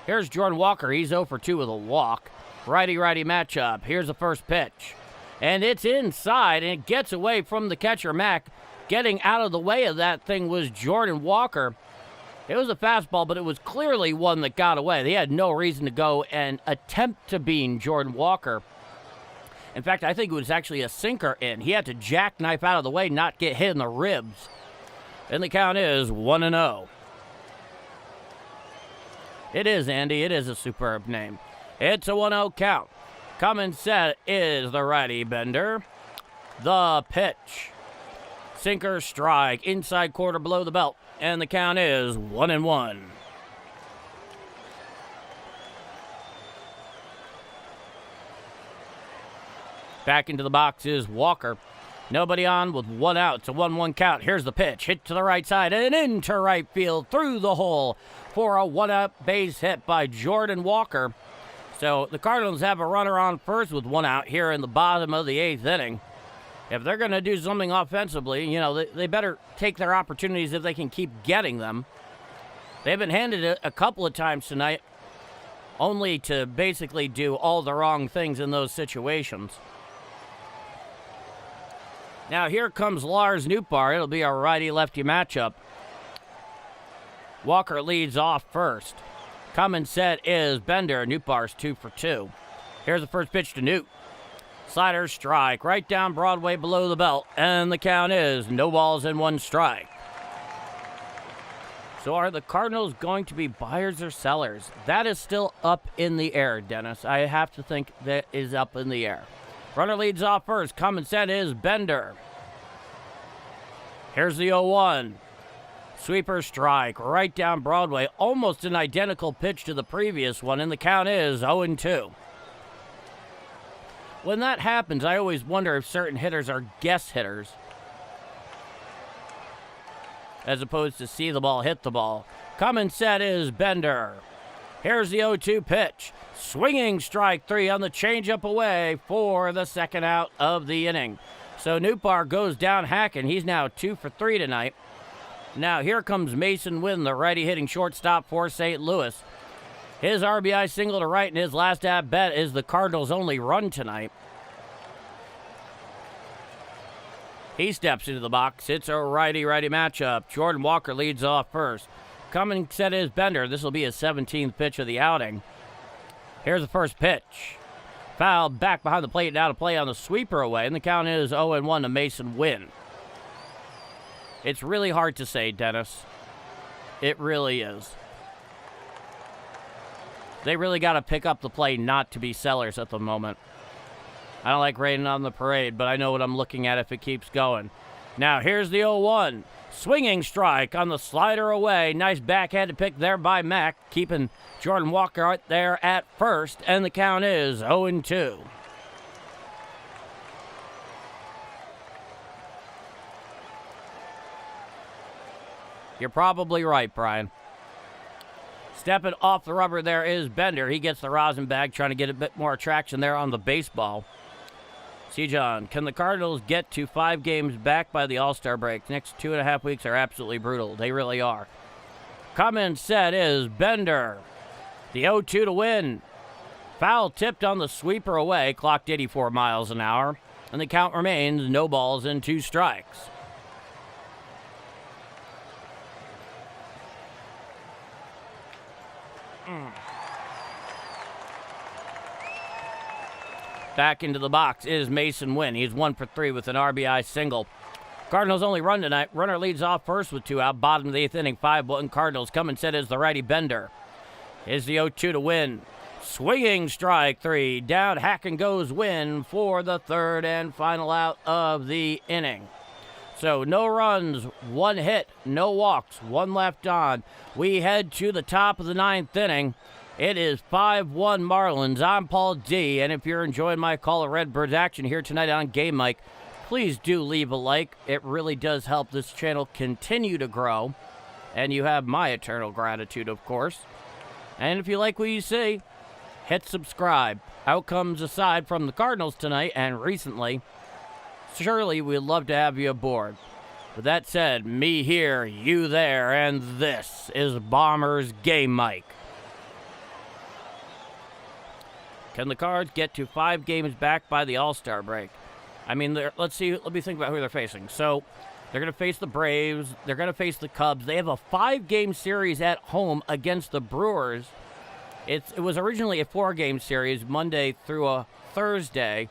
Here's Jordan Walker. He's 0 for 2 with a walk. Righty-righty matchup. Here's the first pitch. And it's inside, and it gets away from the catcher, Mac. Getting out of the way of that thing was Jordan Walker. It was a fastball, but it was clearly one that got away. They had no reason to go and attempt to bean Jordan Walker. In fact, I think it was actually a sinker in. He had to jackknife out of the way, not get hit in the ribs. And the count is 1-0. It is, Andy. It is a superb name. It's a 1-0 count. Coming set is the righty Bender. The pitch. Sinker, strike, inside quarter below the belt, and the count is 1-1. Back into the box is Walker. Nobody on with one out. It's a 1-1 count. Here's the pitch. Hit to the right side and into right field through the hole for a one-out base hit by Jordan Walker. So the Cardinals have a runner on first with one out here in the bottom of the 8th inning. If they're going to do something offensively, you know, they better take their opportunities if they can keep getting them. They've been handed it a couple of times tonight, only to basically do all the wrong things in those situations. Now here comes Lars Nootbaar. It'll be a righty-lefty matchup. Walker leads off first. Coming set is Bender. Nootbaar's 2 for 2. Here's the first pitch to Newt. Slider, strike, right down Broadway below the belt, and the count is no balls and 1 strike. So are the Cardinals going to be buyers or sellers? That is still up in the air, Dennis. I have to think that is up in the air. Runner leads off first. Coming set is Bender. Here's the 0-1. Sweeper, strike, right down Broadway. Almost an identical pitch to the previous one, and the count is 0-2. When that happens, I always wonder if certain hitters are guess hitters as opposed to see the ball, hit the ball. Coming set is Bender. Here's the 0-2 pitch. Swinging strike 3 on the changeup away for the second out of the inning. So Nootbaar goes down hacking. He's now 2 for 3 tonight. Now here comes Mason Wynn, the righty hitting shortstop for St. Louis. His RBI single to right in his last at-bat is the Cardinals' only run tonight. He steps into the box. It's a righty-righty matchup. Jordan Walker leads off first. Coming set is Bender. This will be his 17th pitch of the outing. Here's the first pitch. Foul back behind the plate, now to play on the sweeper away, and the count is 0-1 to Mason Wynn. It's really hard to say, Dennis. It really is. They really got to pick up the play not to be sellers at the moment. I don't like raining on the parade, but I know what I'm looking at if it keeps going. Now, here's the 0-1. Swinging strike on the slider away. Nice backhanded pick there by Mack, keeping Jordan Walker right there at first, and the count is 0-2. You're probably right, Brian. Stepping off the rubber there is Bender. He gets the rosin bag, trying to get a bit more traction there on the baseball. See, John, can the Cardinals get to 5 games back by the All-Star break? Next 2.5 weeks are absolutely brutal. They really are. Comment said is Bender. The 0-2 to win. Foul tipped on the sweeper away, clocked 84 miles an hour, and the count remains no balls and 2 strikes. Back into the box is Mason Wynn. He's 1 for 3 with an RBI single. Cardinals only run tonight. Runner leads off first with 2 out. Bottom of the 8th inning, 5-1 Cardinals. Coming set is the righty Bender. Is the 0-2 to Win. Swinging strike 3. Down, hack and goes Win for the 3rd and final out of the inning. So no runs, 1 hit, no walks, 1 left on. We head to the top of the 9th inning. It is 5-1 Marlins. I'm Paul D. And if you're enjoying my call of Redbirds action here tonight on Game Mike, please do leave a like. It really does help this channel continue to grow. And you have my eternal gratitude, of course. And if you like what you see, hit subscribe. Outcomes aside from the Cardinals tonight and recently, surely we'd love to have you aboard. With that said, me here, you there, and this is Bombers Game Mike. Can the Cards get to 5 games back by the All-Star break? I mean, let me think about who they're facing. So, they're going to face the Braves. They're going to face the Cubs. They have a 5-game series at home against the Brewers. It was originally a 4-game series, Monday through a Thursday.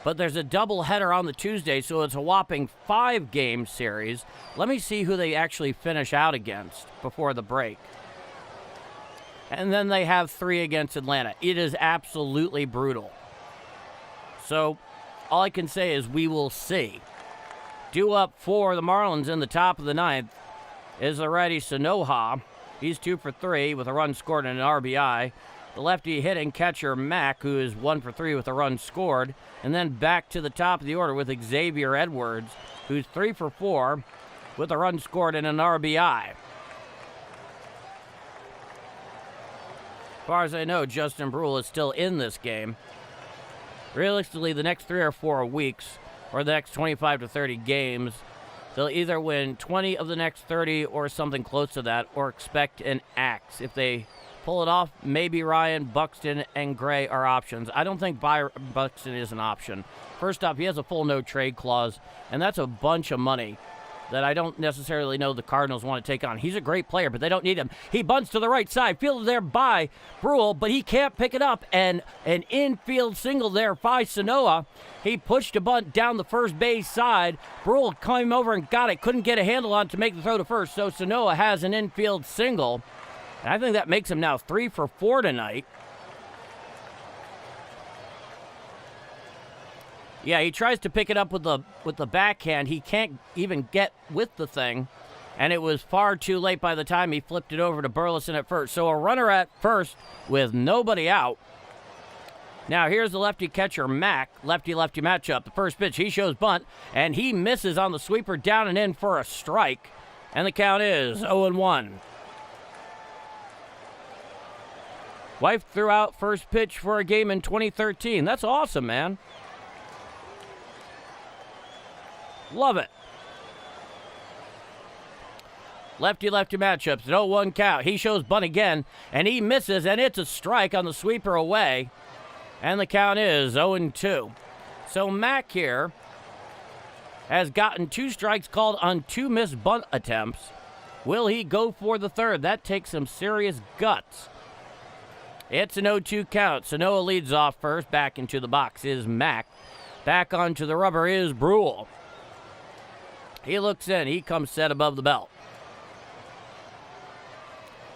But there's a doubleheader on the Tuesday, so it's a whopping 5-game series. Let me see who they actually finish out against before the break. And then they have 3 against Atlanta. It is absolutely brutal. So, all I can say is we will see. Due up for the Marlins in the top of the 9th is the righty Sanoha. He's 2 for 3 with a run scored and an RBI. The lefty hitting catcher Mack, who is 1 for 3 with a run scored. And then back to the top of the order with Xavier Edwards, who's 3 for 4 with a run scored and an RBI. As far as I know, Justin Brule is still in this game. Realistically, the next 3 or 4 weeks, or the next 25 to 30 games, they'll either win 20 of the next 30 or something close to that, or expect an axe. If they pull it off, maybe Ryan, Buxton, and Gray are options. I don't think Buxton is an option. First off, he has a full no-trade clause, and that's a bunch of money that I don't necessarily know the Cardinals want to take on. He's a great player, but they don't need him. He bunts to the right side, fielded there by Brule, but he can't pick it up, and an infield single there by Sanoa. He pushed a bunt down the first base side. Brule came over and got it, couldn't get a handle on it to make the throw to first, so Sanoa has an infield single. And I think that makes him now 3 for 4 tonight. Yeah, he tries to pick it up with the backhand. He can't even get with the thing, and it was far too late by the time he flipped it over to Burleson at first. So a runner at first with nobody out. Now here's the lefty catcher Mack, lefty-lefty matchup. The first pitch, he shows bunt, and he misses on the sweeper down and in for a strike, and the count is 0-1. Wife threw out first pitch for a game in 2013. That's awesome, man. Love it. Lefty-lefty matchups, an 0-1 count. He shows bunt again, and he misses, and it's a strike on the sweeper away. And the count is 0-2. So Mack here has gotten 2 strikes called on 2 missed bunt attempts. Will he go for the 3rd? That takes some serious guts. It's an 0-2 count. Sanoa leads off first. Back into the box is Mack. Back onto the rubber is Brule. He looks in. He comes set above the belt.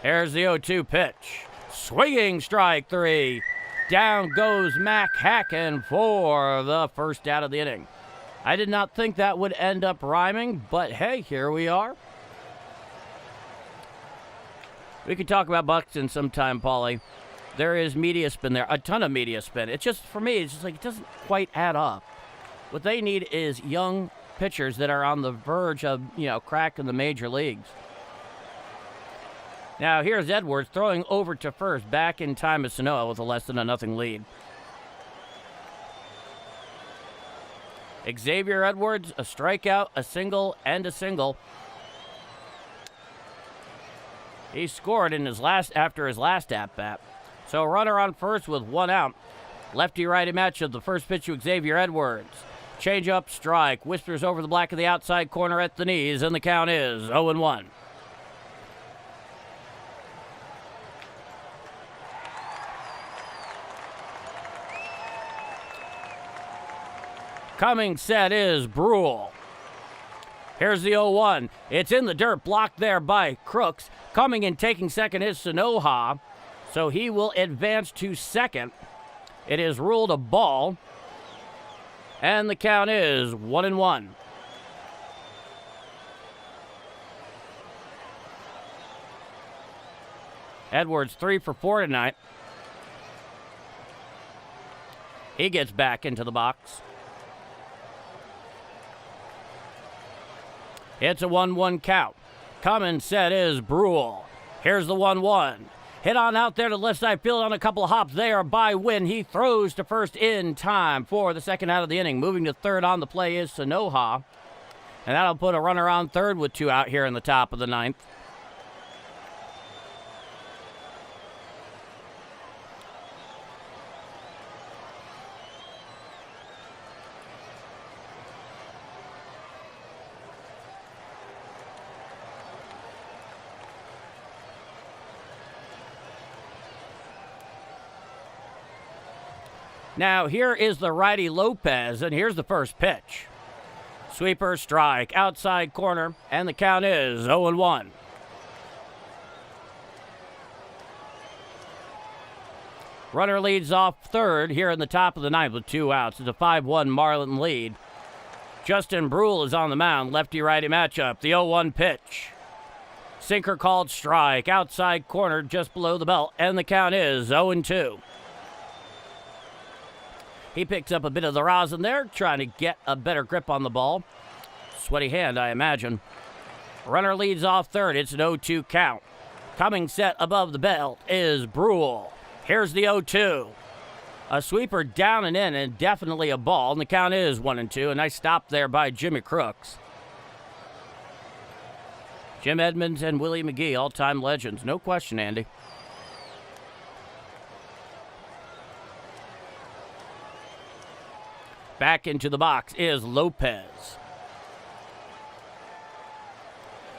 Here's the 0-2 pitch. Swinging strike 3. Down goes Mack hacking for the first out of the inning. I did not think that would end up rhyming, but hey, here we are. We could talk about Buxton sometime, Paulie. There is media spin there, a ton of media spin. It's just, for me, it's just like it doesn't quite add up. What they need is young pitchers that are on the verge of, cracking the major leagues. Now, here's Edwards throwing over to first, back in time as Sanoa with a less than a nothing lead. Xavier Edwards, a strikeout, a single, and a single. He scored after his last at-bat. So runner on first with one out. Lefty-righty matchup, the first pitch to Xavier Edwards. Change-up, strike, whispers over the black of the outside corner at the knees, and the count is 0-1. Coming set is Brule. Here's the 0-1. It's in the dirt, blocked there by Crooks. Coming and taking second is Sanoha. So he will advance to second. It is ruled a ball. And the count is 1-1. Edwards 3 for 4 tonight. He gets back into the box. It's a 1-1 count. Coming set is Brule. Here's the 1-1. Hit on out there to left side field on a couple of hops there by Wynn. He throws to first in time for the second out of the inning. Moving to third on the play is Sanoha. And that'll put a runner on third with 2 out here in the top of the ninth. Now, here is the righty Lopez, and here's the first pitch. Sweeper, strike, outside corner, and the count is 0-1. Runner leads off third here in the top of the ninth with 2 outs. It's a 5-1 Marlin lead. Justin Brule is on the mound, lefty-righty matchup. The 0-1 pitch. Sinker called strike, outside corner just below the belt, and the count is 0-2. He picks up a bit of the rosin there, trying to get a better grip on the ball. Sweaty hand, I imagine. Runner leads off third. It's an 0-2 count. Coming set above the belt is Brule. Here's the 0-2. A sweeper down and in, and definitely a ball, and the count is 1-2. A nice stop there by Jimmy Crooks. Jim Edmonds and Willie McGee, all-time legends. No question, Andy. Back into the box is Lopez.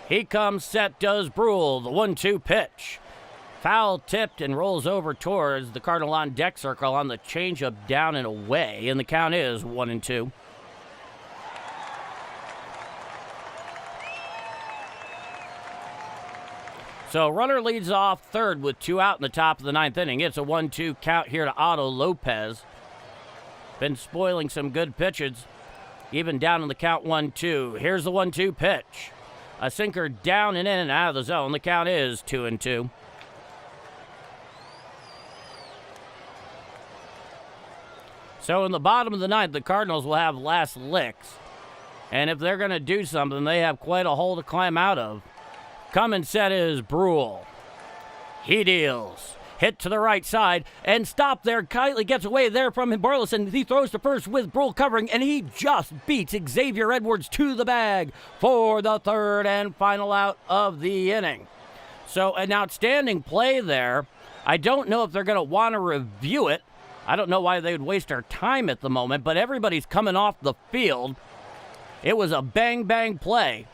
He comes, set, does Brule. The 1-2 pitch. Foul tipped and rolls over towards the Cardinal on deck circle on the changeup down and away, and the count is 1-2. So runner leads off third with 2 out in the top of the ninth inning. It's a 1-2 count here to Otto Lopez. Been spoiling some good pitches, even down in the count 1-2. Here's the 1-2 pitch. A sinker down and in and out of the zone. The count is 2-2. So in the bottom of the ninth, the Cardinals will have last licks. And if they're going to do something, they have quite a hole to climb out of. Coming set is Brule. He deals. Hit to the right side, and stop there. Kiley gets away there from Burleson. He throws to first with Brule covering, and he just beats Xavier Edwards to the bag for the third and final out of the inning. So an outstanding play there. I don't know if they're going to want to review it. I don't know why they would waste our time at the moment, but everybody's coming off the field. It was a bang-bang play.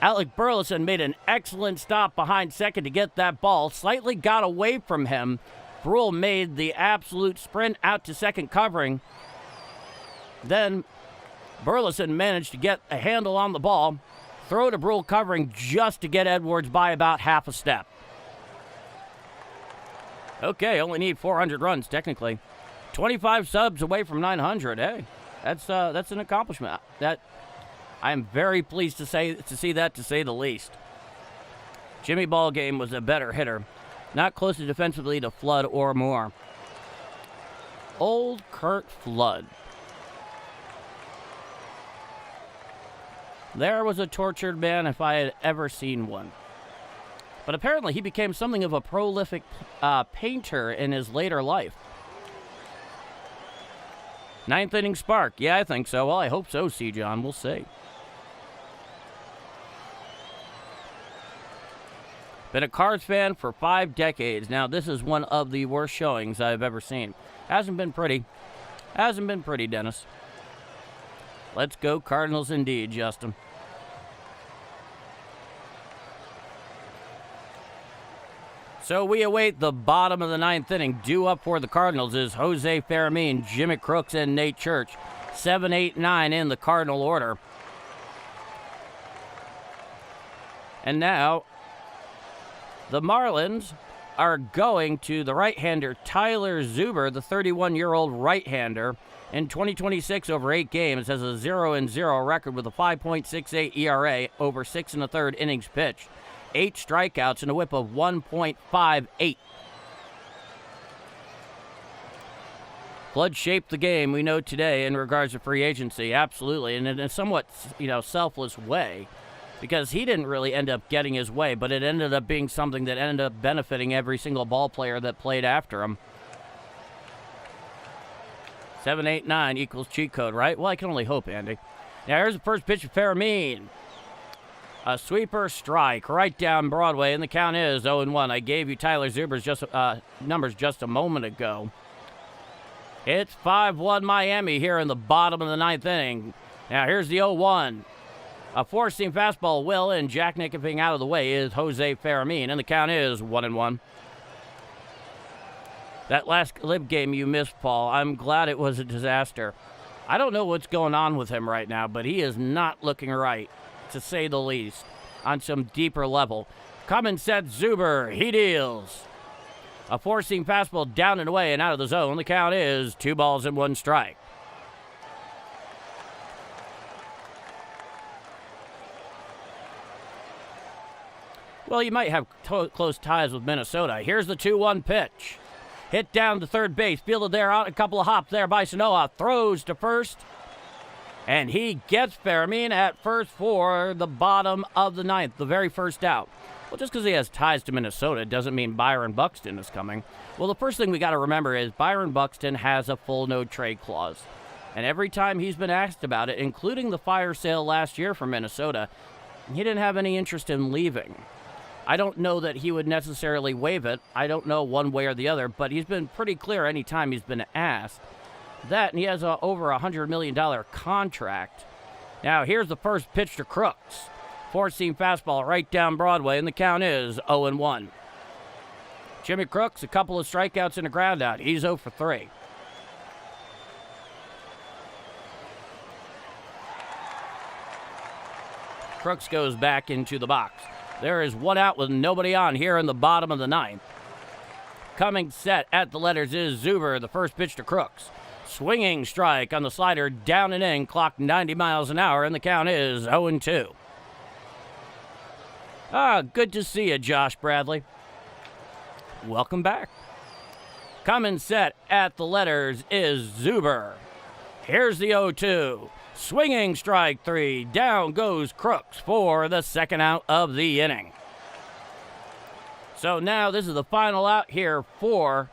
Alec Burleson made an excellent stop behind second to get that ball. Slightly got away from him. Brule made the absolute sprint out to second covering. Then Burleson managed to get a handle on the ball. Throw to Brule covering just to get Edwards by about half a step. Okay, only need 400 runs technically. 25 subs away from 900. Hey, that's an accomplishment. That I am very pleased to see that, to say the least. Jimmy Ballgame was a better hitter. Not close defensively to Flood or Moore. Old Kurt Flood. There was a tortured man if I had ever seen one. But apparently he became something of a prolific painter in his later life. Ninth inning spark. Yeah, I think so. Well, I hope so, C. John. We'll see. Been a Cards fan for 5 decades. Now, this is one of the worst showings I've ever seen. Hasn't been pretty. Hasn't been pretty, Dennis. Let's go Cardinals indeed, Justin. So we await the bottom of the 9th inning. Due up for the Cardinals is Jose Fermin, Jimmy Crooks, and Nate Church. 7, 8, 9 in the Cardinal order. And now, the Marlins are going to the right-hander Tyler Zuber, the 31-year-old right-hander. In 2026, over 8 games, has a 0-0 record with a 5.68 ERA over 6 1/3 innings pitched. 8 strikeouts and a whip of 1.58. Flood shaped the game we know today in regards to free agency, absolutely, and in a somewhat, selfless way, because he didn't really end up getting his way, but it ended up being something that ended up benefiting every single ball player that played after him. 7, 8, 9 equals cheat code, right? Well, I can only hope, Andy. Now, here's the first pitch of Fermin. A sweeper strike right down Broadway, and the count is 0-1. I gave you Tyler Zuber's numbers just a moment ago. It's 5-1 Miami here in the bottom of the 9th inning. Now here's the 0-1. A four-seam fastball will, and jackknipping out of the way is Jose Fermin, and the count is 1-1. That last lib game you missed, Paul, I'm glad it was a disaster. I don't know what's going on with him right now, but he is not looking right, to say the least, on some deeper level. Coming set Zuber, he deals. A four-seam fastball down and away and out of the zone. The count is 2 balls and 1 strike. Well, you might have close ties with Minnesota. Here's the 2-1 pitch. Hit down to third base, fielded there, out a couple of hops there by Sanoa. Throws to first. And he gets Fermin at first for the bottom of the 9th, the very first out. Well, just because he has ties to Minnesota doesn't mean Byron Buxton is coming. Well, the first thing we got to remember is Byron Buxton has a full no-trade clause. And every time he's been asked about it, including the fire sale last year for Minnesota, he didn't have any interest in leaving. I don't know that he would necessarily waive it. I don't know one way or the other, but he's been pretty clear any time he's been asked. That, and he has over a $100 million contract. Now, here's the first pitch to Crooks. Four-seam fastball right down Broadway, and the count is 0-1. Jimmy Crooks, a couple of strikeouts and a groundout. He's 0 for 3. Crooks goes back into the box. There is 1 out with nobody on here in the bottom of the 9th. Coming set at the letters is Zuber, the first pitch to Crooks. Swinging strike on the slider, down and in, clocked 90 miles an hour, and the count is 0-2. Good to see you, Josh Bradley. Welcome back. Coming set at the letters is Zuber. Here's the 0-2. Swinging strike 3. Down goes Crooks for the second out of the inning. So now this is the final out here for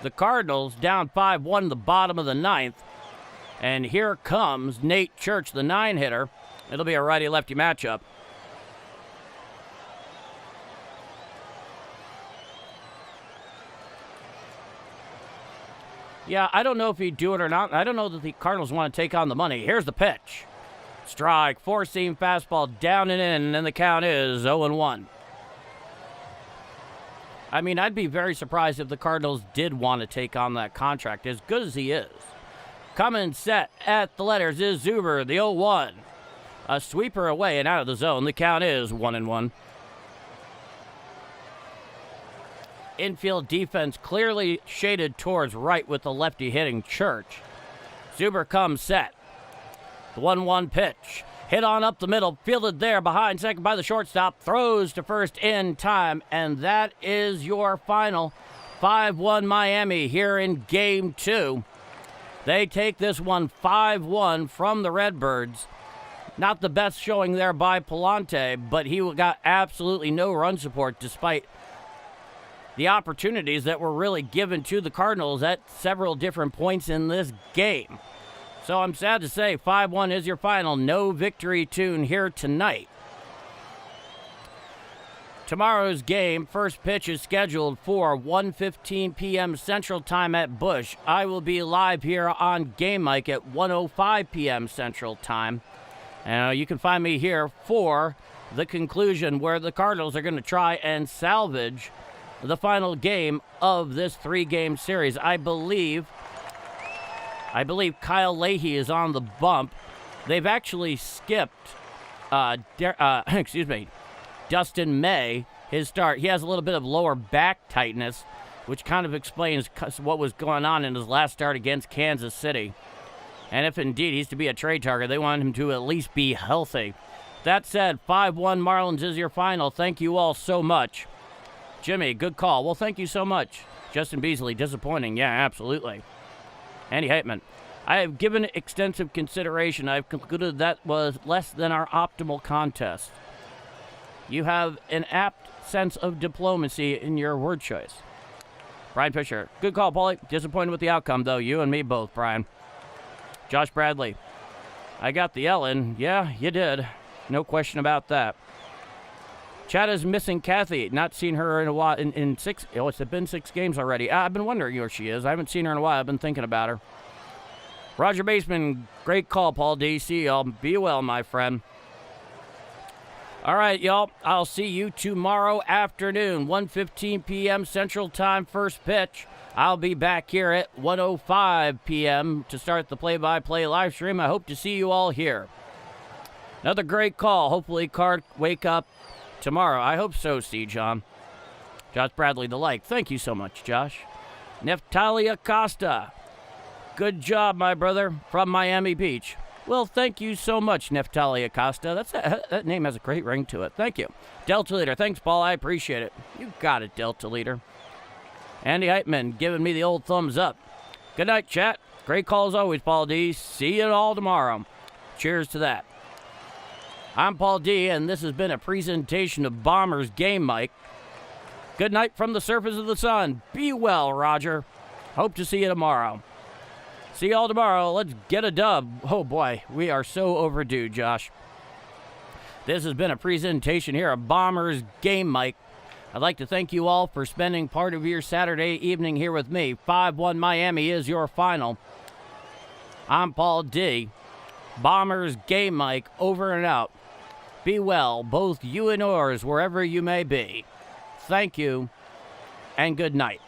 the Cardinals, down 5-1 the bottom of the 9th. And here comes Nate Church, the 9-hitter. It'll be a righty-lefty matchup. Yeah, I don't know if he'd do it or not. I don't know that the Cardinals want to take on the money. Here's the pitch. Strike, four-seam fastball down and in, and the count is 0-1. I mean, I'd be very surprised if the Cardinals did want to take on that contract, as good as he is. Coming set at the letters is Zuber, the 0-1. A sweeper away and out of the zone. The count is 1-1. Infield defense clearly shaded towards right with the lefty hitting Church. Zuber comes set. The 1-1 pitch. Hit on up the middle, fielded there behind second by the shortstop, throws to first in time, and that is your final. 5-1 Miami here in Game 2. They take this one 5-1 from the Redbirds. Not the best showing there by Pallante, but he got absolutely no run support despite the opportunities that were really given to the Cardinals at several different points in this game. So I'm sad to say 5-1 is your final. No victory tune here tonight. Tomorrow's game, first pitch is scheduled for 1:15 p.m. Central Time at Busch. I will be live here on Game Mic at 1:05 p.m. Central Time. You can find me here for the conclusion where the Cardinals are going to try and salvage the final game of this 3-game series. I believe Kyle Leahy is on the bump. They've actually skipped, Dustin May, his start. He has a little bit of lower back tightness, which kind of explains what was going on in his last start against Kansas City. And if indeed he's to be a trade target, they want him to at least be healthy. That said, 5-1 Marlins is your final. Thank you all so much. Jimmy, good call. Well, thank you so much. Justin Beasley, disappointing. Yeah, absolutely. Andy Heitman, I have given it extensive consideration. I've concluded that was less than our optimal contest. You have an apt sense of diplomacy in your word choice. Brian Fisher, good call, Paulie. Disappointed with the outcome, though. You and me both, Brian. Josh Bradley, I got the Ellen. Yeah, you did. No question about that. Chad is missing Kathy. Not seen her in a while. In 6. Oh, it's been 6 games already. I've been wondering where she is. I haven't seen her in a while. I've been thinking about her. Roger Baseman, great call, Paul D. See y'all. Be well, my friend. All right, y'all. I'll see you tomorrow afternoon, 1:15 p.m. Central Time, first pitch. I'll be back here at 1:05 p.m. to start the play-by-play live stream. I hope to see you all here. Another great call. Hopefully, Card wake up tomorrow. I hope so, C. John. Josh Bradley, the like. Thank you so much, Josh. Neftali Acosta. Good job, my brother, from Miami Beach. Well, thank you so much, Neftali Acosta. That name has a great ring to it. Thank you. Delta Leader. Thanks, Paul. I appreciate it. You got it, Delta Leader. Andy Heitman giving me the old thumbs up. Good night, chat. Great call as always, Paul D. See you all tomorrow. Cheers to that. I'm Paul D, and this has been a presentation of Bombers Game Mic. Good night from the surface of the sun. Be well, Roger. Hope to see you tomorrow. See y'all tomorrow. Let's get a dub. Oh, boy. We are so overdue, Josh. This has been a presentation here of Bombers Game Mic. I'd like to thank you all for spending part of your Saturday evening here with me. 5-1 Miami is your final. I'm Paul D. Bombers Game Mic over and out. Be well, both you and yours, wherever you may be. Thank you, and good night.